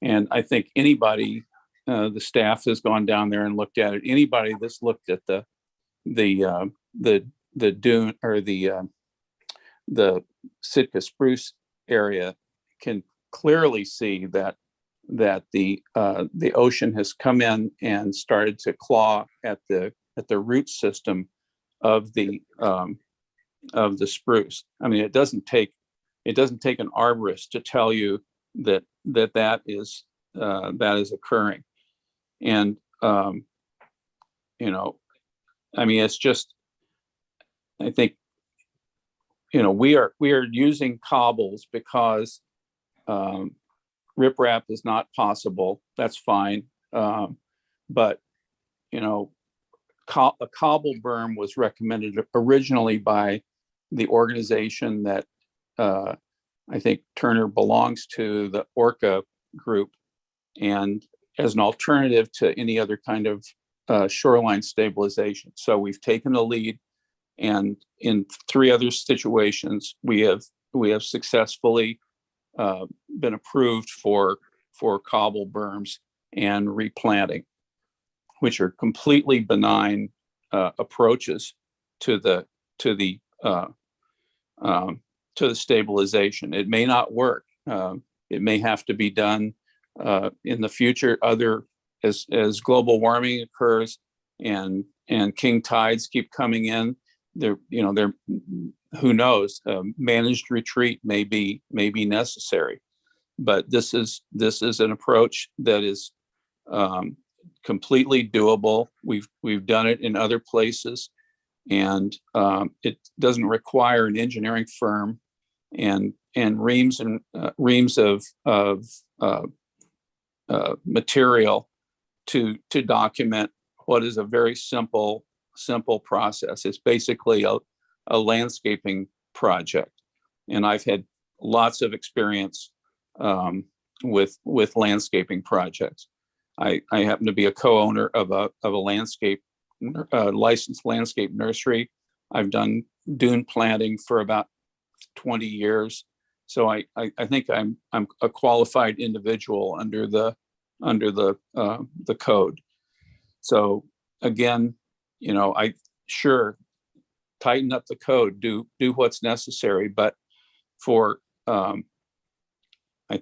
And I think anybody, the staff has gone down there and looked at it. Anybody that's looked at the dune or the Sitka spruce area can clearly see that the ocean has come in and started to claw at the root system of the spruce. I mean, it doesn't take an arborist to tell you that is occurring. And I mean, it's just, I think, we are using cobbles because riprap is not possible. That's fine. But a cobble berm was recommended originally by the organization that I think Turner belongs to, the Orca group, and as an alternative to any other kind of shoreline stabilization. So we've taken the lead, and in 3 other situations, we have successfully been approved for cobble berms and replanting, which are completely benign approaches to the stabilization. It may not work. It may have to be done in the future. As global warming occurs and king tides keep coming in, who knows? Managed retreat may be necessary, but this is an approach that is completely doable. We've done it in other places, and it doesn't require an engineering firm and reams of material to document what is a very simple process. It's basically a landscaping project, and I've had lots of experience with landscaping projects. I happen to be a co-owner of a licensed landscape nursery. I've done dune planting for about 20 years, so I think I'm a qualified individual under the code. So again, I sure tighten up the code, do what's necessary, but I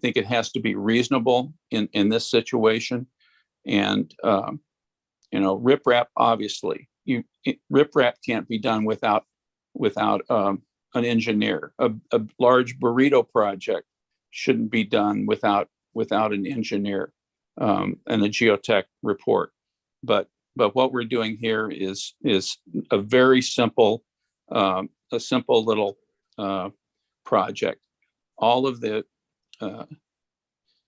think it has to be reasonable in this situation. And riprap, obviously, riprap can't be done without an engineer. A large burrito project shouldn't be done without an engineer and a geotech report. But what we're doing here is a very simple little project.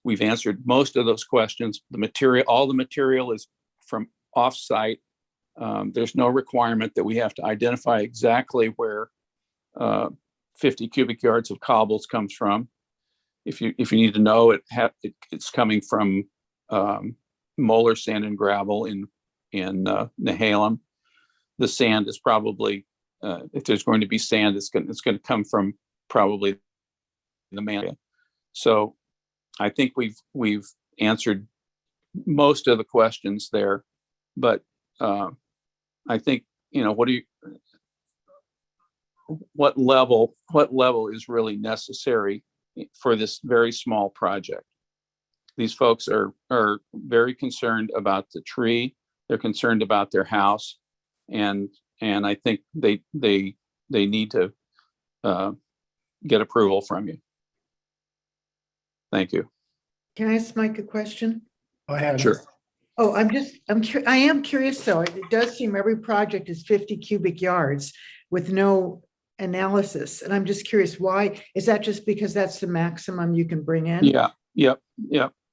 We've answered most of those questions. All the material is from off-site. There's no requirement that we have to identify exactly where 50 cubic yards of cobbles comes from. If you need to know, it's coming from Moeller Sand and Gravel Nehalem. The sand is probably, if there's going to be sand, it's going to come from probably the main area. So I think we've answered most of the questions there, but I think, what level is really necessary for this very small project? These folks are very concerned about the tree. They're concerned about their house, and I think they need to get approval from you. Thank you. Can I ask Mike a question? Go ahead. Sure. Oh, I am curious, though. It does seem every project is 50 cubic yards with no analysis. And I'm just curious, why? Is that just because that's the maximum you can bring in? Yeah. Yep.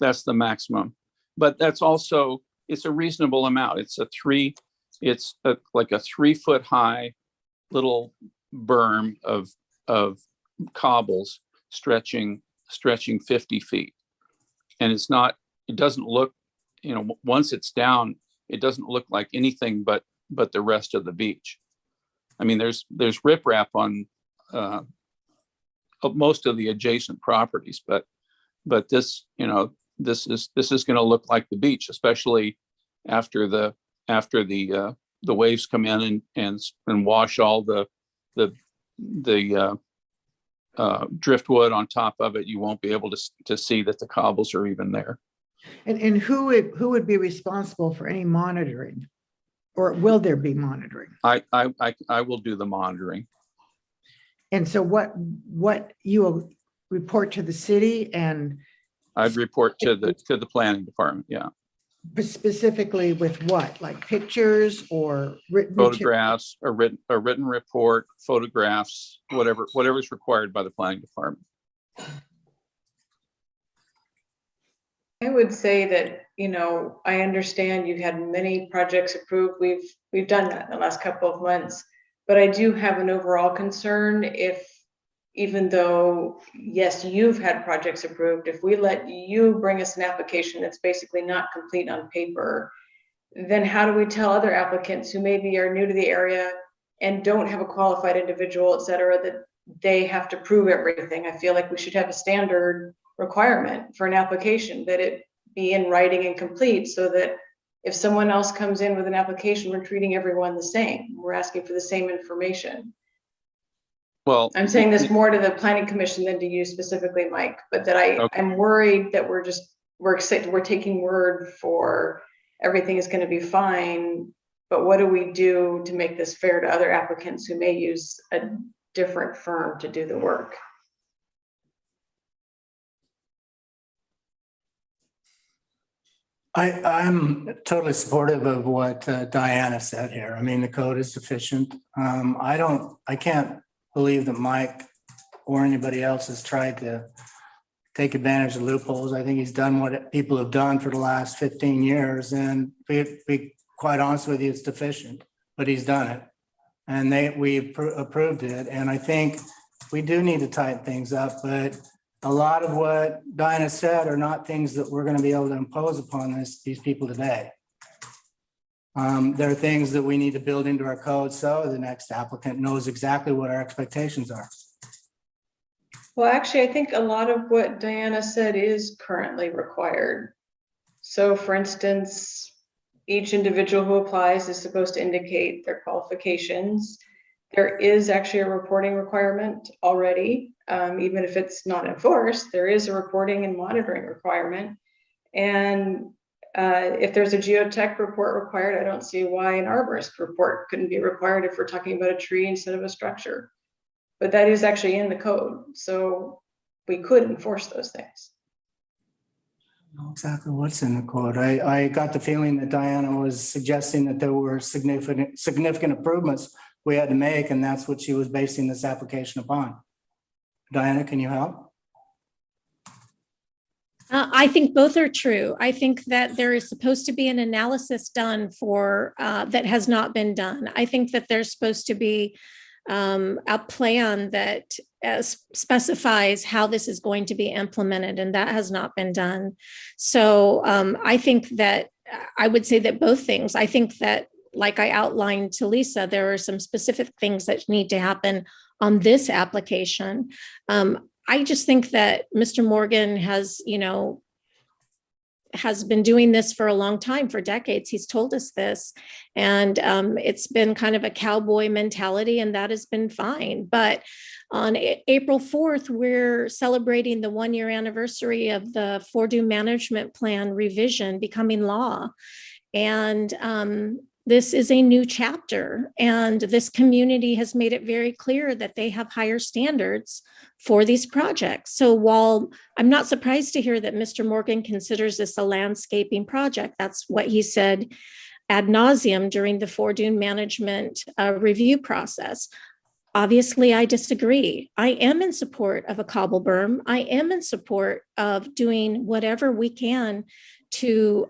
That's the maximum. But that's also, it's a reasonable amount. It's like a 3 foot high little berm of cobbles stretching 50 feet. And it doesn't look, once it's down, it doesn't look like anything but the rest of the beach. I mean, there's riprap on most of the adjacent properties, but this, this is going to look like the beach, especially after the waves come in and wash all the driftwood on top of it. You won't be able to see that the cobbles are even there. And who would be responsible for any monitoring? Or will there be monitoring? I will do the monitoring. And so what you will report to the city and I'd report to the planning department. Yeah. Specifically with what, like pictures or written photographs, a written report, photographs, whatever's required by the planning department. I would say that, I understand you've had many projects approved. We've done that in the last couple of months, but I do have an overall concern even though, yes, you've had projects approved, if we let you bring us an application that's basically not complete on paper, then how do we tell other applicants who maybe are new to the area and don't have a qualified individual, et cetera, that they have to prove everything? I feel like we should have a standard requirement for an application that it be in writing and complete, so that if someone else comes in with an application, we're treating everyone the same. We're asking for the same information. Well, I'm saying this more to the planning commission than to you specifically, Mike, but that I'm worried that we're excited. We're taking word for everything is going to be fine. But what do we do to make this fair to other applicants who may use a different firm to do the work? I'm totally supportive of what Diana said here. I mean, the code is sufficient. I can't believe that Mike or anybody else has tried to take advantage of loopholes. I think he's done what people have done for the last 15 years. And be quite honest with you, it's deficient, but he's done it. And we approved it. And I think we do need to tighten things up, but a lot of what Diana said are not things that we're going to be able to impose upon these people today. There are things that we need to build into our code so the next applicant knows exactly what our expectations are. Well, actually, I think a lot of what Diana said is currently required. So for instance, each individual who applies is supposed to indicate their qualifications. There is actually a reporting requirement already. Even if it's not enforced, there is a reporting and monitoring requirement. And if there's a geotech report required, I don't see why an arborist report couldn't be required if we're talking about a tree instead of a structure. But that is actually in the code, so we could enforce those things. I don't know exactly what's in the code. I got the feeling that Diana was suggesting that there were significant improvements we had to make, and that's what she was basing this application upon. Diana, can you help? I think both are true. I think that there is supposed to be an analysis done for that has not been done. I think that there's supposed to be a plan that specifies how this is going to be implemented, and that has not been done. So I think that I would say that both things. I think that, like I outlined to Lisa, there are some specific things that need to happen on this application. I just think that Mr. Morgan has, has been doing this for a long time, for decades. He's told us this, and it's been kind of a cowboy mentality, and that has been fine. But on April 4th, we're celebrating the 1-year anniversary of the Fordham Management Plan revision becoming law. And this is a new chapter, and this community has made it very clear that they have higher standards for these projects. So while I'm not surprised to hear that Mr. Morgan considers this a landscaping project, that's what he said ad nauseum during the Fordham Management review process. Obviously, I disagree. I am in support of a cobble berm. I am in support of doing whatever we can to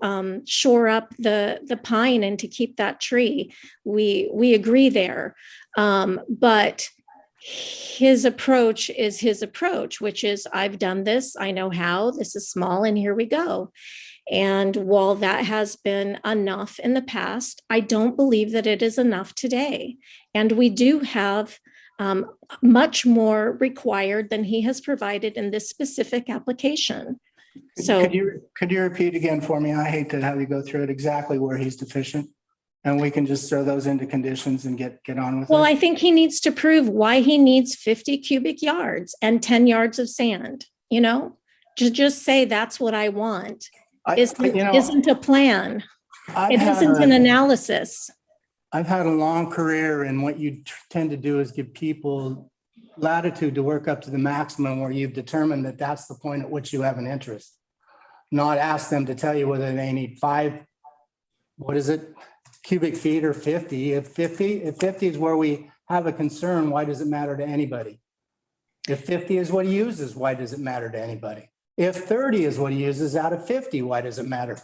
shore up the pine and to keep that tree. We agree there. But his approach is his approach, which is, I've done this, I know how, this is small, and here we go. And while that has been enough in the past, I don't believe that it is enough today. And we do have much more required than he has provided in this specific application. So could you repeat again for me? I hate to have you go through it exactly where he's deficient. And we can just throw those into conditions and get on with it. Well, I think he needs to prove why he needs 50 cubic yards and 10 yards of sand, to just say that's what I want. Isn't a plan. It isn't an analysis. I've had a long career, and what you tend to do is give people latitude to work up to the maximum where you've determined that that's the point at which you have an interest. Not ask them to tell you whether they need 5, cubic feet or 50. If 50 is where we have a concern, why does it matter to anybody? If 50 is what he uses, why does it matter to anybody? If 30 is what he uses out of 50, why does it matter?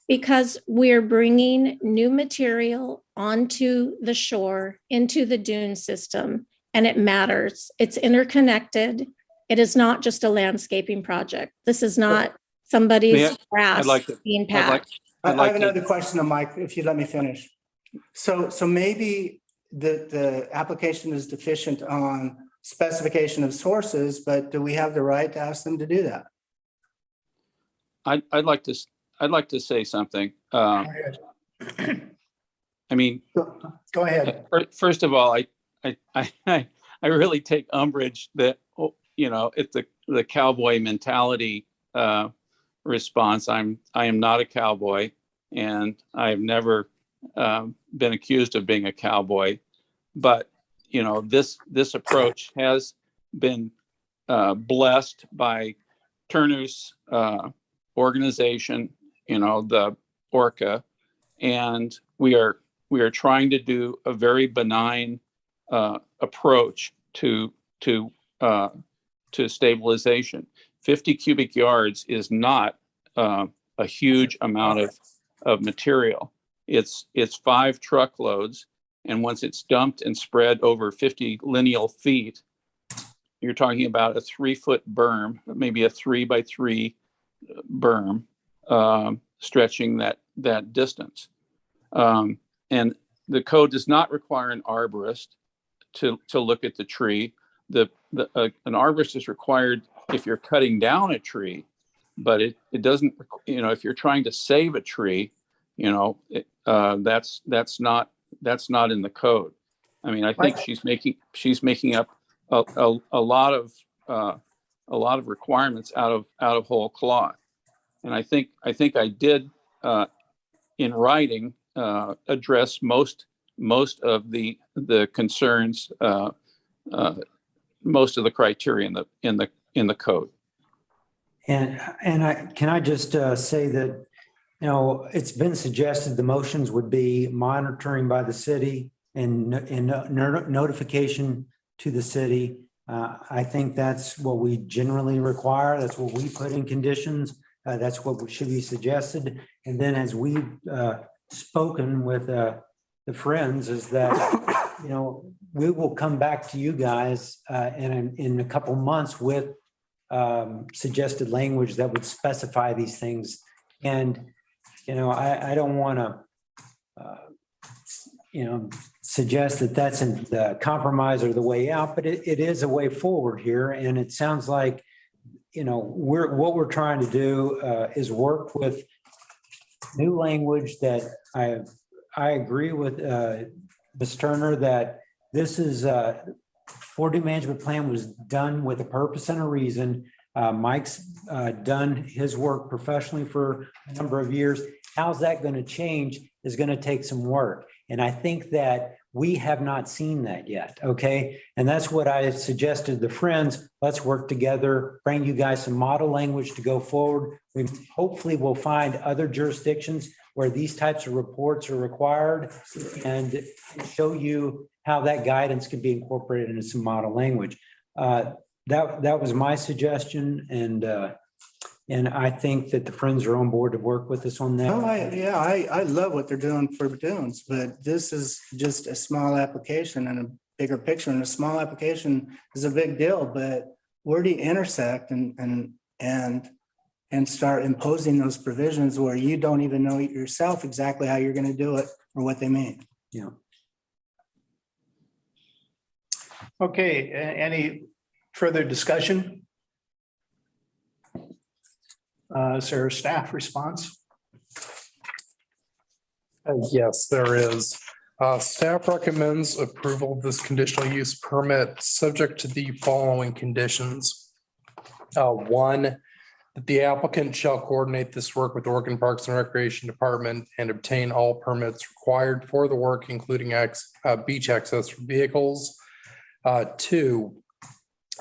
Because we're bringing new material onto the shore, into the dune system, and it matters. It's interconnected. It is not just a landscaping project. This is not somebody's grass being patched. I have another question to Mike, if you'd let me finish. So maybe the application is deficient on specification of sources, but do we have the right to ask them to do that? I'd like to say something. I mean, go ahead. First of all, I really take umbrage that it's the cowboy mentality response. I am not a cowboy, and I've never been accused of being a cowboy. But this approach has been blessed by Turner's organization, the ORCA, and we are trying to do a very benign approach to stabilization. 50 cubic yards is not a huge amount of material. It's 5 truckloads, and once it's dumped and spread over 50 lineal feet, you're talking about a 3-foot berm, maybe a 3x3 berm, stretching that distance. And the code does not require an arborist to look at the tree. An arborist is required if you're cutting down a tree, but it doesn't, if you're trying to save a tree, that's not in the code. I mean, I think she's making up a lot of requirements out of whole cloth. And I think I did in writing address most of the concerns, most of the criteria in the code. And can I just say that, it's been suggested the motions would be monitoring by the city and notification to the city. I think that's what we generally require. That's what we put in conditions. That's what should be suggested. And then as we've spoken with the friends, is that, we will come back to you guys in a couple months with suggested language that would specify these things. And I don't want to, suggest that that's the compromise or the way out, but it is a way forward here. And it sounds like, what we're trying to do is work with new language that I agree with Ms. Turner that this is Forward Management Plan was done with a purpose and a reason. Mike's done his work professionally for a number of years. How's that going to change is going to take some work. And I think that we have not seen that yet. Okay. And that's what I suggested to friends. Let's work together, bring you guys some model language to go forward. We hopefully will find other jurisdictions where these types of reports are required and show you how that guidance can be incorporated into some model language. That was my suggestion, and I think that the friends are on board to work with us on that. Oh, I love what they're doing for dunes, but this is just a small application and a bigger picture. And a small application is a big deal, but where do you intersect and start imposing those provisions where you don't even know yourself exactly how you're going to do it or what they mean? Yeah. Okay, any further discussion? Is there a staff response? Yes, there is. Staff recommends approval of this conditional use permit subject to the following conditions. One, that the applicant shall coordinate this work with Oregon Parks and Recreation Department and obtain all permits required for the work, including beach access for vehicles. Two,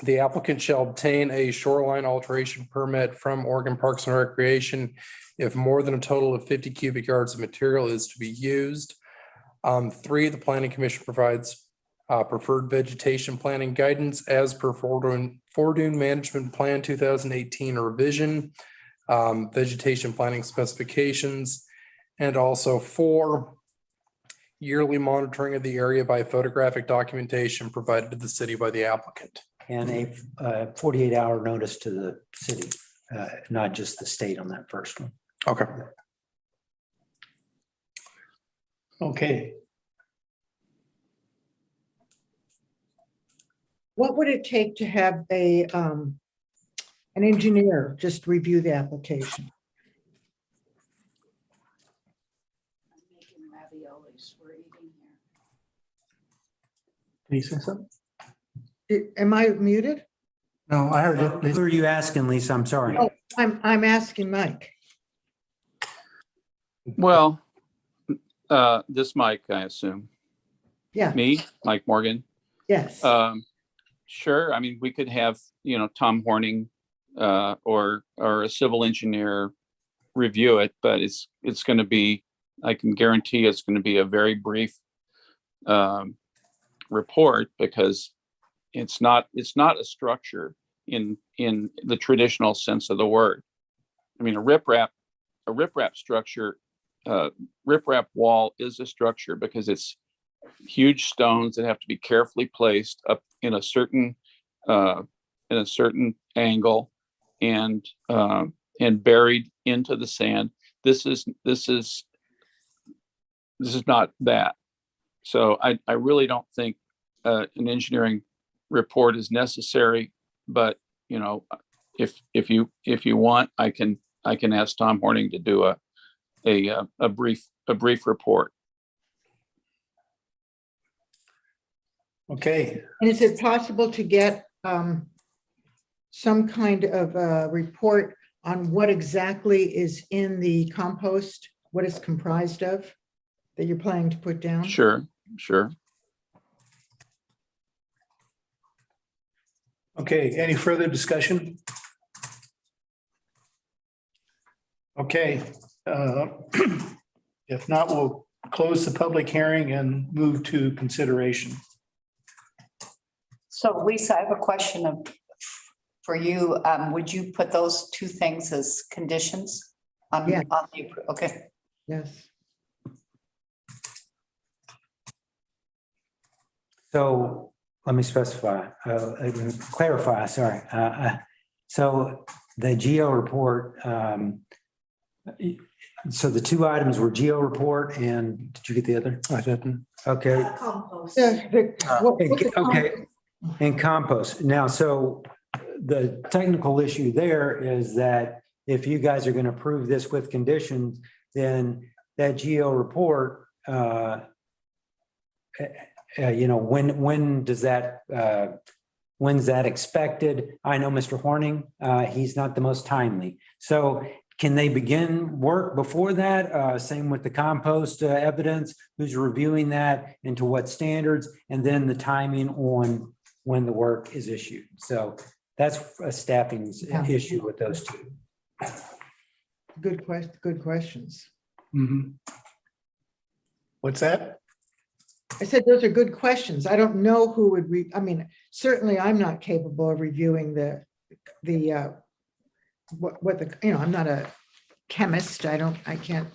the applicant shall obtain a shoreline alteration permit from Oregon Parks and Recreation if more than a total of 50 cubic yards of material is to be used. Three, the Planning Commission provides preferred vegetation planning guidance as per Dune Management Plan 2018 revision, vegetation planning specifications, and also 4, yearly monitoring of the area by photographic documentation provided to the city by the applicant. And a 48-hour notice to the city, not just the state on that first one. Okay. Okay. What would it take to have an engineer just review the application? Can you say something? Am I muted? No, I heard it. Who are you asking, Lisa? I'm sorry. Oh, I'm asking Mike. Well, this Mike, I assume. Yeah. Me, Mike Morgan. Yes. Sure. I mean, we could have, Tom Horning or a civil engineer review it, but it's going to be, I can guarantee it's going to be a very brief report because it's not a structure in the traditional sense of the word. I mean, a riprap structure, riprap wall is a structure because it's huge stones that have to be carefully placed up in a certain angle and buried into the sand. This is not that. So I really don't think an engineering report is necessary, but if you want, I can ask Tom Horning to do a brief report. Okay. And is it possible to get some kind of a report on what exactly is in the compost, what it's comprised of that you're planning to put down? Sure. Okay, any further discussion? Okay, if not, we'll close the public hearing and move to consideration. So Lisa, I have a question for you. Would you put those two things as conditions? Yeah. Okay. Yes. So let me clarify, sorry. So the GEO report So the two items were geo report and did you get the other? I didn't. Okay. Compost. Okay, and compost. Now, so the technical issue there is that if you guys are going to approve this with conditions, then that geo report, when does that, when's that expected? I know Mr. Horning, he's not the most timely. So can they begin work before that? Same with the compost evidence, who's reviewing that and to what standards, and then the timing on when the work is issued. So that's a staffing issue with those two. Good questions. Mhm. What's that? I said, those are good questions. I don't know who would certainly I'm not capable of reviewing I'm not a chemist. I can't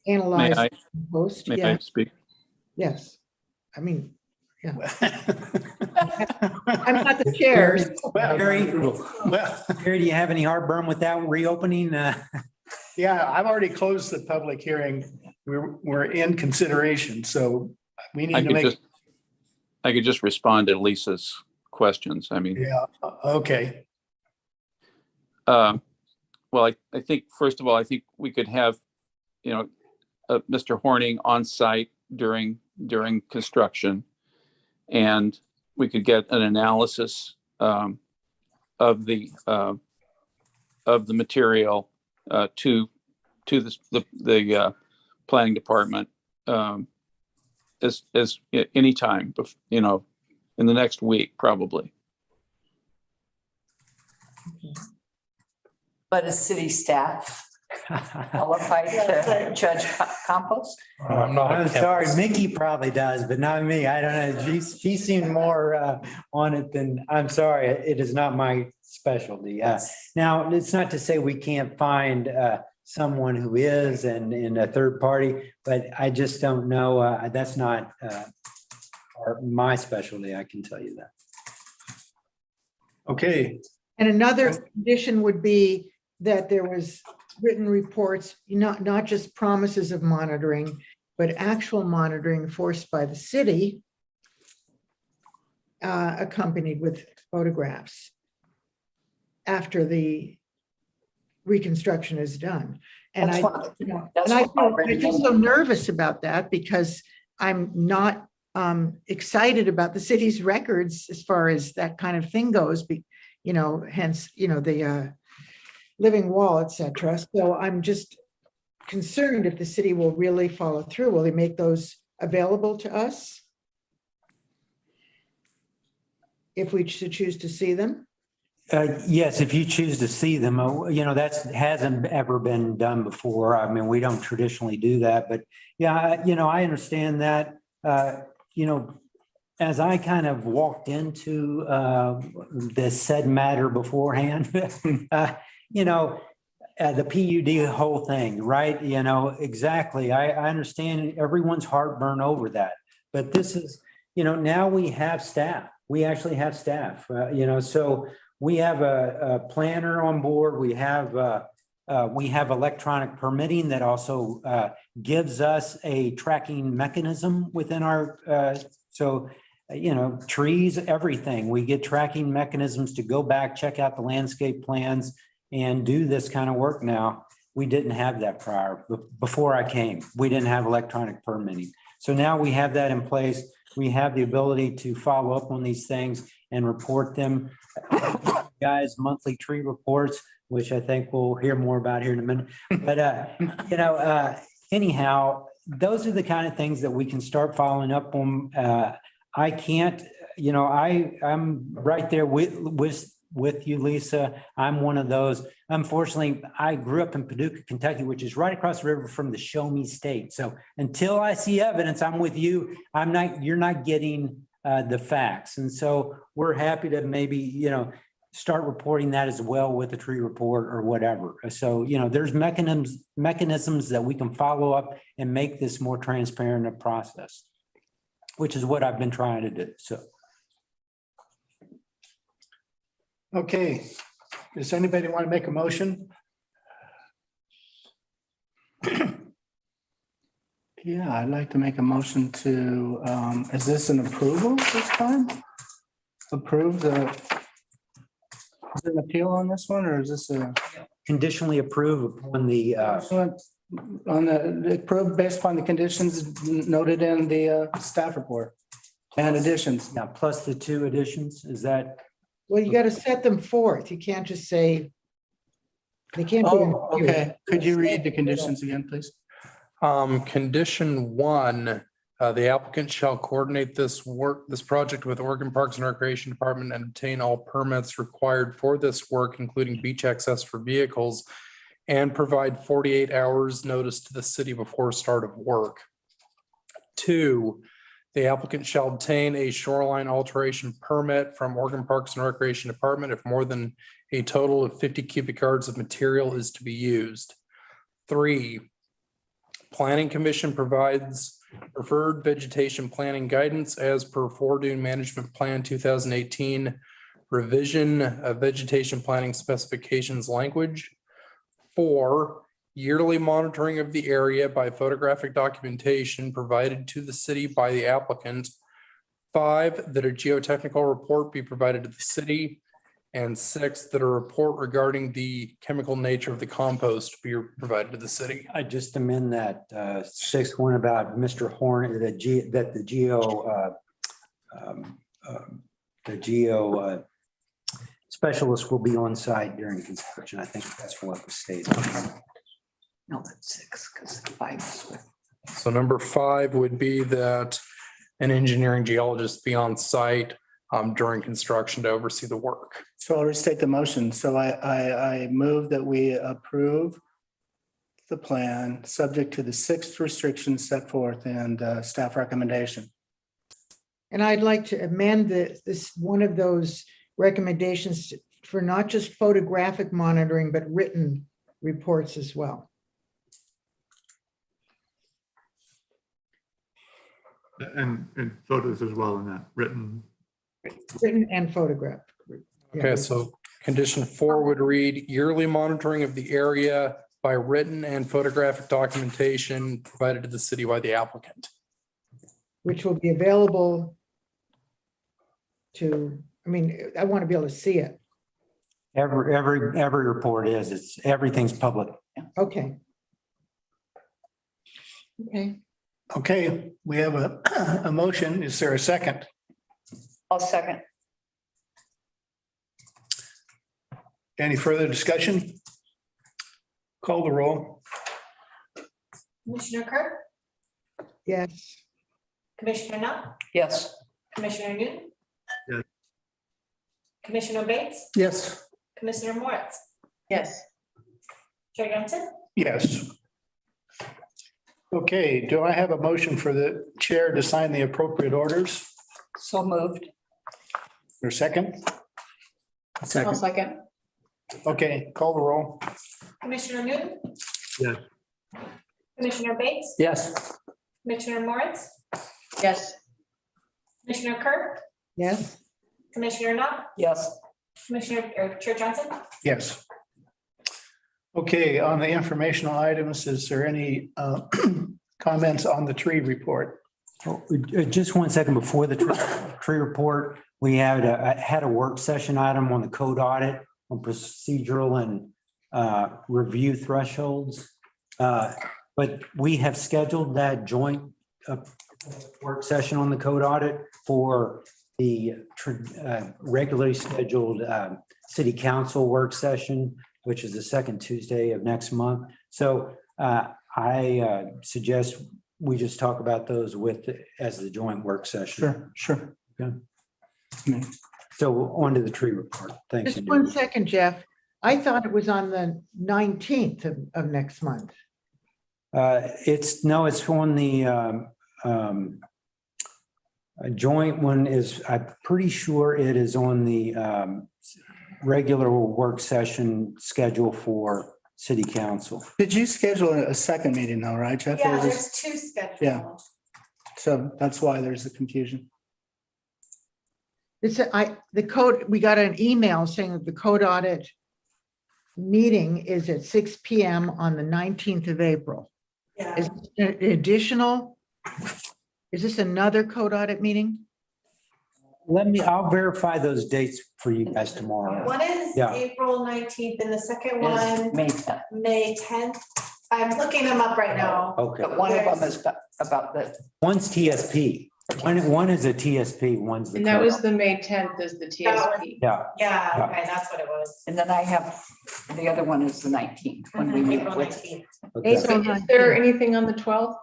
analyze post. May Yeah. I speak? Yes. I mean, yeah. I'm not the chair. Gary, do you have any heartburn with that reopening? Yeah, I've already closed the public hearing. We're in consideration, so we need to make. I could just respond to Lisa's questions. I mean. Yeah, okay. Well, I think, first of all, I think we could have, Mr. Horning on site during construction. And we could get an analysis of the material to the planning department as any time, in the next week, probably. But is city staff qualified to judge compost? I'm sorry, Mickey probably does, but not me. I don't know. She seemed more on it than, I'm sorry, it is not my specialty. Now, it's not to say we can't find someone who is and a third party, but I just don't know. That's not my specialty, I can tell you that. Okay. And another condition would be that there was written reports, not just promises of monitoring, but actual monitoring enforced by the city, accompanied with photographs after the reconstruction is done. And I feel so nervous about that because I'm not excited about the city's records as far as that kind of thing goes, hence, the living wall, et cetera. So I'm just concerned if the city will really follow through. Will they make those available to us if we should choose to see them? Yes, if you choose to see them, that hasn't ever been done before. I mean, we don't traditionally do that, but yeah, I understand that, as I kind of walked into this said matter beforehand, the PUD whole thing, right? Exactly. I understand everyone's heartburn over that, but this is, now we have staff. We actually have staff, so we have a planner on board. We have electronic permitting that also gives us a tracking mechanism within our, trees, everything. We get tracking mechanisms to go back, check out the landscape plans and do this kind of work now. We didn't have that prior. Before I came, we didn't have electronic permitting. So now we have that in place. We have the ability to follow up on these things and report them. Guys, monthly tree reports, which I think we'll hear more about here in a minute. But, anyhow, those are the kind of things that we can start following up on. I can't, I'm right there with you, Lisa. I'm one of those. Unfortunately, I grew up in Paducah, Kentucky, which is right across the river from the Show Me State. So until I see evidence, I'm with you. You're not getting the facts. And so we're happy to maybe, start reporting that as well with a tree report or whatever. So, there's mechanisms that we can follow up and make this more transparent a process, which is what I've been trying to do. So. Okay. Does anybody want to make a motion? Yeah, I'd like to make a motion to, is this an approval this time? Approve the, is there an appeal on this one, or is this a? Conditionally approve upon the, On the, approved based upon the conditions noted in the staff report and additions. yeah, plus the 2 additions, is that? Well, you got to set them forth. You can't just say. They can't be. Oh, okay. Could you read the conditions again, please? Condition 1, the applicant shall coordinate this project with Oregon Parks and Recreation Department and obtain all permits required for this work, including beach access for vehicles, and provide 48 hours notice to the city before start of work. 2, the applicant shall obtain a shoreline alteration permit from Oregon Parks and Recreation Department if more than a total of 50 cubic yards of material is to be used. 3, Planning Commission provides preferred vegetation planning guidance as per Dune Management Plan 2018 revision of vegetation planning specifications language. 4, yearly monitoring of the area by photographic documentation provided to the city by the applicant. 5, that a geotechnical report be provided to the city. And 6, that a report regarding the chemical nature of the compost be provided to the city. I just amend that 6th one about Mr. Horn, that the geo specialist will be on site during construction. I think that's what was stated. No, that's 6 because 5 is with. So number 5 would be that an engineering geologist be on site during construction to oversee the work. So I'll restate the motion. So I move that we approve the plan subject to the 6 restrictions set forth and staff recommendation. And I'd like to amend this one of those recommendations for not just photographic monitoring, but written reports as well. And photos as well in that written. Written and photographed. Okay, so condition 4 would read yearly monitoring of the area by written and photographic documentation provided to the city by the applicant. Which will be available to, I mean, I want to be able to see it. Every report is, everything's public. Okay. Okay. Okay, we have a motion. Is there a second? I'll second. Any further discussion? Call the roll. Commissioner Kerr, Yes. Commissioner Knopf, Yes. Commissioner Newton. Yes. Commissioner Bates, Yes. Commissioner Moritz, Yes. Chair Johnson. Yes. Okay, do I have a motion for the chair to sign the appropriate orders? So moved. Or second? I'll second. Okay, call the roll. Commissioner Newton, Yes. Commissioner Bates, Yes. Commissioner Moritz, Yes. Commissioner Kerr, Yes. Commissioner Knopf, Yes. Chair Johnson. Yes. Okay, on the informational items, is there any comments on the tree report? Oh, just 1 second before the tree report, we had a work session item on the code audit on procedural and review thresholds. But we have scheduled that joint work session on the code audit for the regularly scheduled city council work session, which is the second Tuesday of next month. So I suggest we just talk about those as the joint work session. Sure. Okay. So on to the tree report. Thanks. Just 1 second, Jeff. I thought it was on the 19th of next month. It's on the joint one is, I'm pretty sure it is on the regular work session schedule for city council. Did you schedule a second meeting though, right, Jeff? Yeah, Or there's 2 scheduled. Yeah. So that's why there's a confusion. The code, we got an email saying that the code audit meeting is at 6 p.m. on the 19th of April. Yeah. Is it an additional? Is this another code audit meeting? I'll verify those dates for you guys tomorrow. One is Yeah. April 19th and the second Is one, May 10th. May 10th. I'm looking them up right now. Okay. But one of them is about the, One's TSP. One is a TSP, one's the. And that code. was the May 10th is the TSP. Yeah, Yeah, okay, that's what it was. and then I have, the other one is the 19th when we meet April with. 19th. okay. So is there anything on the 12th?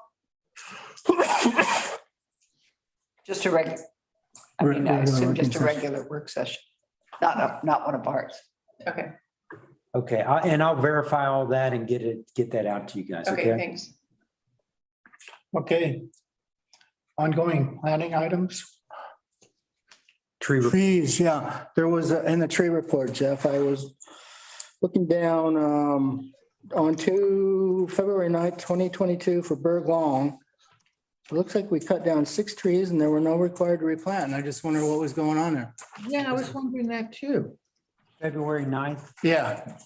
Just a regular, I mean, I Regular assume working just a session. regular work session, not one of ours. Okay, Okay, and I'll verify all that and get that out to you guys, okay, okay? thanks. Okay. Ongoing planning items? Trees, yeah. There was, in the tree report, Jeff, I was looking down on to February 9th, 2022 for Berg Long. It looks like we cut down 6 trees and there were no required to replant. And I just wonder what was going on there. Yeah, I was wondering that too. February 9th, Yeah.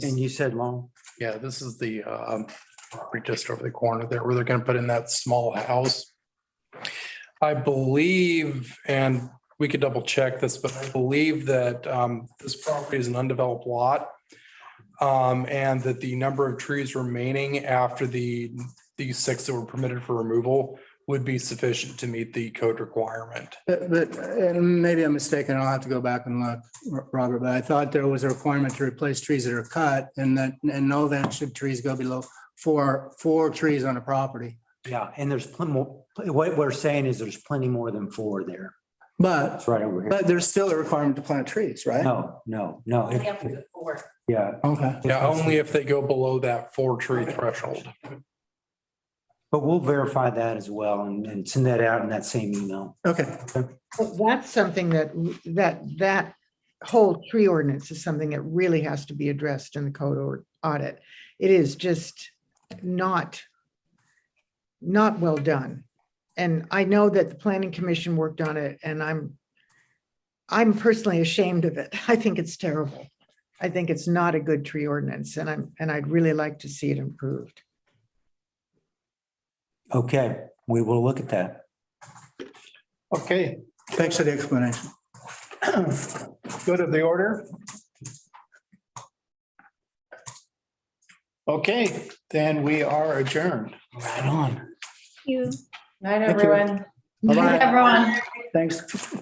and you said long? Yeah, this is the property just over the corner there where they're gonna put in that small house. I believe, and we could double check this, but I believe that this property is an undeveloped lot. And that the number of trees remaining after these 6 that were permitted for removal would be sufficient to meet the code requirement. And maybe I'm mistaken. I'll have to go back and look, Robert, but I thought there was a requirement to replace trees that are cut and that, and no event should trees go below four trees on a property. Yeah, and there's plenty more, what we're saying is there's plenty more than 4 there. But, It's right over here. but there's still a requirement to plant trees, right? No. Only up to 4. Yeah, Okay. Yeah, only if they go below that 4 tree threshold. but we'll verify that as well and send that out in that same email. Okay. Well, that's something that whole tree ordinance is something that really has to be addressed in the code or audit. It is just not well done. And I know that the planning commission worked on it and I'm personally ashamed of it. I think it's terrible. I think it's not a good tree ordinance and I'd really like to see it improved. Okay, we will look at that. Okay, Thanks for the explanation. good of the order. Okay, then we are adjourned. Right on. You. Night, Thank you. everyone. Bye-bye. Everyone. Thanks.